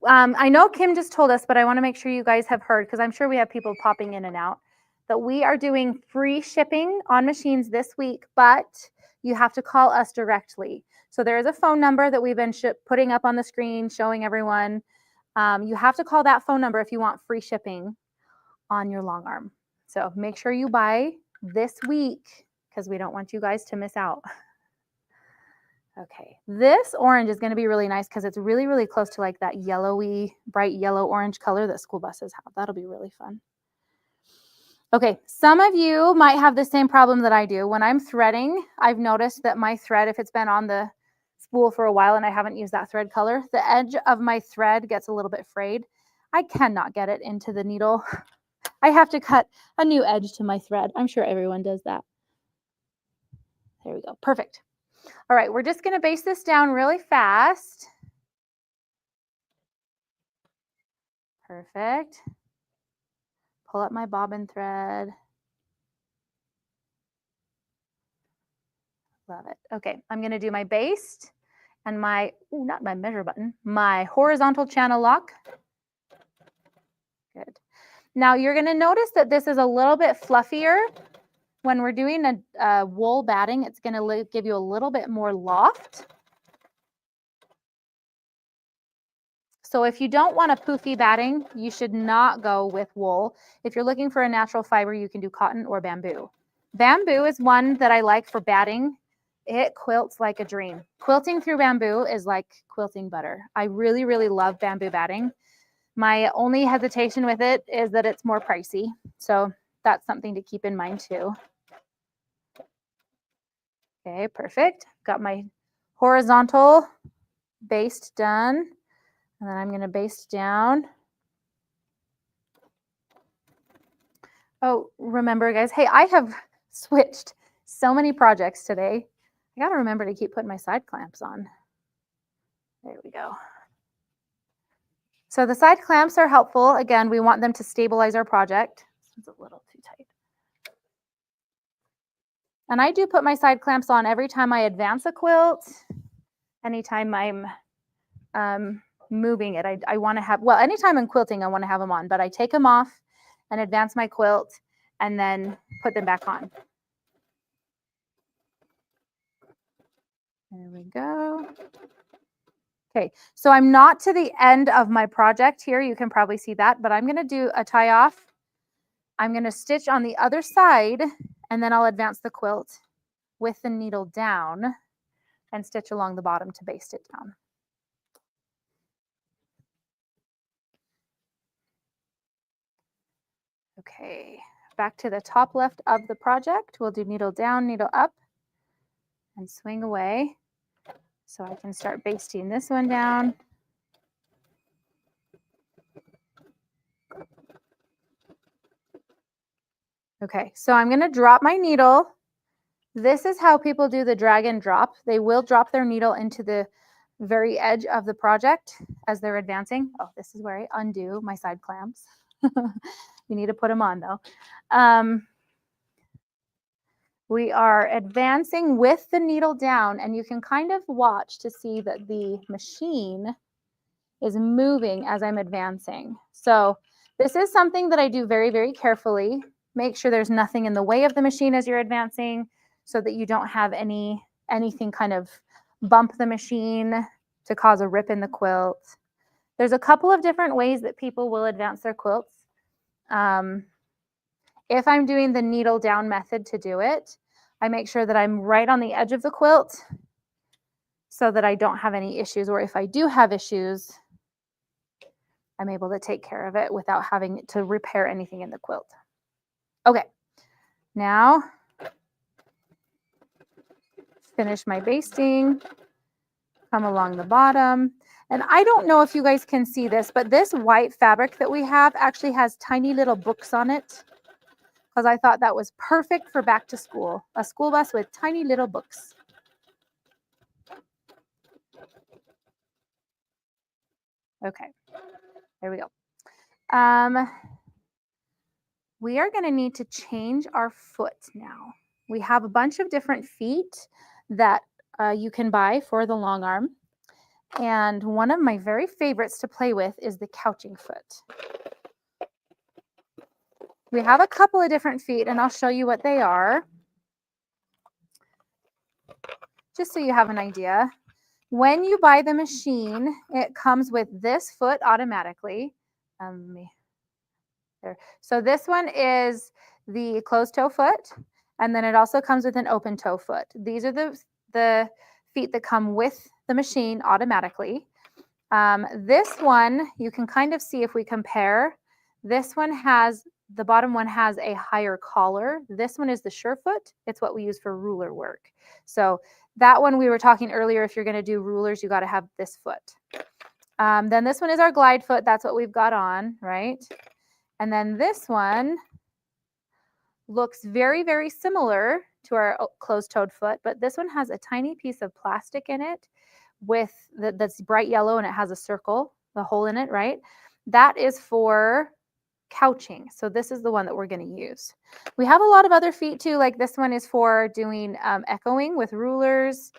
I know Kim just told us, but I want to make sure you guys have heard, because I'm sure we have people popping in and out, that we are doing free shipping on machines this week, but you have to call us directly. So there is a phone number that we've been putting up on the screen, showing everyone. You have to call that phone number if you want free shipping on your long arm. So make sure you buy this week because we don't want you guys to miss out. Okay, this orange is going to be really nice because it's really, really close to like that yellowy, bright yellow orange color that school buses have. That'll be really fun. Okay, some of you might have the same problem that I do. When I'm threading, I've noticed that my thread, if it's been on the spool for a while and I haven't used that thread color, the edge of my thread gets a little bit frayed. I cannot get it into the needle. I have to cut a new edge to my thread. I'm sure everyone does that. There we go, perfect. All right, we're just going to baste this down really fast. Perfect. Pull up my bobbin thread. Love it. Okay, I'm going to do my baste and my, not my measure button, my horizontal channel lock. Good. Now you're going to notice that this is a little bit fluffier. When we're doing a wool batting, it's going to give you a little bit more loft. So if you don't want a poofy batting, you should not go with wool. If you're looking for a natural fiber, you can do cotton or bamboo. Bamboo is one that I like for batting. It quilts like a dream. Quilting through bamboo is like quilting butter. I really, really love bamboo batting. My only hesitation with it is that it's more pricey. So that's something to keep in mind too. Okay, perfect. Got my horizontal baste done. And then I'm going to baste down. Oh, remember guys, hey, I have switched so many projects today. I got to remember to keep putting my side clamps on. There we go. So the side clamps are helpful. Again, we want them to stabilize our project. This one's a little too tight. And I do put my side clamps on every time I advance a quilt, anytime I'm moving it. I want to have, well, anytime I'm quilting, I want to have them on, but I take them off and advance my quilt and then put them back on. There we go. Okay, so I'm not to the end of my project here. You can probably see that, but I'm going to do a tie off. I'm going to stitch on the other side and then I'll advance the quilt with the needle down and stitch along the bottom to baste it down. Okay, back to the top left of the project. We'll do needle down, needle up, and swing away. So I can start basting this one down. Okay, so I'm going to drop my needle. This is how people do the drag and drop. They will drop their needle into the very edge of the project as they're advancing. Oh, this is where I undo my side clamps. You need to put them on though. We are advancing with the needle down, and you can kind of watch to see that the machine is moving as I'm advancing. So this is something that I do very, very carefully. Make sure there's nothing in the way of the machine as you're advancing so that you don't have anything kind of bump the machine to cause a rip in the quilt. There's a couple of different ways that people will advance their quilts. If I'm doing the needle down method to do it, I make sure that I'm right on the edge of the quilt so that I don't have any issues, or if I do have issues, I'm able to take care of it without having to repair anything in the quilt. Okay, now finish my basting, come along the bottom. And I don't know if you guys can see this, but this white fabric that we have actually has tiny little books on it, because I thought that was perfect for back to school, a school bus with tiny little books. Okay, there we go. We are going to need to change our foot now. We have a bunch of different feet that you can buy for the long arm. And one of my very favorites to play with is the couching foot. We have a couple of different feet, and I'll show you what they are, just so you have an idea. When you buy the machine, it comes with this foot automatically. There. So this one is the closed toe foot, and then it also comes with an open toe foot. These are the feet that come with the machine automatically. This one, you can kind of see if we compare. This one has, the bottom one has a higher collar. This one is the sure foot. It's what we use for ruler work. So that one we were talking earlier, if you're going to do rulers, you got to have this foot. Then this one is our glide foot. That's what we've got on, right? And then this one looks very, very similar to our closed-toed foot, but this one has a tiny piece of plastic in it with that's bright yellow, and it has a circle, the hole in it, right? That is for couching. So this is the one that we're going to use. We have a lot of other feet too, like this one is for doing echoing with rulers.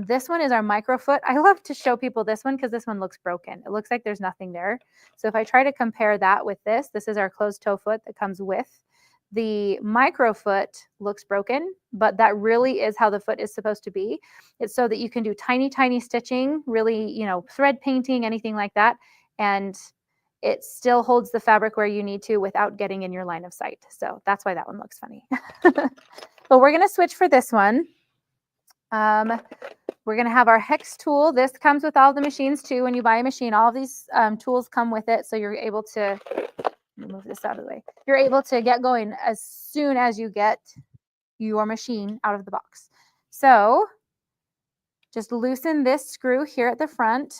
This one is our micro foot. I love to show people this one because this one looks broken. It looks like there's nothing there. So if I try to compare that with this is our closed toe foot that comes with. The micro foot looks broken, but that really is how the foot is supposed to be. It's so that you can do tiny, tiny stitching, really, you know, thread painting, anything like that. And it still holds the fabric where you need to without getting in your line of sight. So that's why that one looks funny. But we're going to switch for this one. We're going to have our hex tool. This comes with all the machines too. When you buy a machine, all of these tools come with it. So you're able to move this out of the way. You're able to get going as soon as you get your machine out of the box. So just loosen this screw here at the front.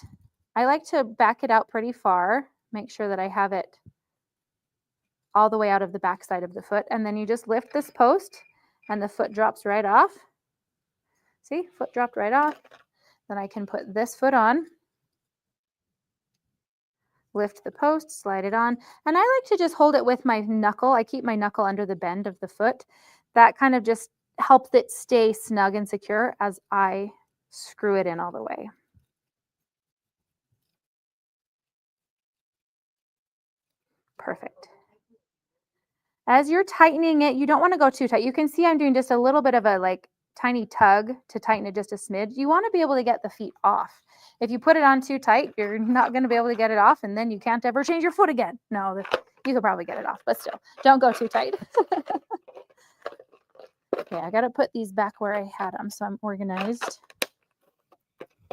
I like to back it out pretty far. Make sure that I have it all the way out of the back side of the foot. And then you just lift this post and the foot drops right off. See, foot dropped right off. Then I can put this foot on. Lift the post, slide it on. And I like to just hold it with my knuckle. I keep my knuckle under the bend of the foot. That kind of just helps it stay snug and secure as I screw it in all the way. Perfect. As you're tightening it, you don't want to go too tight. You can see I'm doing just a little bit of a like tiny tug to tighten it just a smidge. You want to be able to get the feet off. If you put it on too tight, you're not going to be able to get it off, and then you can't ever change your foot again. No, you could probably get it off, but still, don't go too tight. Okay, I got to put these back where I had them so I'm organized.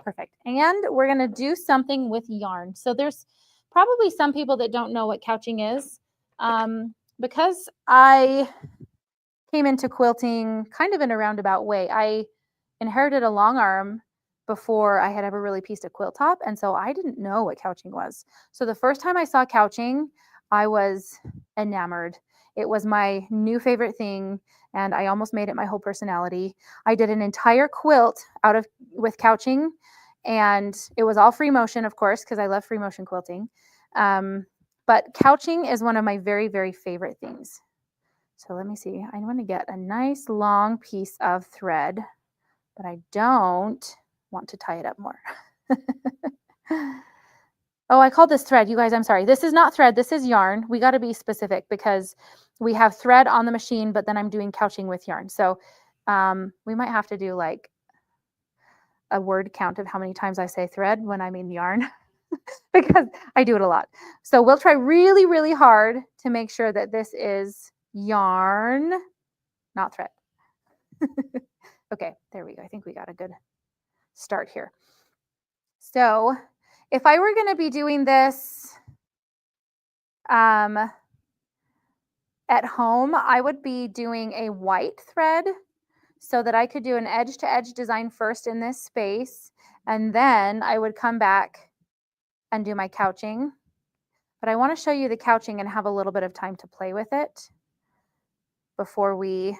Perfect. And we're going to do something with yarn. So there's probably some people that don't know what couching is. Because I came into quilting kind of in a roundabout way. I inherited a long arm before I had ever really pieced a quilt top, and so I didn't know what couching was. So the first time I saw couching, I was enamored. It was my new favorite thing, and I almost made it my whole personality. I did an entire quilt with couching, and it was all free motion, of course, because I love free motion quilting. But couching is one of my very, very favorite things. So let me see. I want to get a nice long piece of thread, but I don't want to tie it up more. Oh, I called this thread. You guys, I'm sorry. This is not thread. This is yarn. We got to be specific because we have thread on the machine, but then I'm doing couching with yarn. So we might have to do like a word count of how many times I say thread when I mean yarn. Because I do it a lot. So we'll try really, really hard to make sure that this is yarn, not thread. Okay, there we go. I think we got a good start here. So if I were going to be doing this at home, I would be doing a white thread so that I could do an edge-to-edge design first in this space, and then I would come back and do my couching. But I want to show you the couching and have a little bit of time to play with it before we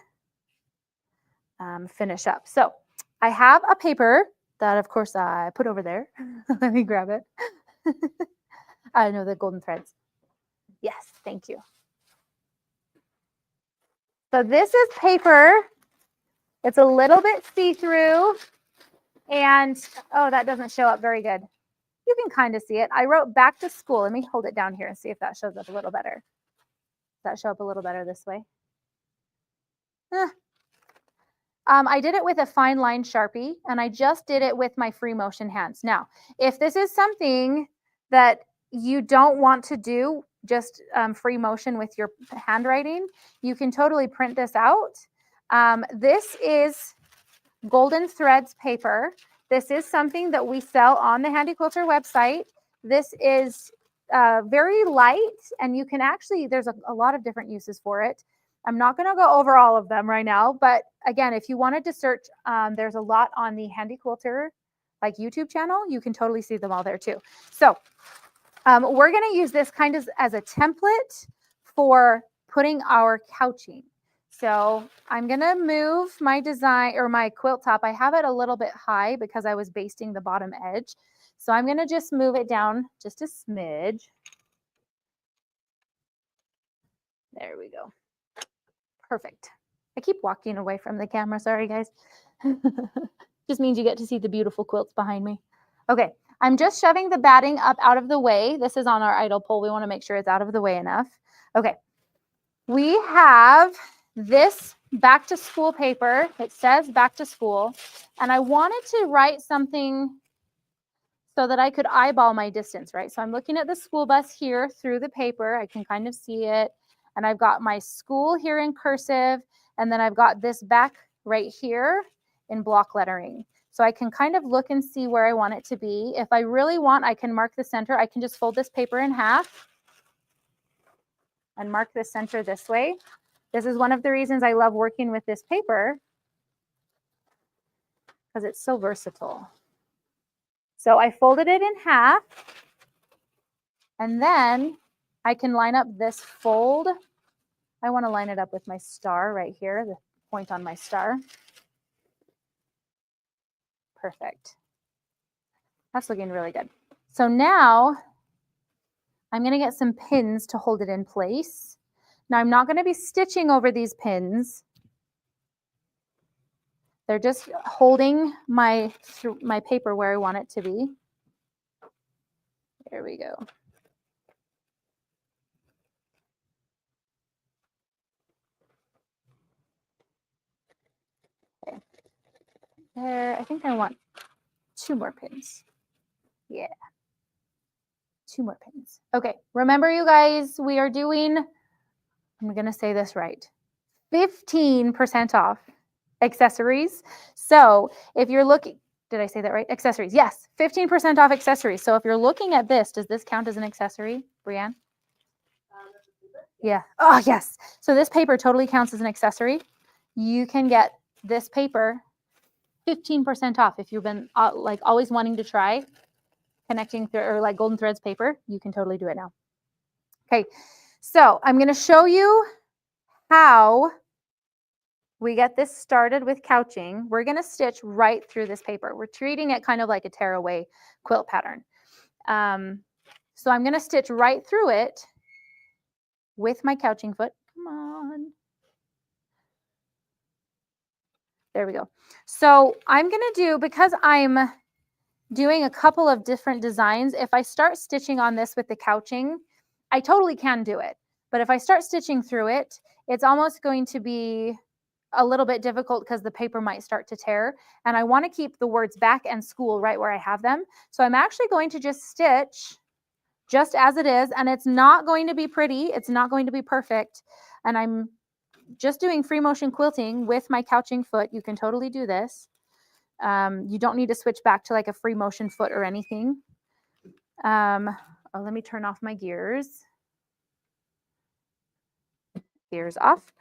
finish up. So I have a paper that, of course, I put over there. Let me grab it. I know the golden threads. Yes, thank you. So this is paper. It's a little bit see-through. And, oh, that doesn't show up very good. You can kind of see it. I wrote back to school. Let me hold it down here and see if that shows up a little better. Does that show up a little better this way? I did it with a fine line Sharpie, and I just did it with my free motion hands. Now, if this is something that you don't want to do, just free motion with your handwriting, you can totally print this out. This is Golden Threads paper. This is something that we sell on the Handy Quilter website. This is very light, and you can actually, there's a lot of different uses for it. I'm not going to go over all of them right now, but again, if you wanted to search, there's a lot on the Handy Quilter like YouTube channel. You can totally see them all there too. So we're going to use this kind of as a template for putting our couching. So I'm going to move my design or my quilt top. I have it a little bit high because I was basting the bottom edge. So I'm going to just move it down just a smidge. There we go. Perfect. I keep walking away from the camera. Sorry, guys. Just means you get to see the beautiful quilts behind me. Okay. I'm just shoving the batting up out of the way. This is on our idle pole. We want to make sure it's out of the way enough. Okay. We have this back to school paper. It says back to school. And I wanted to write something so that I could eyeball my distance, right? So I'm looking at the school bus here through the paper. I can kind of see it. And I've got my school here in cursive. And then I've got this back right here in block lettering. So I can kind of look and see where I want it to be. If I really want, I can mark the center. I can just fold this paper in half and mark the center this way. This is one of the reasons I love working with this paper, because it's so versatile. So I folded it in half, and then I can line up this fold. I want to line it up with my star right here, the point on my star. Perfect. That's looking really good. So now I'm going to get some pins to hold it in place. Now I'm not going to be stitching over these pins. They're just holding my paper where I want it to be. There we go. Okay. There, I think I want 2 more pins. Yeah. 2 more pins. Okay, remember you guys, we are doing, I'm going to say this right, 15% off accessories. So if you're looking, did I say that right? Accessories, yes, 15% off accessories. So if you're looking at this, does this count as an accessory, Brianne? Yeah. Oh, yes. So this paper totally counts as an accessory. You can get this paper 15% off if you've been like always wanting to try connecting or like golden threads paper. You can totally do it now. Okay. So I'm going to show you how we get this started with couching. We're going to stitch right through this paper. We're treating it kind of like a tearaway quilt pattern. So I'm going to stitch right through it with my couching foot. Come on. There we go. So I'm going to do, because I'm doing a couple of different designs, if I start stitching on this with the couching, I totally can do it. But if I start stitching through it, it's almost going to be a little bit difficult because the paper might start to tear. And I want to keep the words back and school right where I have them. So I'm actually going to just stitch just as it is. And it's not going to be pretty. It's not going to be perfect. And I'm just doing free motion quilting with my couching foot. You can totally do this. You don't need to switch back to like a free motion foot or anything. Oh, let me turn off my gears. Gears off.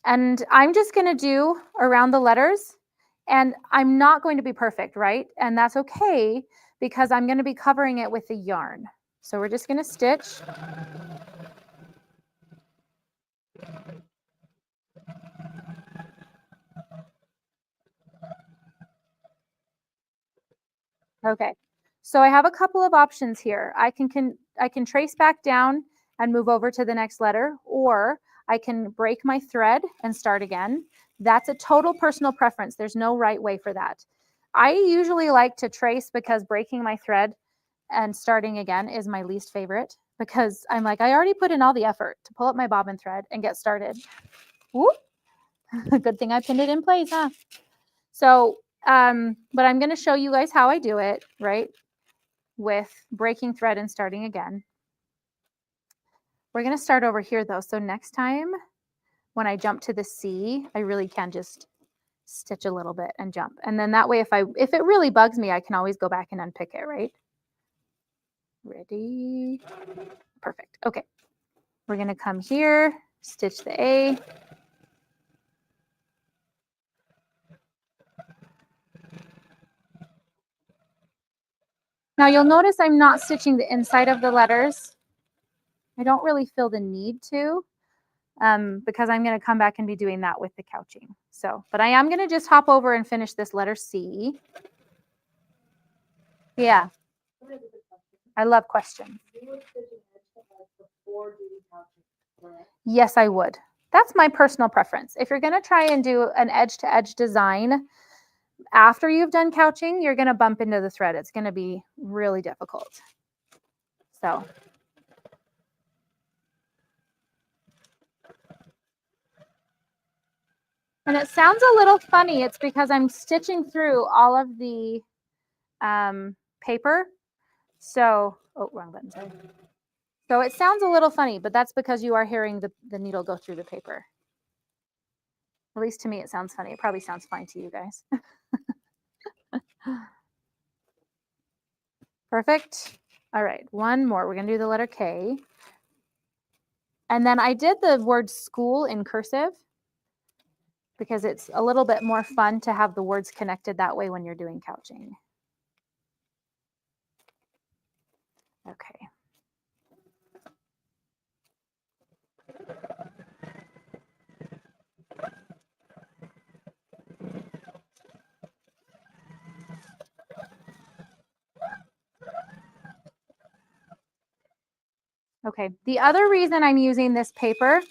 And I'm just going to do around the letters, and I'm not going to be perfect, right? And that's okay because I'm going to be covering it with the yarn. So we're just going to stitch. Okay, so I have a couple of options here. I can trace back down and move over to the next letter, or I can break my thread and start again. That's a total personal preference. There's no right way for that. I usually like to trace because breaking my thread and starting again is my least favorite, because I'm like, I already put in all the effort to pull up my bobbin thread and get started. Whoop. Good thing I pinned it in place, huh? So, but I'm going to show you guys how I do it, right? With breaking thread and starting again. We're going to start over here though. So next time when I jump to the C, I really can just stitch a little bit and jump. And then that way, if it really bugs me, I can always go back and unpick it, right? Ready? Perfect. Okay. We're going to come here, stitch the A. Now you'll notice I'm not stitching the inside of the letters. I don't really feel the need to because I'm going to come back and be doing that with the couching. So, but I am going to just hop over and finish this letter C. Yeah, I love questions. Yes, I would. That's my personal preference. If you're going to try and do an edge-to-edge design after you've done couching, you're going to bump into the thread. It's going to be really difficult. So. And it sounds a little funny. It's because I'm stitching through all of the paper. So, oh, wrong button, sorry. So it sounds a little funny, but that's because you are hearing the needle go through the paper. At least to me, it sounds funny. It probably sounds fine to you guys. Perfect. All right, one more. We're going to do the letter K. And then I did the word school in cursive because it's a little bit more fun to have the words connected that way when you're doing couching. Okay. Okay, the other reason I'm using this paper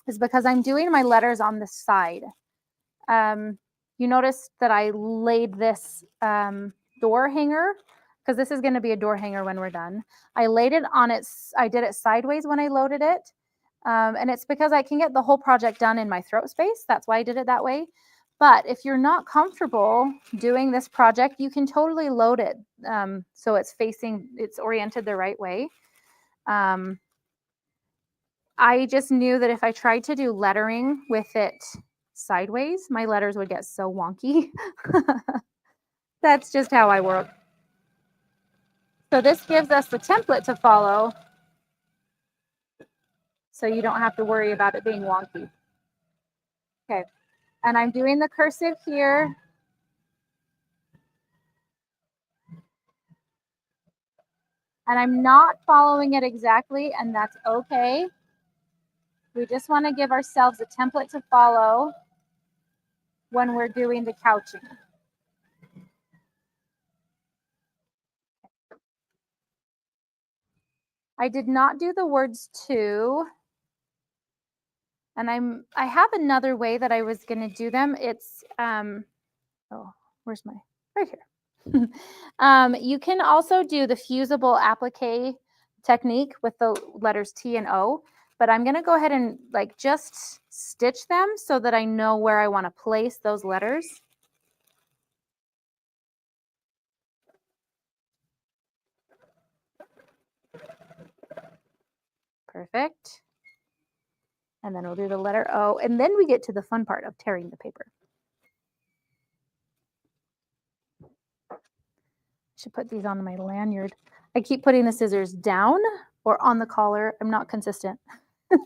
is because I'm doing my letters on the side. You notice that I laid this door hanger, because this is going to be a door hanger when we're done. I laid it on I did it sideways when I loaded it. And it's because I can get the whole project done in my throat space. That's why I did it that way. But if you're not comfortable doing this project, you can totally load it so it's oriented the right way. I just knew that if I tried to do lettering with it sideways, my letters would get so wonky. That's just how I work. So this gives us the template to follow, so you don't have to worry about it being wonky. Okay, and I'm doing the cursive here. And I'm not following it exactly, and that's okay. We just want to give ourselves a template to follow when we're doing the couching. I did not do the words to, and I have another way that I was going to do them. It's oh, where's my, right here. You can also do the fusible applique technique with the letters T and O, but I'm going to go ahead and like just stitch them so that I know where I want to place those letters. Perfect. And then we'll do the letter O, and then we get to the fun part of tearing the paper. Should put these on my lanyard. I keep putting the scissors down or on the collar. I'm not consistent.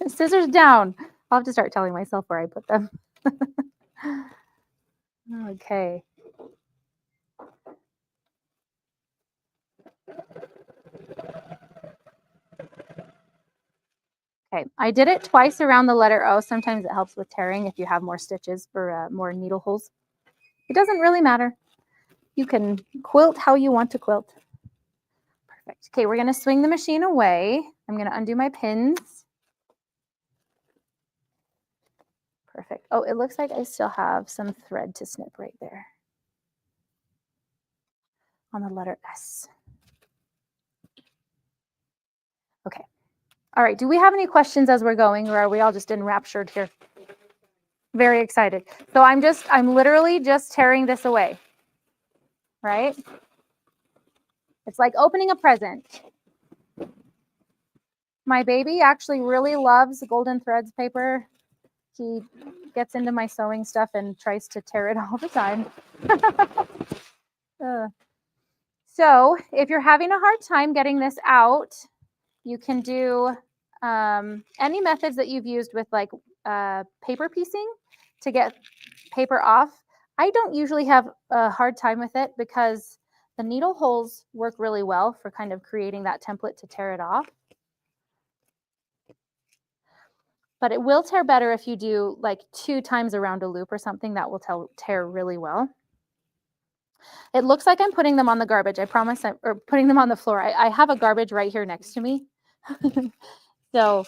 Scissors down. I'll have to start telling myself where I put them. Okay. Okay, I did it twice around the letter O. Sometimes it helps with tearing if you have more stitches or more needle holes. It doesn't really matter. You can quilt how you want to quilt. Perfect. Okay, we're going to swing the machine away. I'm going to undo my pins. Perfect. Oh, it looks like I still have some thread to snip right there on the letter S. Okay. All right. Do we have any questions as we're going, or are we all just enraptured here? Very excited. So I'm literally just tearing this away, right? It's like opening a present. My baby actually really loves Golden Threads paper. He gets into my sewing stuff and tries to tear it all the time. So if you're having a hard time getting this out, you can do any methods that you've used with like paper piecing to get paper off. I don't usually have a hard time with it because the needle holes work really well for kind of creating that template to tear it off. But it will tear better if you do like 2 times around a loop or something. That will tear really well. It looks like I'm putting them on the garbage. I promise or putting them on the floor. I have a garbage right here next to me. So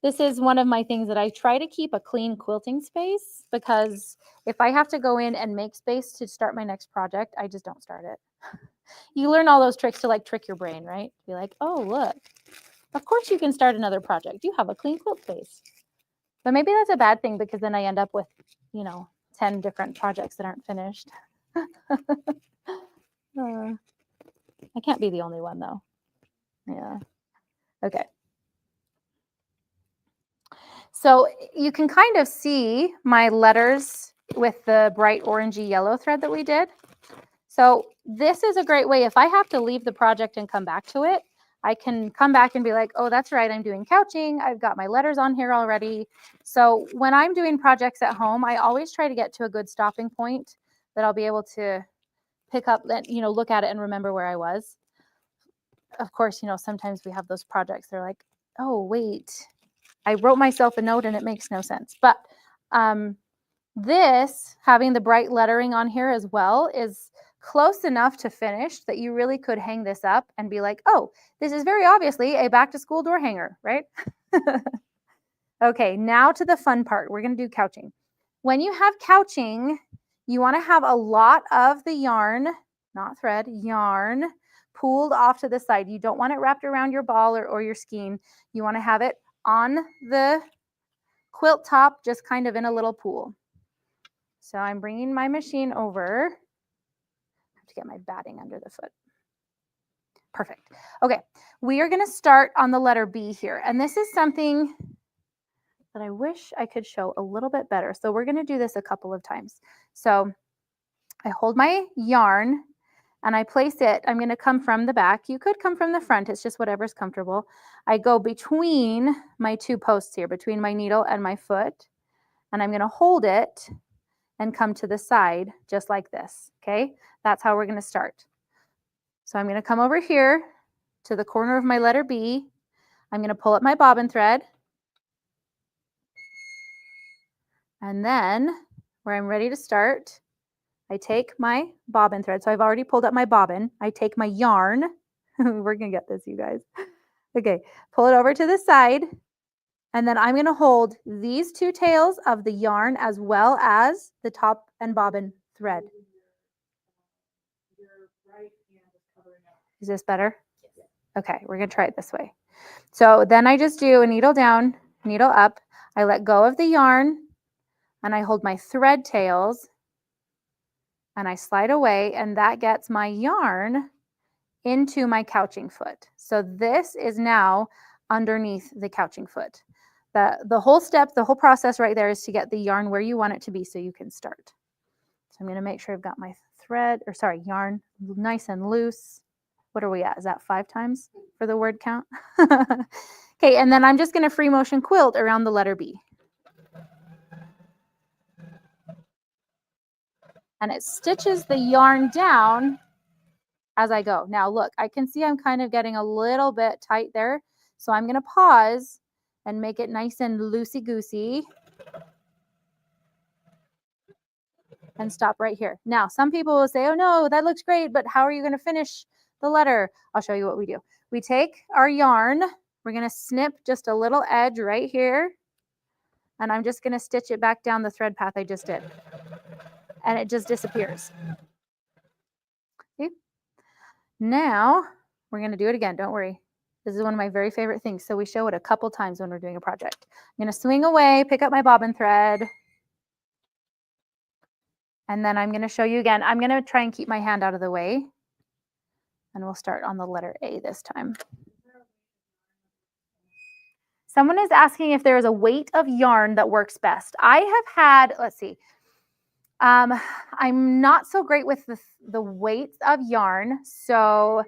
this is one of my things that I try to keep a clean quilting space, because if I have to go in and make space to start my next project, I just don't start it. You learn all those tricks to like trick your brain, right? Be like, oh, look, of course you can start another project. You have a clean quilt space. But maybe that's a bad thing, because then I end up with, 10 different projects that aren't finished. I can't be the only one though. Yeah. Okay. So you can kind of see my letters with the bright orangey yellow thread that we did. So this is a great way. If I have to leave the project and come back to it, I can come back and be like, oh, that's right, I'm doing couching. I've got my letters on here already. So when I'm doing projects at home, I always try to get to a good stopping point that I'll be able to pick up and, look at it and remember where I was. Of course, sometimes we have those projects. They're like, oh, wait, I wrote myself a note and it makes no sense. But this, having the bright lettering on here as well, is close enough to finish that you really could hang this up and be like, oh, this is very obviously a back to school door hanger, right? Okay, now to the fun part. We're going to do couching. When you have couching, you want to have a lot of the yarn, not thread, yarn, pulled off to the side. You don't want it wrapped around your ball or your skein. You want to have it on the quilt top, just kind of in a little pool. So I'm bringing my machine over. I have to get my batting under the foot. Perfect. Okay, we are going to start on the letter B here. And this is something that I wish I could show a little bit better. So we're going to do this a couple of times. So I hold my yarn and I place it. I'm going to come from the back. You could come from the front. It's just whatever's comfortable. I go between my 2 posts here, between my needle and my foot. And I'm going to hold it and come to the side just like this. Okay, that's how we're going to start. So I'm going to come over here to the corner of my letter B. I'm going to pull up my bobbin thread. And then where I'm ready to start, I take my bobbin thread. So I've already pulled up my bobbin. I take my yarn. We're going to get this, you guys. Okay, pull it over to the side. And then I'm going to hold these 2 tails of the yarn as well as the top and bobbin thread. Is this better? Okay, we're going to try it this way. So then I just do a needle down, needle up. I let go of the yarn and I hold my thread tails and I slide away, and that gets my yarn into my couching foot. So this is now underneath the couching foot. The whole step, the whole process right there is to get the yarn where you want it to be so you can start. So I'm going to make sure I've got my yarn nice and loose. What are we at? Is that 5 times for the word count? Okay, and then I'm just going to free motion quilt around the letter B. And it stitches the yarn down as I go. Now look, I can see I'm kind of getting a little bit tight there. So I'm going to pause and make it nice and loosey-goosey. And stop right here. Now, some people will say, oh no, that looks great, but how are you going to finish the letter? I'll show you what we do. We take our yarn, we're going to snip just a little edge right here, and I'm just going to stitch it back down the thread path I just did. And it just disappears. Okay. Now, we're going to do it again. Don't worry. This is one of my very favorite things. So we show it a couple times when we're doing a project. I'm going to swing away, pick up my bobbin thread. And then I'm going to show you again. I'm going to try and keep my hand out of the way. And we'll start on the letter A this time. Someone is asking if there is a weight of yarn that works best. I have had, let's see. I'm not so great with the weights of yarn. So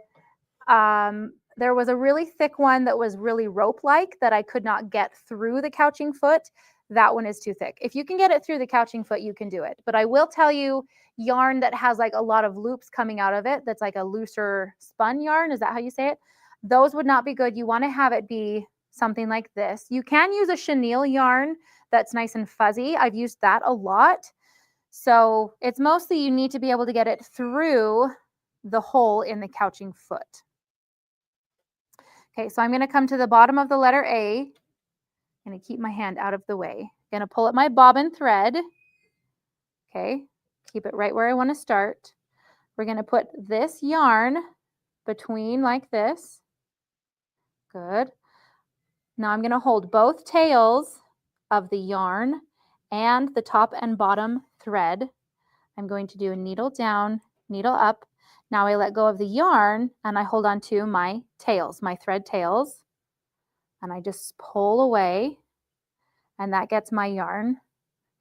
there was a really thick one that was really rope-like that I could not get through the couching foot. That one is too thick. If you can get it through the couching foot, you can do it. But I will tell you, yarn that has like a lot of loops coming out of it, that's like a looser spun yarn, is that how you say it? Those would not be good. You want to have it be something like this. You can use a chenille yarn that's nice and fuzzy. I've used that a lot. So it's mostly you need to be able to get it through the hole in the couching foot. Okay, so I'm going to come to the bottom of the letter A. I'm going to keep my hand out of the way. I'm going to pull up my bobbin thread. Okay, keep it right where I want to start. We're going to put this yarn between like this. Good. Now I'm going to hold both tails of the yarn and the top and bottom thread. I'm going to do a needle down, needle up. Now I let go of the yarn and I hold on to my tails, my thread tails, and I just pull away, and that gets my yarn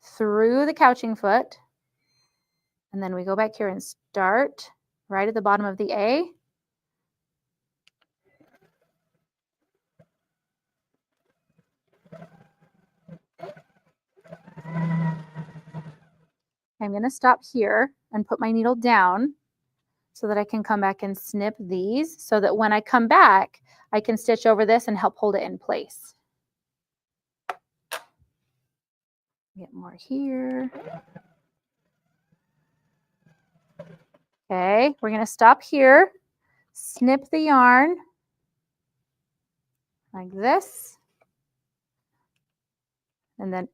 through the couching foot. And then we go back here and start right at the bottom of the A. I'm going to stop here and put my needle down so that I can come back and snip these so that when I come back, I can stitch over this and help hold it in place. Get more here. Okay, we're going to stop here, snip the yarn like this, and then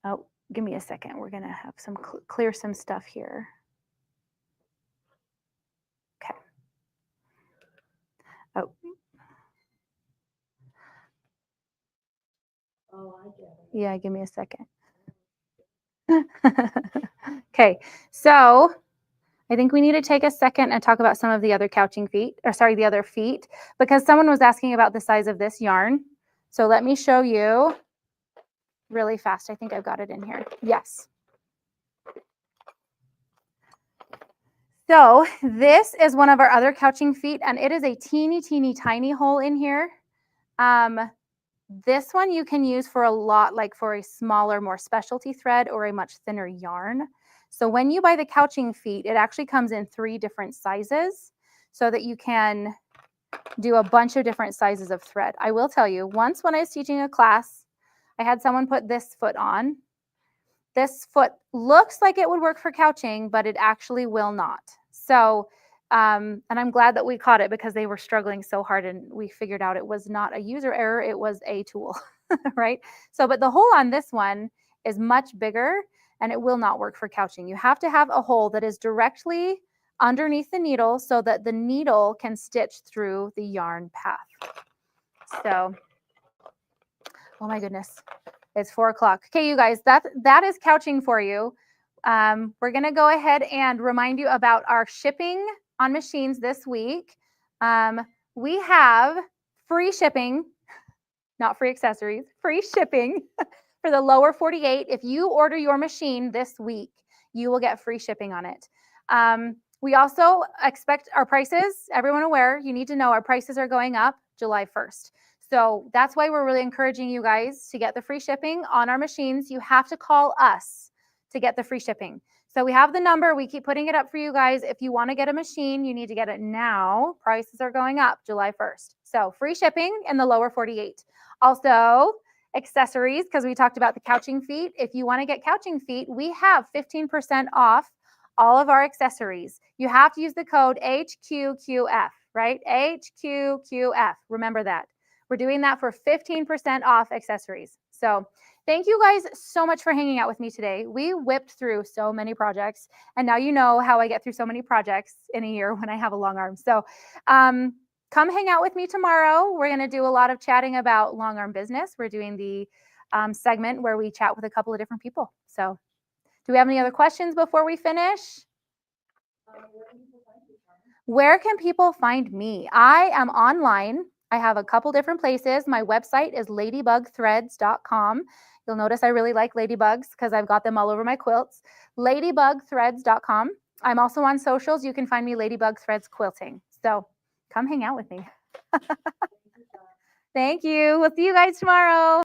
oh, give me a second. We're going to have some clear some stuff here. Okay. Oh. Oh, I get it. Yeah, give me a second. Okay, so I think we need to take a second and talk about some of the other couching feet, or sorry, the other feet, because someone was asking about the size of this yarn. So let me show you really fast. I think I've got it in here. Yes. So this is one of our other couching feet, and it is a teeny, teeny, tiny hole in here. This one you can use for a lot, like for a smaller, more specialty thread or a much thinner yarn. So when you buy the couching feet, it actually comes in 3 different sizes so that you can do a bunch of different sizes of thread. I will tell you, once when I was teaching a class, I had someone put this foot on. This foot looks like it would work for couching, but it actually will not. So, and I'm glad that we caught it because they were struggling so hard, and we figured out it was not a user error, it was a tool, right? So, but the hole on this one is much bigger and it will not work for couching. You have to have a hole that is directly underneath the needle so that the needle can stitch through the yarn path. So, oh my goodness. It's 4 o'clock. Okay, you guys, that is couching for you. We're going to go ahead and remind you about our shipping on machines this week. We have free shipping, not free accessories, free shipping for the lower 48. If you order your machine this week, you will get free shipping on it. We also expect our prices, everyone aware, you need to know our prices are going up July 1st. So that's why we're really encouraging you guys to get the free shipping on our machines. You have to call us to get the free shipping. So we have the number. We keep putting it up for you guys. If you want to get a machine, you need to get it now. Prices are going up July 1st. So free shipping in the lower 48. Also, accessories, because we talked about the couching feet. If you want to get couching feet, we have 15% off all of our accessories. You have to use the code HQQF, right? HQQF. Remember that. We're doing that for 15% off accessories. So thank you guys so much for hanging out with me today. We whipped through so many projects, and now you know how I get through so many projects in a year when I have a long arm. So come hang out with me tomorrow. We're going to do a lot of chatting about long arm business. We're doing the segment where we chat with a couple of different people. So do we have any other questions before we finish? Where can people find me? I am online. I have a couple different places. My website is ladybugthreads.com. You'll notice I really like ladybugs because I've got them all over my quilts. Ladybugthreads.com. I'm also on socials. You can find me Ladybug Threads Quilting. So come hang out with me. Thank you. We'll see you guys tomorrow.